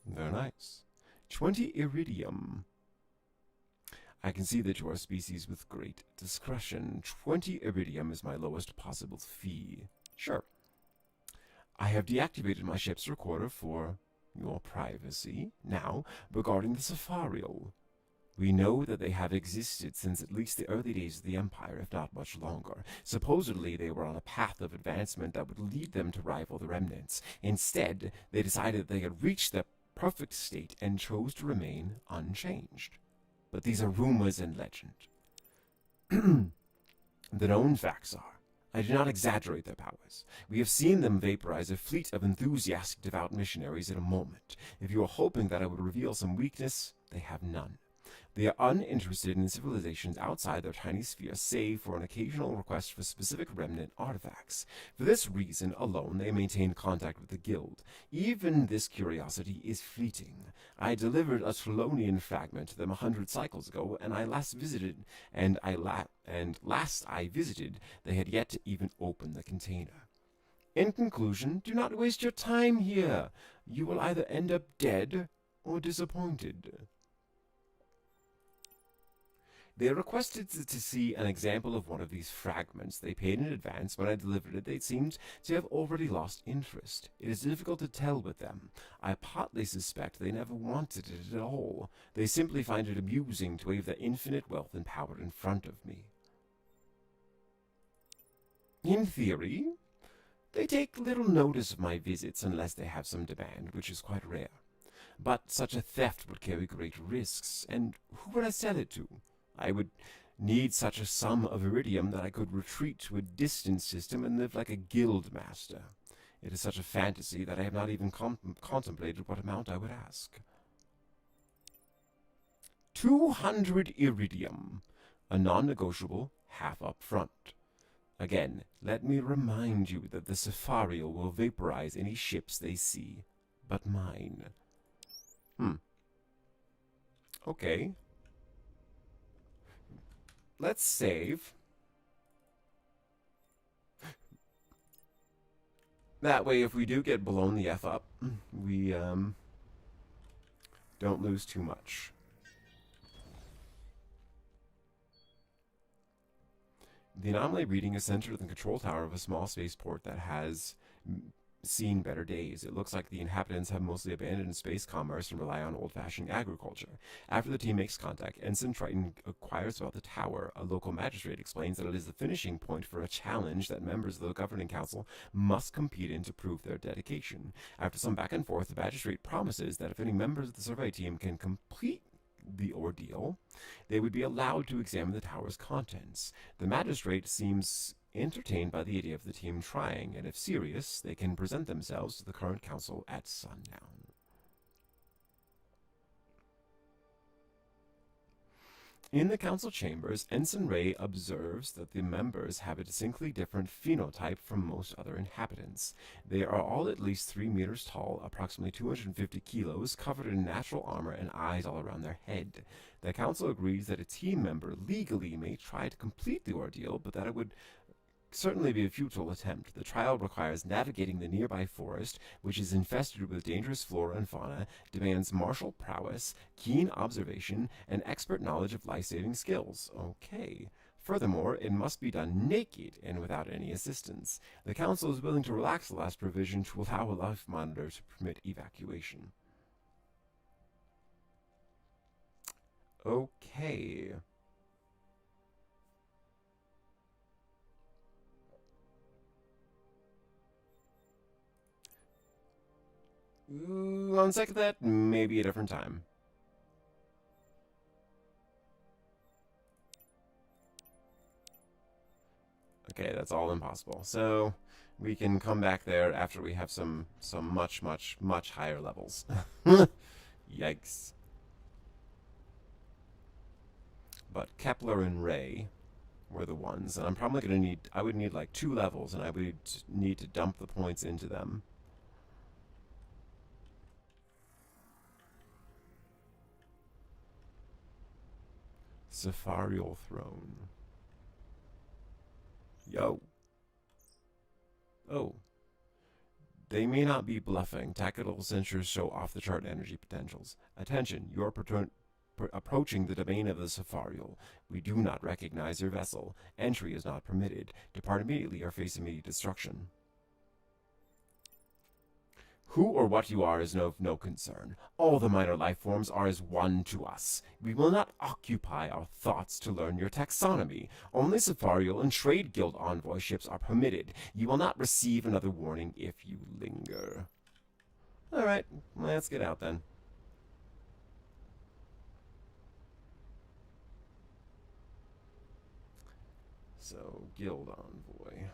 Very nice. 20 iridium. I can see that you are a species with great discretion. 20 iridium is my lowest possible fee. Sure. I have deactivated my ship's recorder for your privacy. Now, regarding the Safarial. We know that they have existed since at least the early days of the Empire, if not much longer. Supposedly, they were on a path of advancement that would lead them to rival the Remnants. Instead, they decided they had reached the perfect state and chose to remain unchanged. But these are rumors and legend. The known facts are, I do not exaggerate their powers. We have seen them vaporize a fleet of enthusiastic devout missionaries in a moment. If you are hoping that I would reveal some weakness, they have none. They are uninterested in civilizations outside their tiny sphere, save for an occasional request for specific remnant artifacts. For this reason alone, they maintain contact with the guild. Even this curiosity is fleeting. I delivered a Trelonian fragment to them 100 cycles ago, and last I visited, they had yet to even open the container. In conclusion, do not waste your time here. You will either end up dead or disappointed. They requested to see an example of one of these fragments. They paid in advance. When I delivered it, they seemed to have already lost interest. It is difficult to tell with them. I partly suspect they never wanted it at all. They simply find it amusing to wave their infinite wealth and power in front of me. In theory, they take little notice of my visits unless they have some demand, which is quite rare. But such a theft would carry great risks, and who would I sell it to? I would need such a sum of iridium that I could retreat to a distant system and live like a guild master. It is such a fantasy that I have not even contemplated what amount I would ask. 200 iridium, a non-negotiable half up front. Again, let me remind you that the Safarial will vaporize any ships they see, but mine. Okay. Let's save. That way, if we do get blown the F up, we don't lose too much. The anomaly reading is centered in the control tower of a small spaceport that has seen better days. It looks like the inhabitants have mostly abandoned space commerce and rely on old-fashioned agriculture. After the team makes contact, Ensign Triton inquires about the tower. A local magistrate explains that it is the finishing point for a challenge that members of the governing council must compete in to prove their dedication. After some back and forth, the magistrate promises that if any members of the survey team can complete the ordeal, they would be allowed to examine the tower's contents. The magistrate seems entertained by the idea of the team trying, and if serious, they can present themselves to the current council at sundown. In the council chambers, Ensign Ray observes that the members have a distinctly different phenotype from most other inhabitants. They are all at least 3 meters tall, approximately 250 kilos, covered in natural armor and eyes all around their head. The council agrees that a team member legally may try to complete the ordeal, but that it would certainly be a futile attempt. The trial requires navigating the nearby forest, which is infested with dangerous flora and fauna, demands martial prowess, keen observation, and expert knowledge of life-saving skills. Okay. Furthermore, it must be done naked and without any assistance. The council is willing to relax the last provision to allow a life monitor to permit evacuation. Okay. On second thought, maybe a different time. Okay, that's all impossible. So we can come back there after we have some much, much, much higher levels. Yikes. But Kepler and Ray were the ones, and I'm probably gonna need. I would need like 2 levels, and I would need to dump the points into them. Safarial Throne. Yo. Oh. They may not be bluffing. Tactical sensors show off-the-chart energy potentials. Attention, you are approaching the domain of the Safarial. We do not recognize your vessel. Entry is not permitted. Depart immediately or face immediate destruction. Who or what you are is of no concern. All the minor life forms are as one to us. We will not occupy our thoughts to learn your taxonomy. Only Safarial and Trade Guild envoy ships are permitted. You will not receive another warning if you linger. Alright, let's get out then. So, Guild envoy.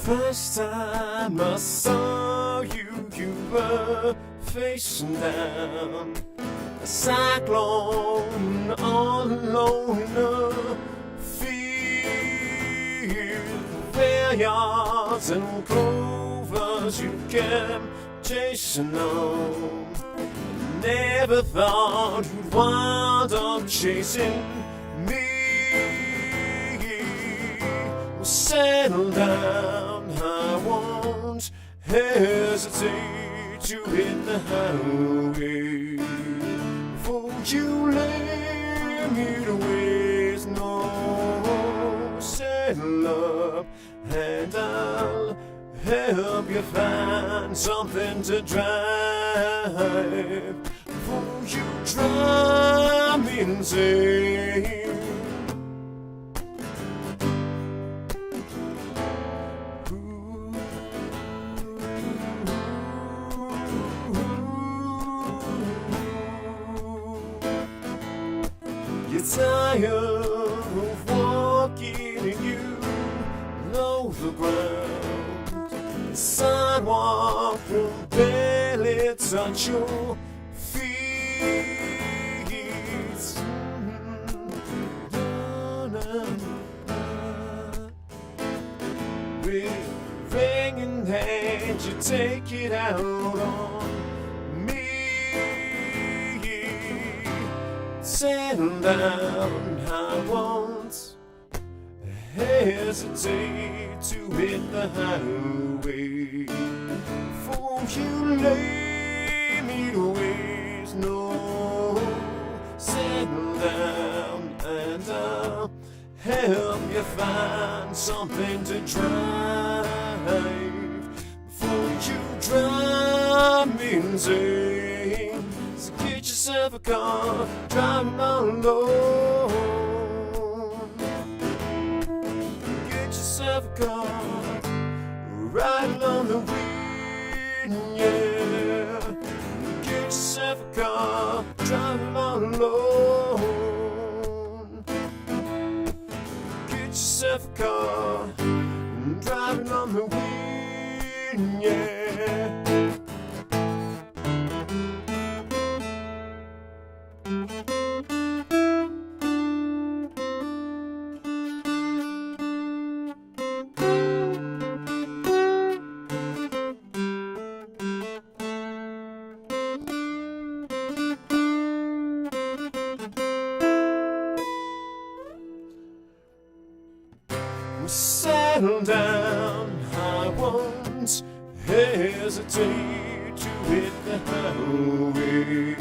First time I saw you, you were facing down a cyclone all alone in a field of yards and clovers you kept chasing on. Never thought you'd wind up chasing me. Well, settle down, I won't hesitate to hit the highway. For you lay me to waste, no, settle up and I'll help you find something to drive. For you drive me insane. You're tired of walking and you know the ground. The sidewalk will barely touch your feet. With ringing hand, you take it out on me. Settle down, I won't hesitate to hit the highway. For you lay me to waste, no, settle down and I'll help you find something to drive. For you drive me insane. So get yourself a car, drive all alone. Get yourself a car, riding on the wind, yeah. Get yourself a car, driving all alone. yourself a car, driving on the wind, yeah. Settle down, I won't hesitate to hit the highway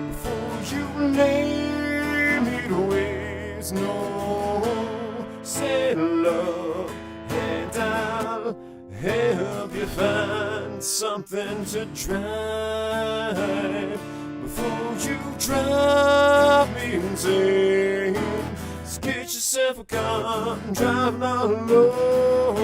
before you lay me to waste. No, settle up and I'll help you find something to drive before you drive me insane. Get yourself a car, driving all alone.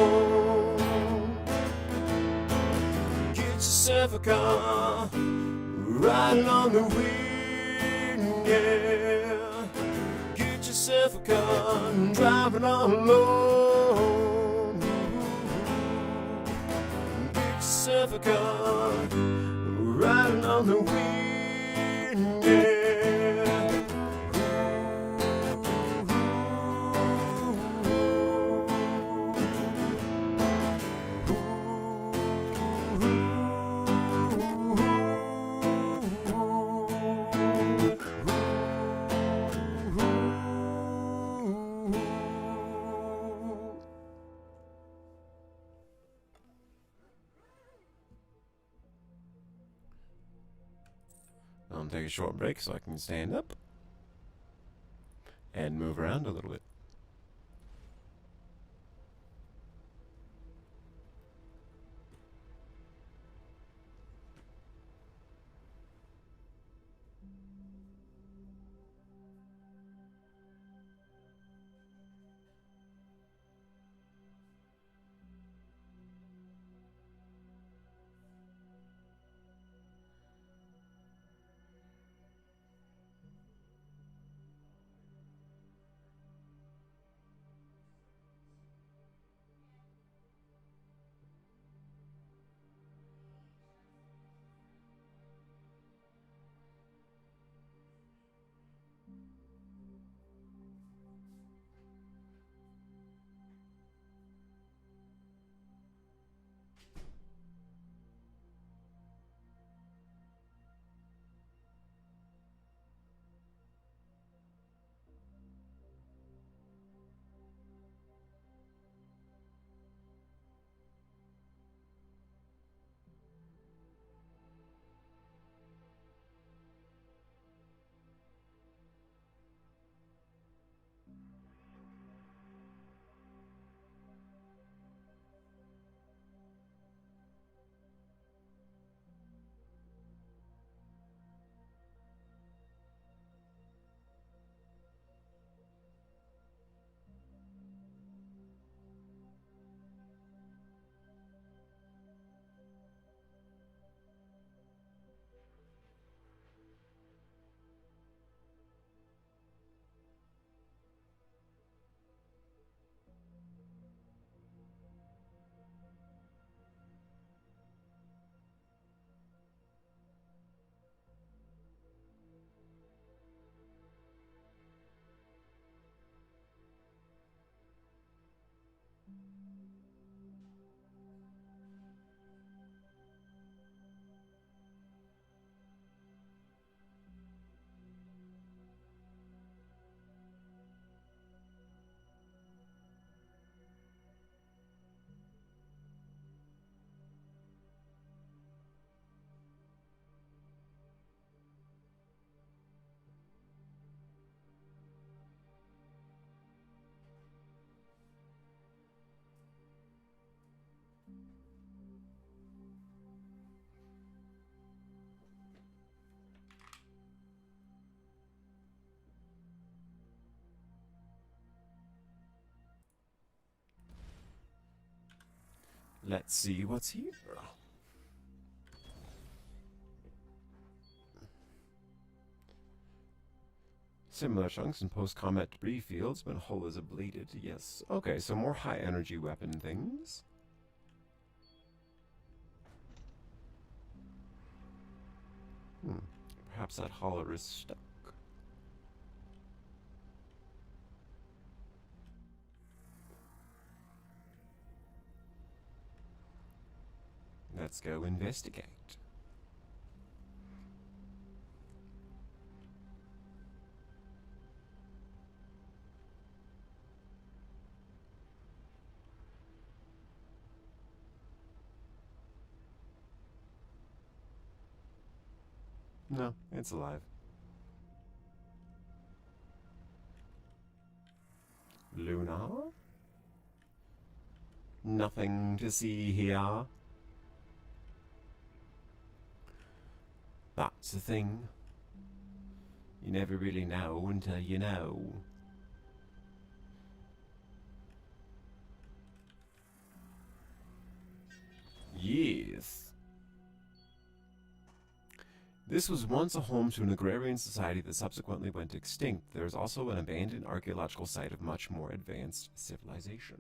Get yourself a car, riding on the wind, yeah. Get yourself a car, driving all alone. Get yourself a car, riding on the wind, yeah. I'll take a short break so I can stand up and move around a little bit. Let's see what's here. Similar chunks in post-combat debris fields when hull is ablated. Yes. Okay, so more high-energy weapon things. Perhaps that hauler is stuck. Let's go investigate. No, it's alive. Luna? Nothing to see here. That's the thing. You never really know until you know. Yes. This was once a home to an agrarian society that subsequently went extinct. There is also an abandoned archaeological site of much more advanced civilization.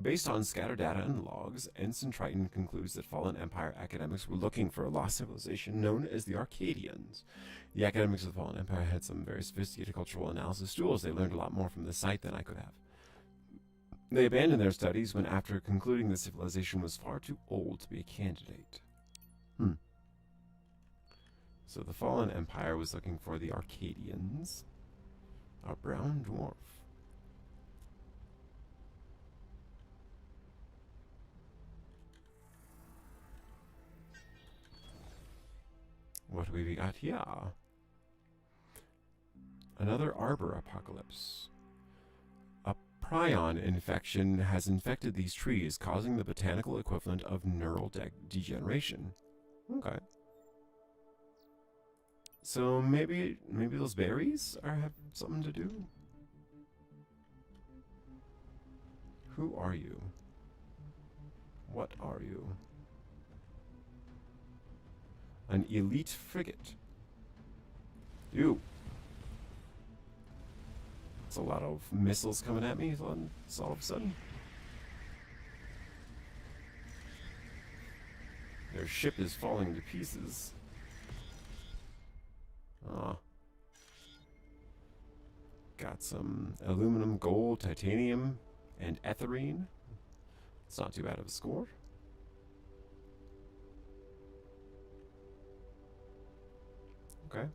Based on scattered data and logs, Ensign Triton concludes that Fallen Empire academics were looking for a lost civilization known as the Arcadians. The academics of the Fallen Empire had some very sophisticated cultural analysis tools. They learned a lot more from the site than I could have. They abandoned their studies when, after concluding the civilization was far too old to be a candidate. So the Fallen Empire was looking for the Arcadians. A brown dwarf. What have we got here? Another arbor apocalypse. A prion infection has infected these trees, causing the botanical equivalent of neural degeneration. Okay. So maybe those berries have something to do? Who are you? What are you? An elite frigate. Ew. That's a lot of missiles coming at me all of a sudden. Their ship is falling to pieces. Got some aluminum, gold, titanium, and etherine. It's not too bad of a score. Okay.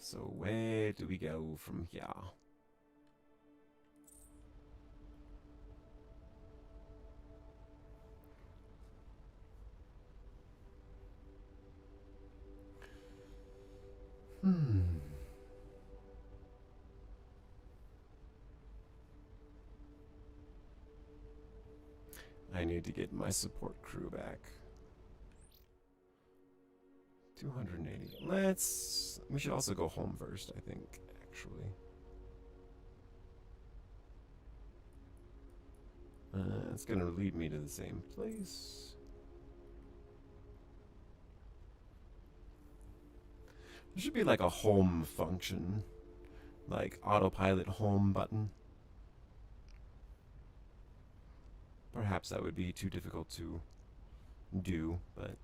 So where do we go from here? I need to get my support crew back. 280. We should also go home first, I think, actually. It's gonna lead me to the same place. There should be like a home function. Like autopilot home button. Perhaps that would be too difficult to do, but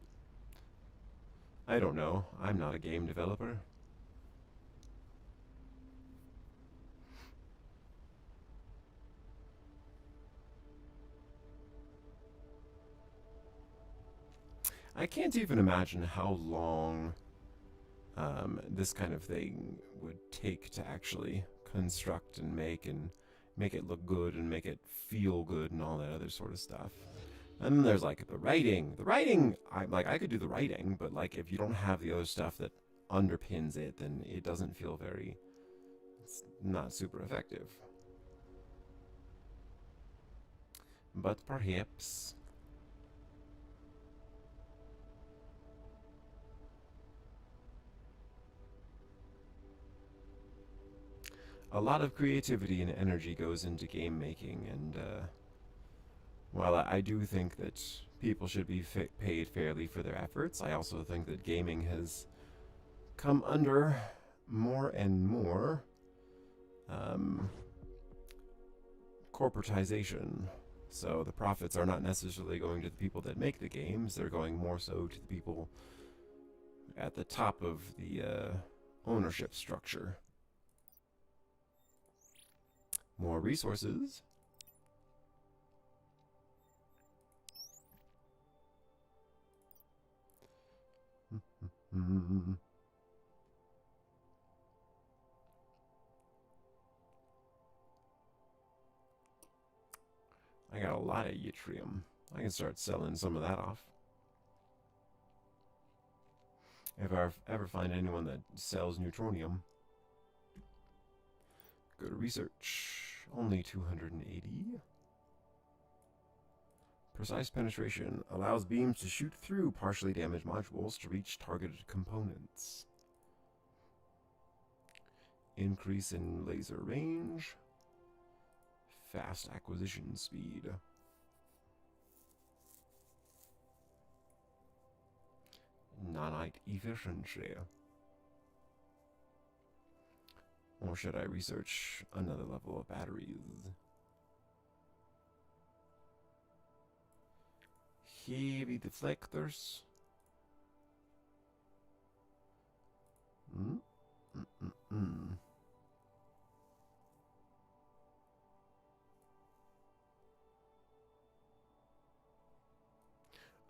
I don't know. I'm not a game developer. I can't even imagine how long this kind of thing would take to actually construct and make it look good and make it feel good and all that other sort of stuff. And then there's like the writing. The writing, I could do the writing, but like if you don't have the other stuff that underpins it, then it doesn't feel very, it's not super effective. But perhaps. a lot of creativity and energy goes into game making, and while I do think that people should be paid fairly for their efforts, I also think that gaming has come under more and more um, corporatization. So the profits are not necessarily going to the people that make the games, they're going more so to the people at the top of the ownership structure. More resources. I got a lot of yttrium. I can start selling some of that off. If I ever find anyone that sells neutronium. Go to research. Only 280. Precise penetration allows beams to shoot through partially damaged modules to reach targeted components. Increase in laser range. Fast acquisition speed. Nanite efficiency. Or should I research another level of batteries? Heavy deflectors.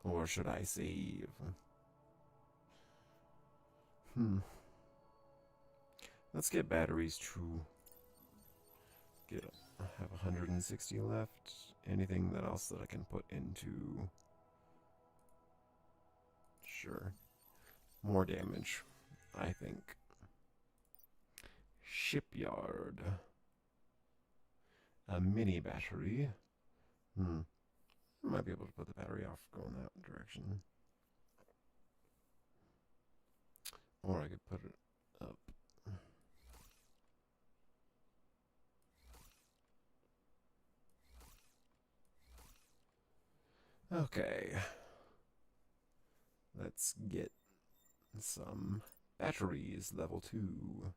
Or should I save? Let's get batteries to I have 160 left. Anything else that I can put into? Sure. More damage, I think. Shipyard. A mini battery. I might be able to put the battery off going that direction. Or I could put it up. Okay. Let's get some batteries, level 2.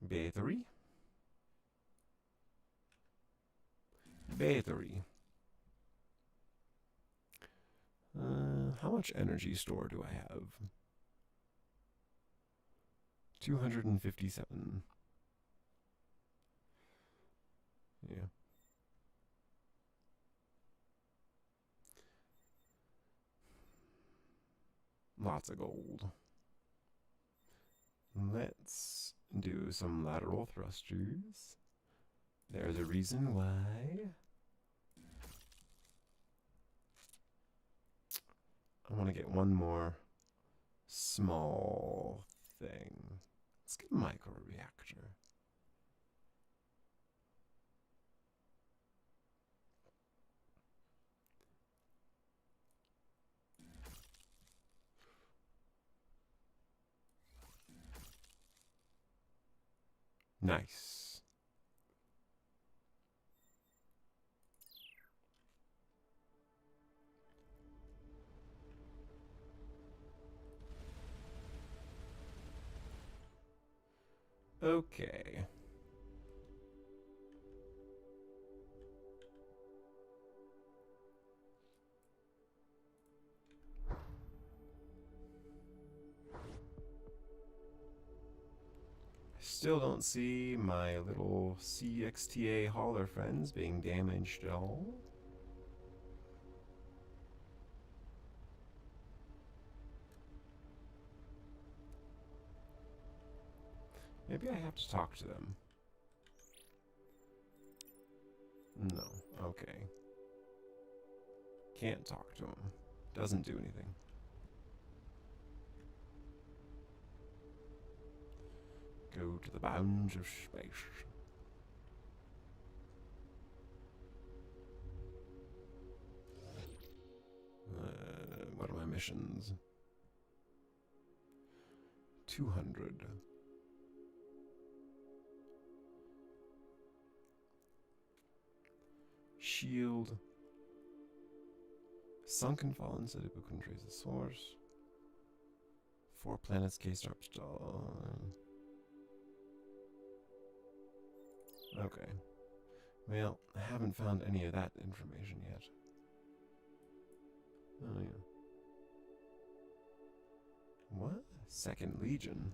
Battery. Battery. How much energy store do I have? 257. Yeah. Lots of gold. Let's do some lateral thrusters. There's a reason why. I want to get one more small thing. Let's get a microreactor. Nice. Okay. Still don't see my little CXTA hauler friends being damaged at all. Maybe I have to talk to them. No. Okay. Can't talk to him. Doesn't do anything. Go to the bounds of space. missions. 200. Shield. Sunken fallen city but couldn't trace the source. 4 planets K-Star stall. Okay. Well, I haven't found any of that information yet. Oh yeah. What? Second Legion.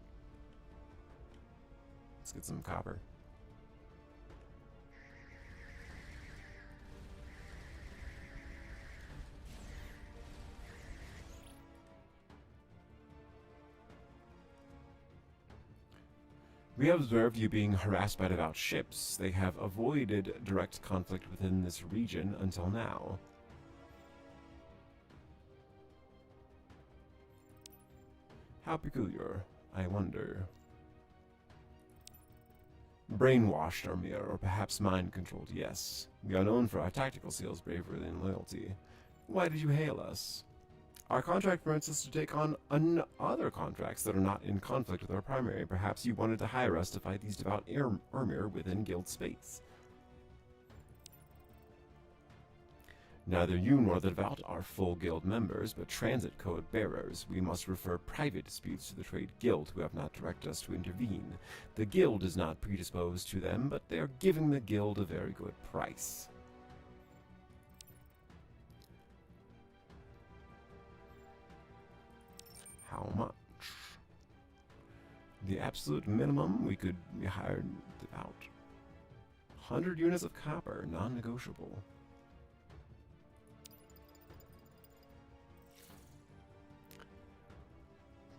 Let's get some copper. We have observed you being harassed by devout ships. They have avoided direct conflict within this region until now. How peculiar, I wonder. Brainwashed, Armir, or perhaps mind-controlled, yes. We are known for our tactical skills, bravery, and loyalty. Why did you hail us? Our contract permits us to take on other contracts that are not in conflict with our primary. Perhaps you wanted to hire us to fight these devout Ermir within guild space. Neither you nor the devout are full guild members, but transit code bearers. We must refer private disputes to the trade guild, who have not directed us to intervene. The guild is not predisposed to them, but they are giving the guild a very good price. How much? The absolute minimum we could be hired about 100 units of copper, non-negotiable.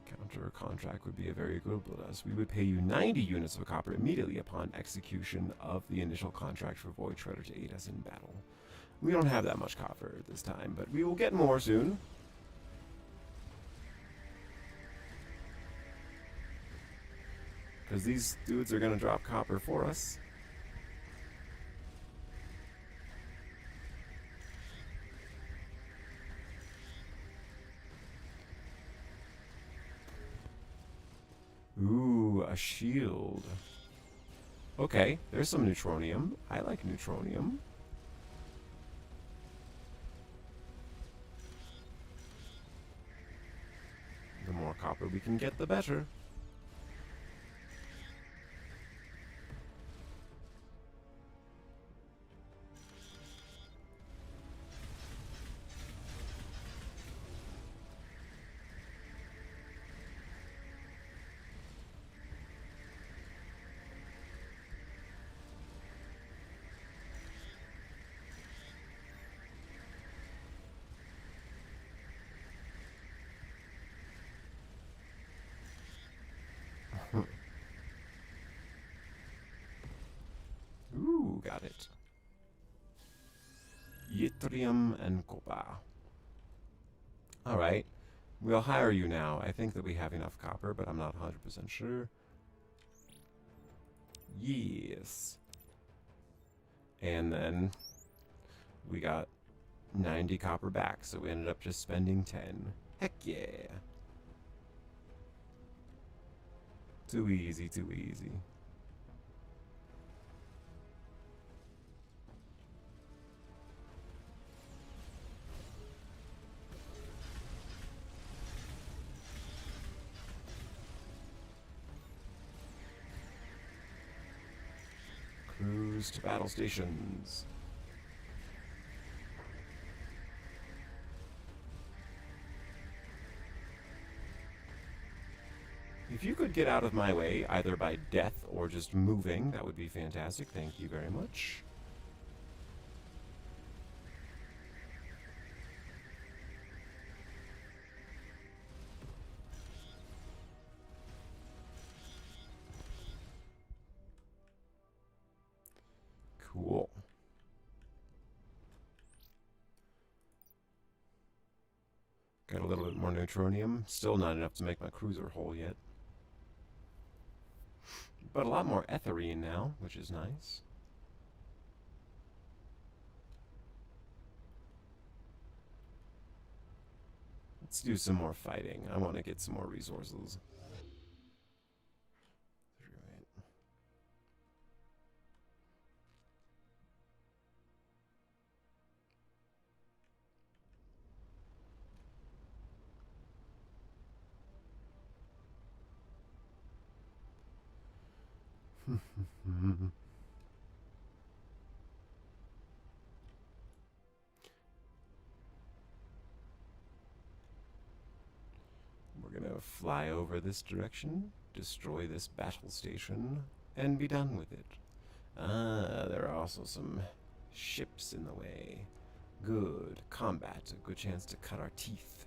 Counter contract would be a very good with us. We would pay you 90 units of copper immediately upon execution of the initial contract for Void Shredder to aid us in battle. We don't have that much copper at this time, but we will get more soon. Because these dudes are going to drop copper for us. Ooh, a shield. Okay, there's some neutronium. I like neutronium. The more copper we can get, the better. Ooh, got it. Yttrium and copper. Alright. We'll hire you now. I think that we have enough copper, but I'm not 100% sure. Yes. And then we got 90 copper back, so we ended up just spending 10. Heck yeah. Too easy, too easy. Cruise to battle stations. If you could get out of my way, either by death or just moving, that would be fantastic. Thank you very much. Cool. Got a little bit more neutronium. Still not enough to make my cruiser whole yet. But a lot more etherine now, which is nice. Let's do some more fighting. I want to get some more resources. We're gonna fly over this direction, destroy this battle station, and be done with it. Ah, there are also some ships in the way. Good. Combat. A good chance to cut our teeth.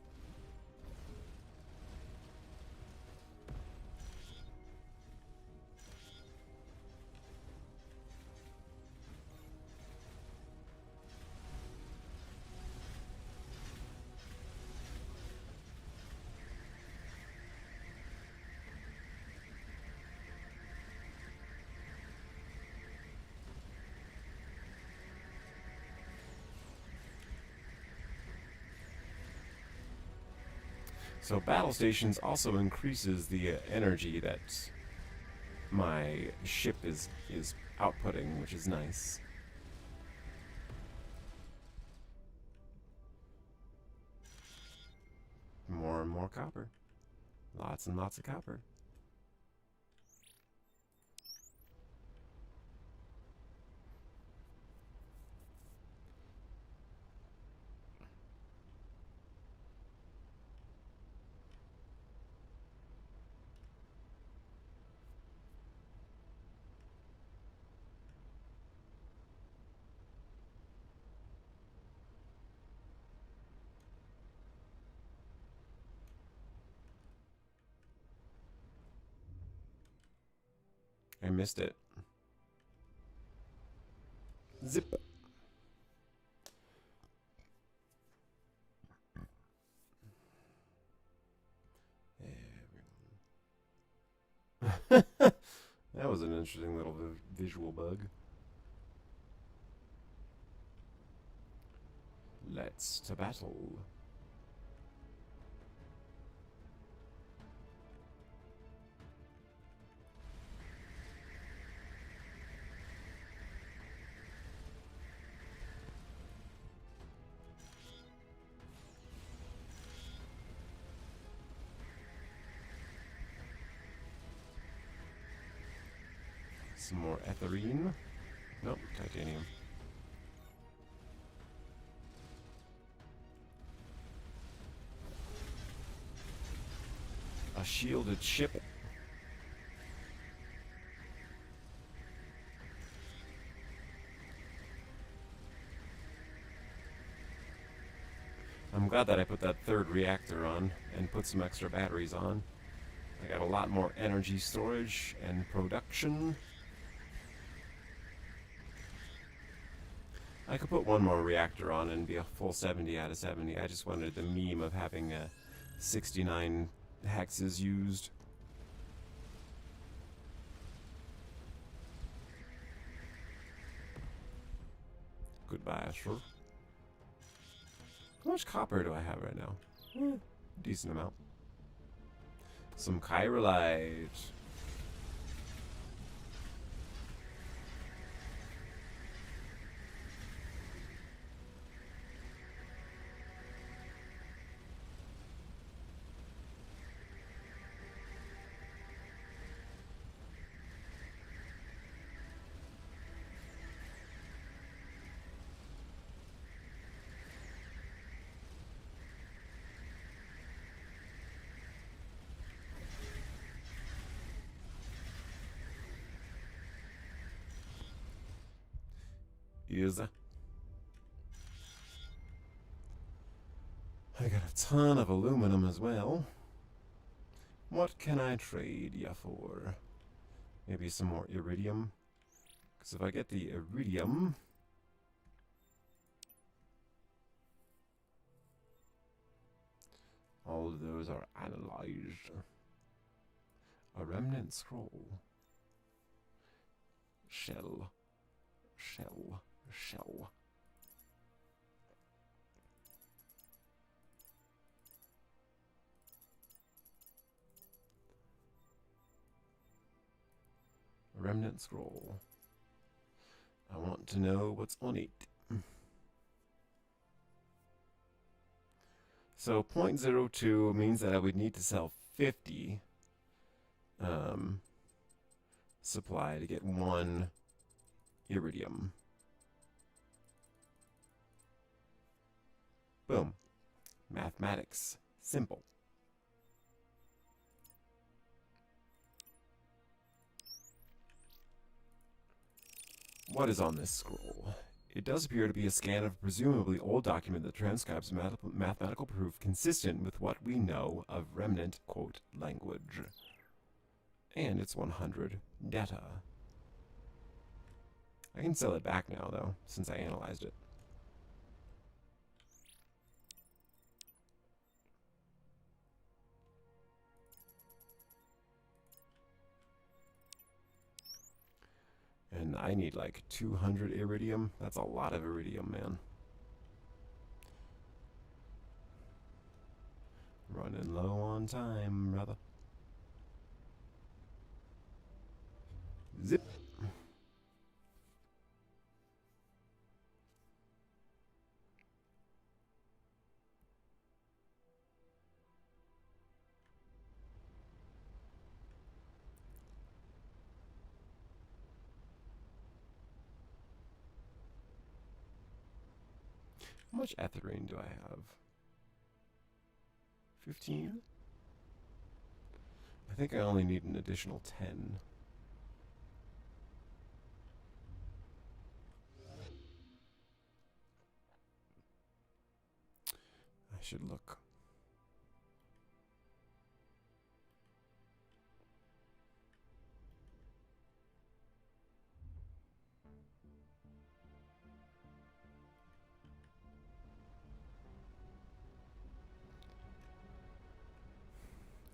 So battle stations also increases the energy that my ship is outputting, which is nice. More and more copper. Lots and lots of copper. I missed it. Zip. That was an interesting little visual bug. Let's to battle. Some more etherine. Nope, titanium. A shielded ship. I'm glad that I put that third reactor on and put some extra batteries on. I got a lot more energy storage and production. I could put one more reactor on and be a full 70 out of 70. I just wanted the meme of having 69 hexes used. Goodbye, sir. How much copper do I have right now? Decent amount. Some chirolite. I got a ton of aluminum as well. What can I trade ya for? Maybe some more iridium? Because if I get the iridium... all of those are analyzed. A remnant scroll. Shell. Shell. Shell. that scroll. I want to know what's on it. So 0.02 means that I would need to sell 50 supply to get 1 iridium. Boom. Mathematics. Simple. What is on this scroll? It does appear to be a scan of a presumably old document that transcribes mathematical proof consistent with what we know of remnant, quote, language. And it's 100 data. I can sell it back now, though, since I analyzed it. And I need like 200 iridium. That's a lot of iridium, man. Running low on time, brother. Zip. How much ethylene do I have? 15? I think I only need an additional 10. I should look.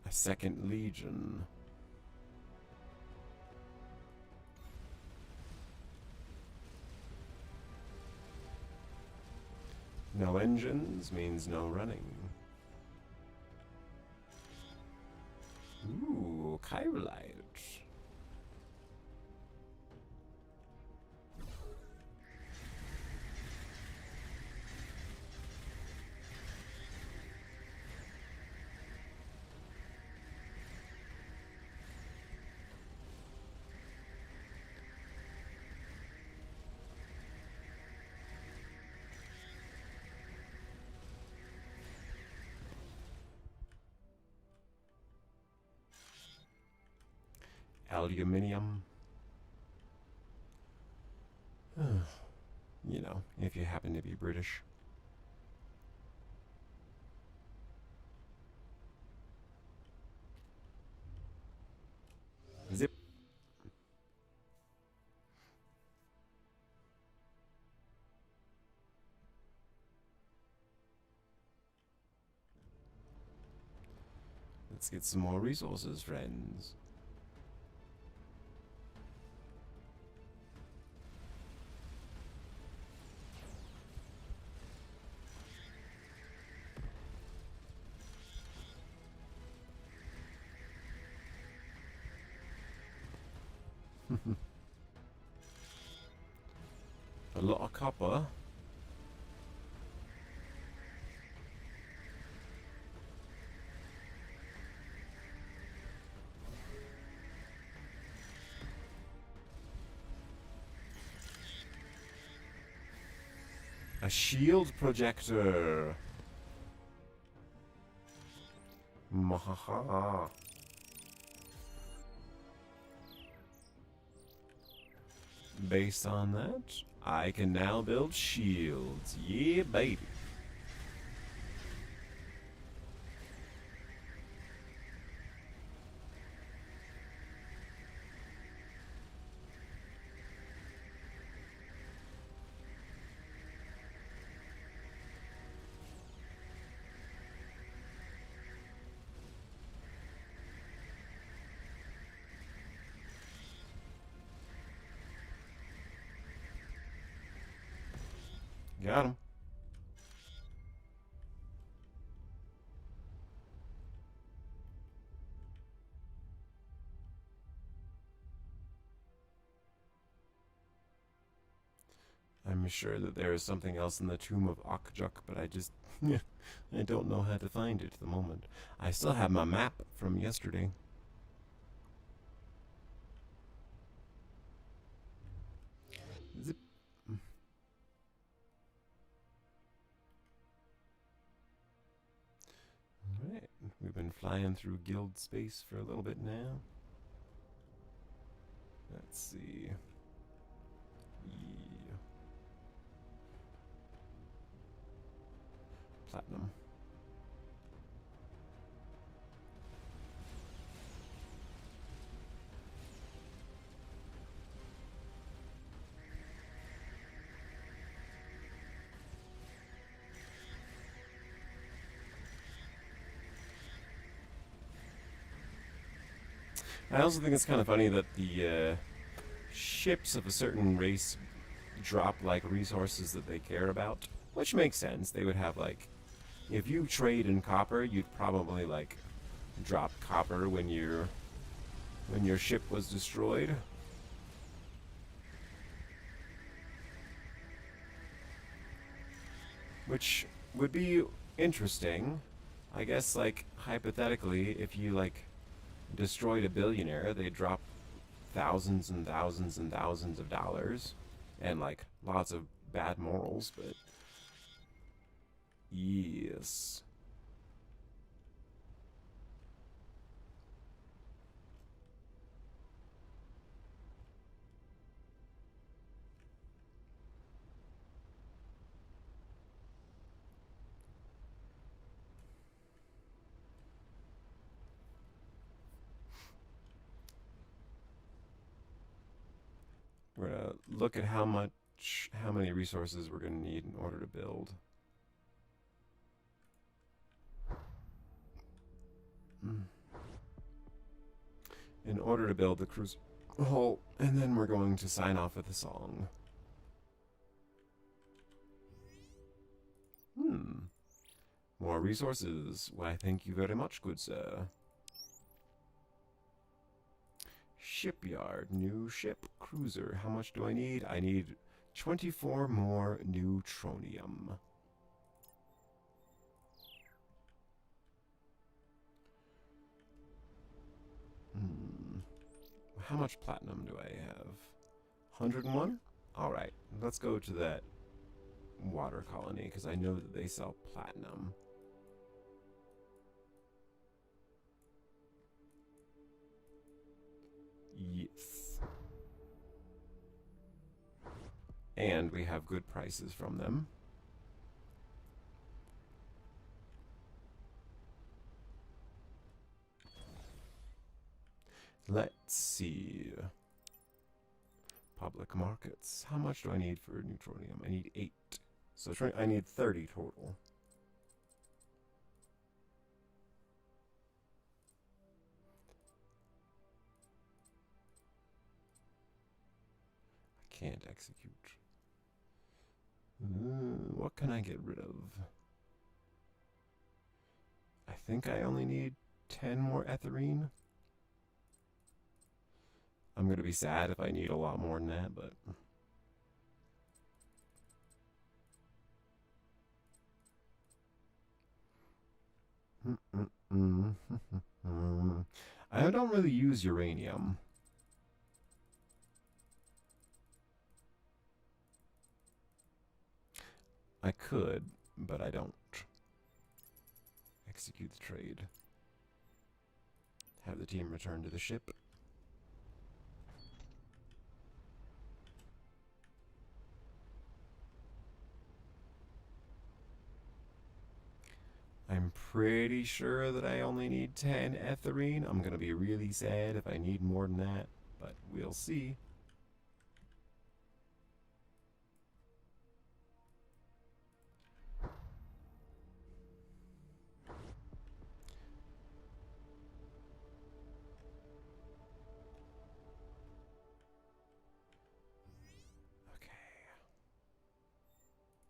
A second legion. No engines means no running. Ooh, Chirolite. Aluminium. You know, if you happen to be British. Zip. Let's get some more resources, friends. A lot of copper. A shield projector. Mahaha. Based on that, I can now build shields. Yeah, baby. Got him. I'm sure that there is something else in the tomb of Akjuk, but I just I don't know how to find it at the moment. I still have my map from yesterday. Zip. Alright, we've been flying through guild space for a little bit now. Let's see. Yeah. Platinum. I also think it's kind of funny that the ships of a certain race drop like resources that they care about, which makes sense. They would have like, if you trade in copper, you'd probably like drop copper when your ship was destroyed. Which would be interesting. I guess like hypothetically, if you like destroyed a billionaire, they drop thousands and thousands and thousands of dollars and like lots of bad morals, but yes. We're gonna look at how many resources we're gonna need in order to build. In order to build the cruiser hull, and then we're going to sign off with a song. More resources. Why, thank you very much, good sir. Shipyard, new ship, cruiser. How much do I need? I need 24 more neutronium. How much platinum do I have? 101? Alright, let's go to that water colony, because I know that they sell platinum. Yes. And we have good prices from them. Let's see. Public markets. How much do I need for neutronium? I need 8. So I need 30 total. I can't execute. What can I get rid of? I think I only need 10 more ethylene. I'm going to be sad if I need a lot more than that, but... I don't really use uranium. I could, but I don't. Execute the trade. Have the team return to the ship. I'm pretty sure that I only need 10 ethylene. I'm going to be really sad if I need more than that, but we'll see.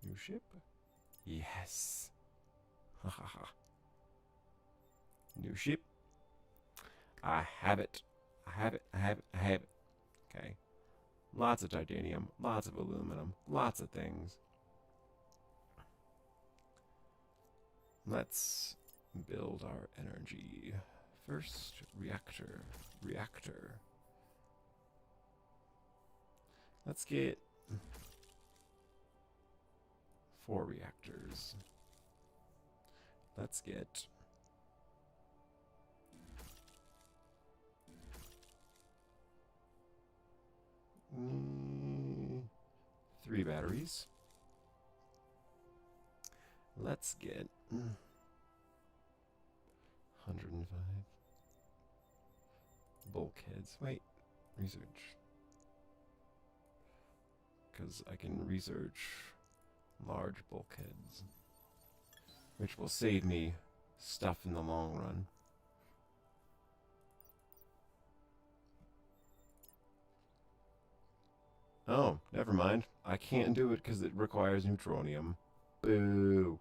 New ship? Yes. Ha ha ha. New ship. I have it. I have it. I have it. I have it. Okay. lots of titanium, lots of aluminum, lots of things. Let's build our energy. First, reactor. Let's get 4 reactors. Let's get 3 batteries. Let's get 105 bulkheads. Wait, research. Because I can research large bulkheads, which will save me stuff in the long run. Oh, never mind. I can't do it because it requires neutronium. Boo.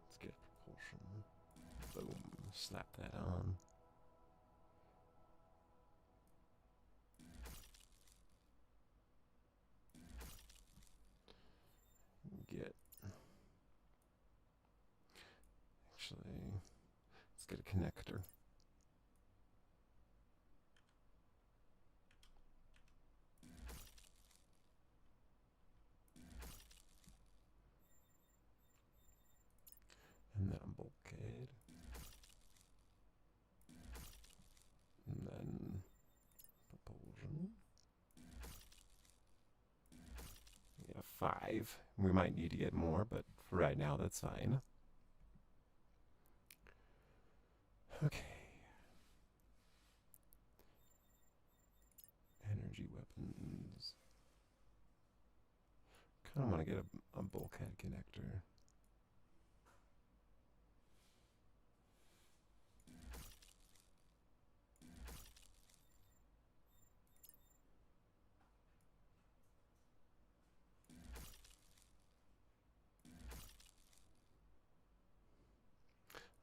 Let's get propulsion. Boom. Slap that on. Get... Actually, let's get a connector. And then a bulkhead. And then propulsion. Yeah, 5. We might need to get more, but for right now, that's fine. Okay. Energy weapons. Kind of want to get a bulkhead connector.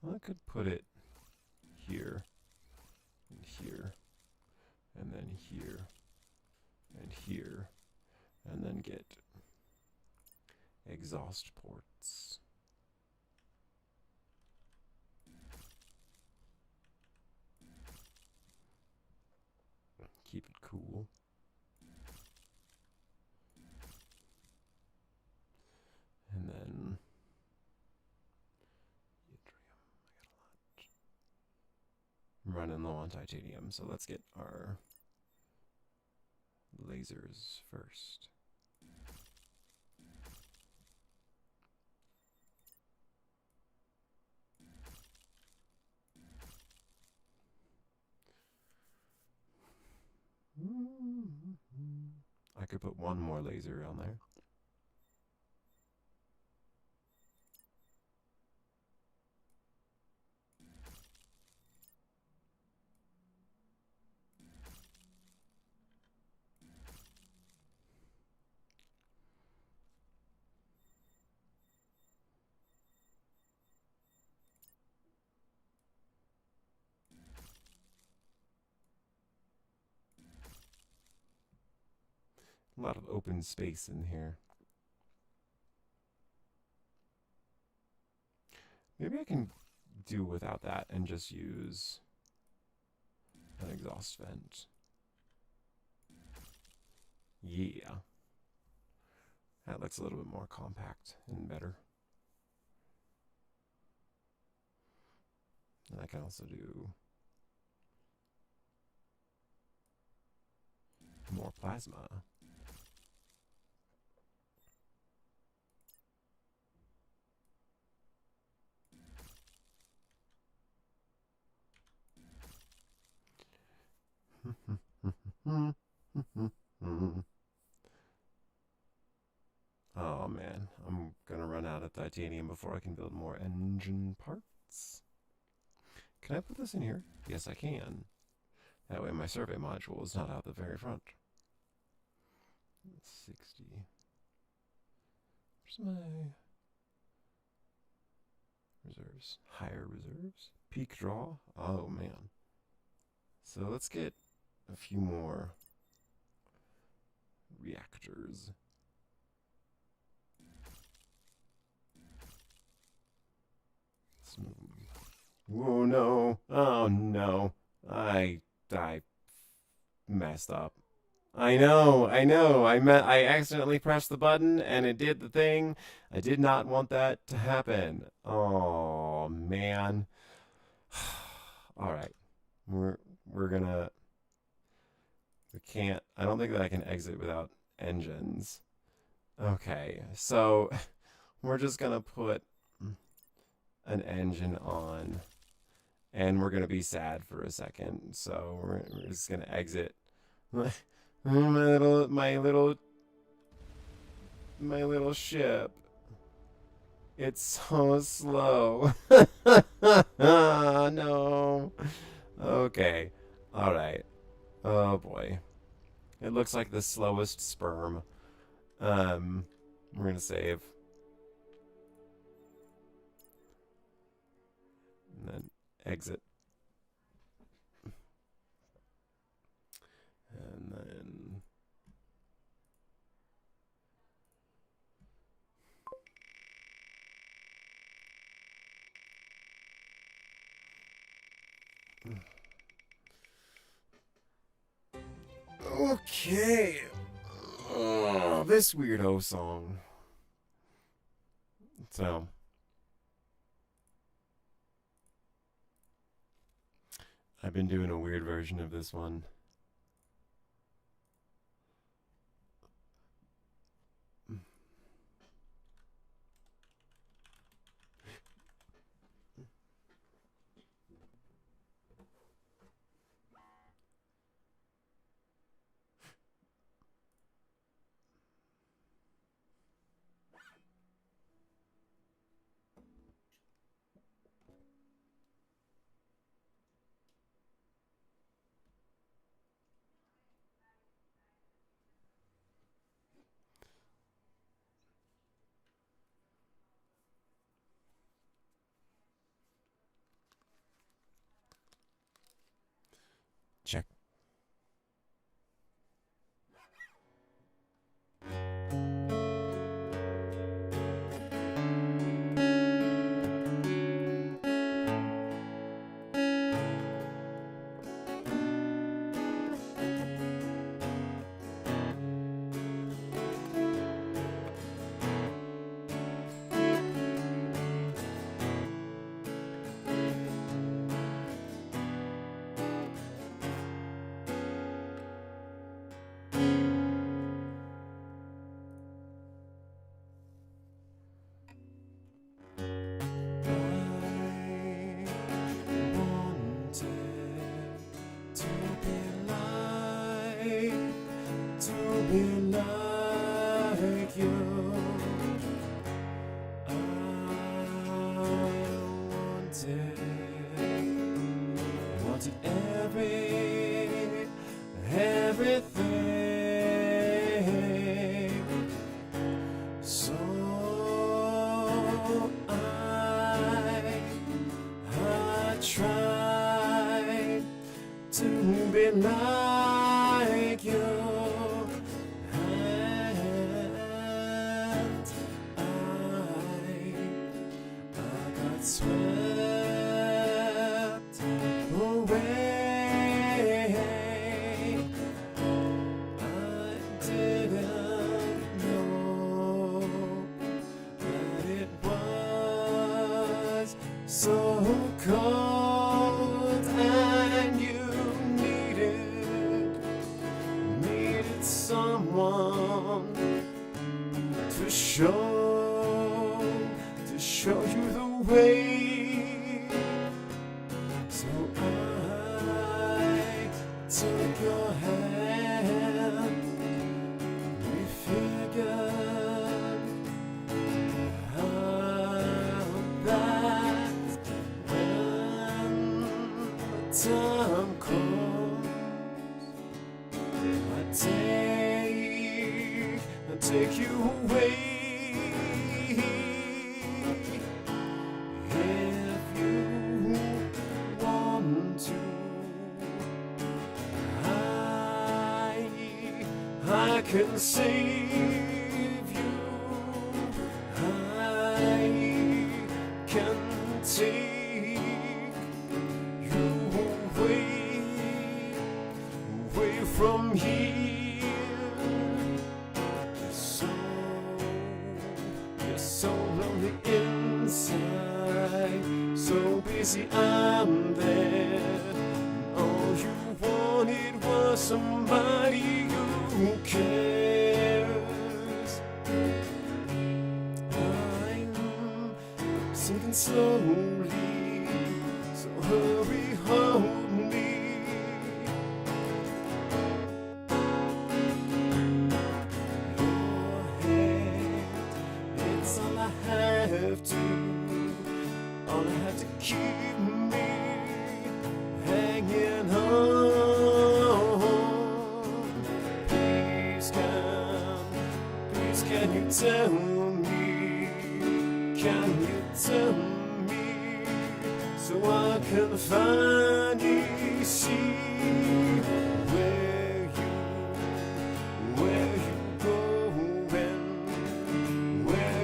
Well, I could put it here, and here, and then here, and here, and then get exhaust ports. Keep it cool. And then I'm running low on titanium, so let's get our lasers first. I could put one more laser on there. A lot of open space in here. Maybe I can do without that and just use an exhaust vent. Yeah. That looks a little bit more compact and better. And I can also do more plasma. Oh man, I'm gonna run out of titanium before I can build more engine parts. Can I put this in here? Yes, I can. That way my survey module is not out the very front. 60. Where's my reserves? Higher reserves? Peak draw? Oh, man. So let's get a few more reactors. Let's move them. Whoa, no. Oh, no. I messed up. I know. I accidentally pressed the button and it did the thing. I did not want that to happen. Oh, man. All right. We're gonna we can't I don't think that I can exit without engines. Okay. So we're just gonna put an engine on and we're gonna be sad for a second. So we're just gonna exit. My little ship. It's so slow. No. Okay. All right. Oh boy. It looks like the slowest sperm. We're gonna save. And then exit. And then okay. Oh, this weirdo song. So I've been doing a weird version of this one. Check. Be like you. I wanted everything. So I tried to be like you. Swept away. I didn't know that it was so cold, and you needed someone to show you the way. So I took your hand. We figured out that when the time comes, my days you away. If you want to, I can save you. I can take you away from here. You're so lonely inside, so busy I'm there. All you wanted was somebody who cares. I'm sinking slowly, so hurry, hold me. Your hand, it's all I have to, all I have to keep me hanging on. Please can you tell me, can you tell me, so I can finally see where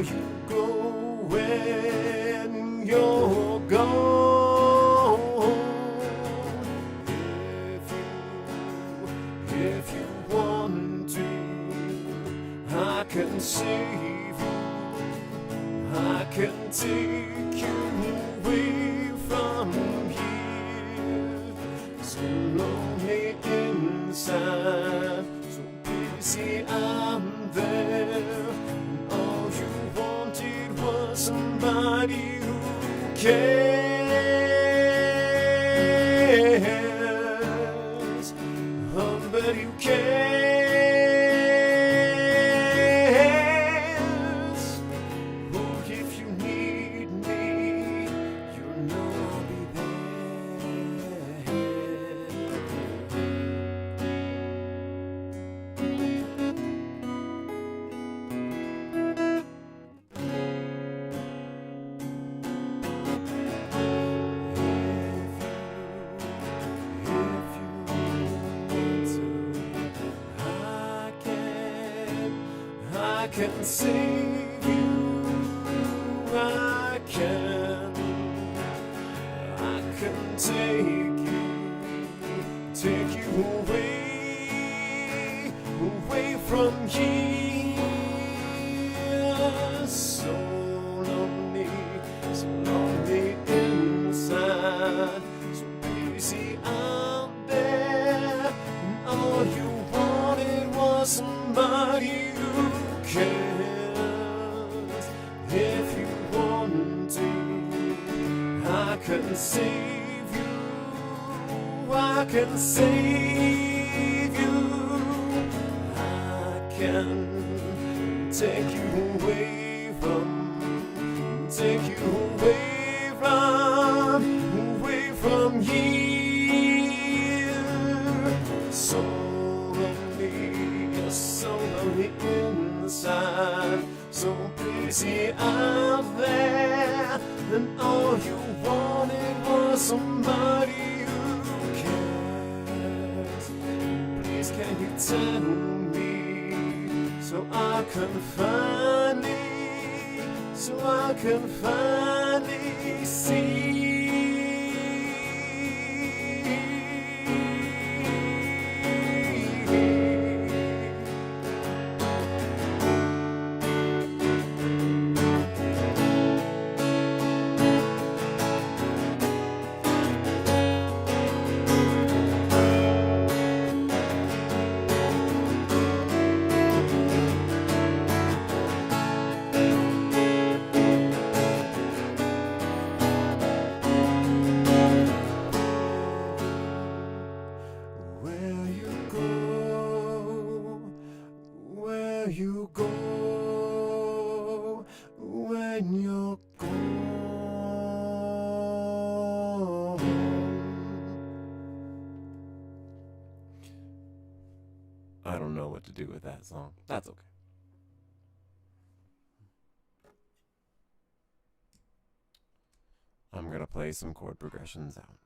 you go when you're gone. If you want to, I can save you. I can take you away from here. So lonely inside, so busy I'm there. And all you wanted was somebody who cares. Somebody who cares. Oh, if you need me, you know I'll be I can save you. I can take you away from here. So lonely inside, so busy out there. And all you wanted was somebody who cares. If you want to, I can save you. I can save you. I can take you away from here. So lonely inside, so busy out there. And all you wanted was somebody who cares. Please can you tell me, so I can finally see. Where you go when you're gone. I don't know what to do with that song. That's okay. I'm gonna play some chord progressions out.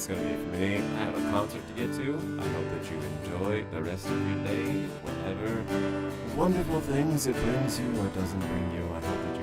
That's gonna be it for me. I have a concert to get to. I hope that you enjoy the rest of your day, whatever wonderful things it brings you or doesn't bring you. I hope that you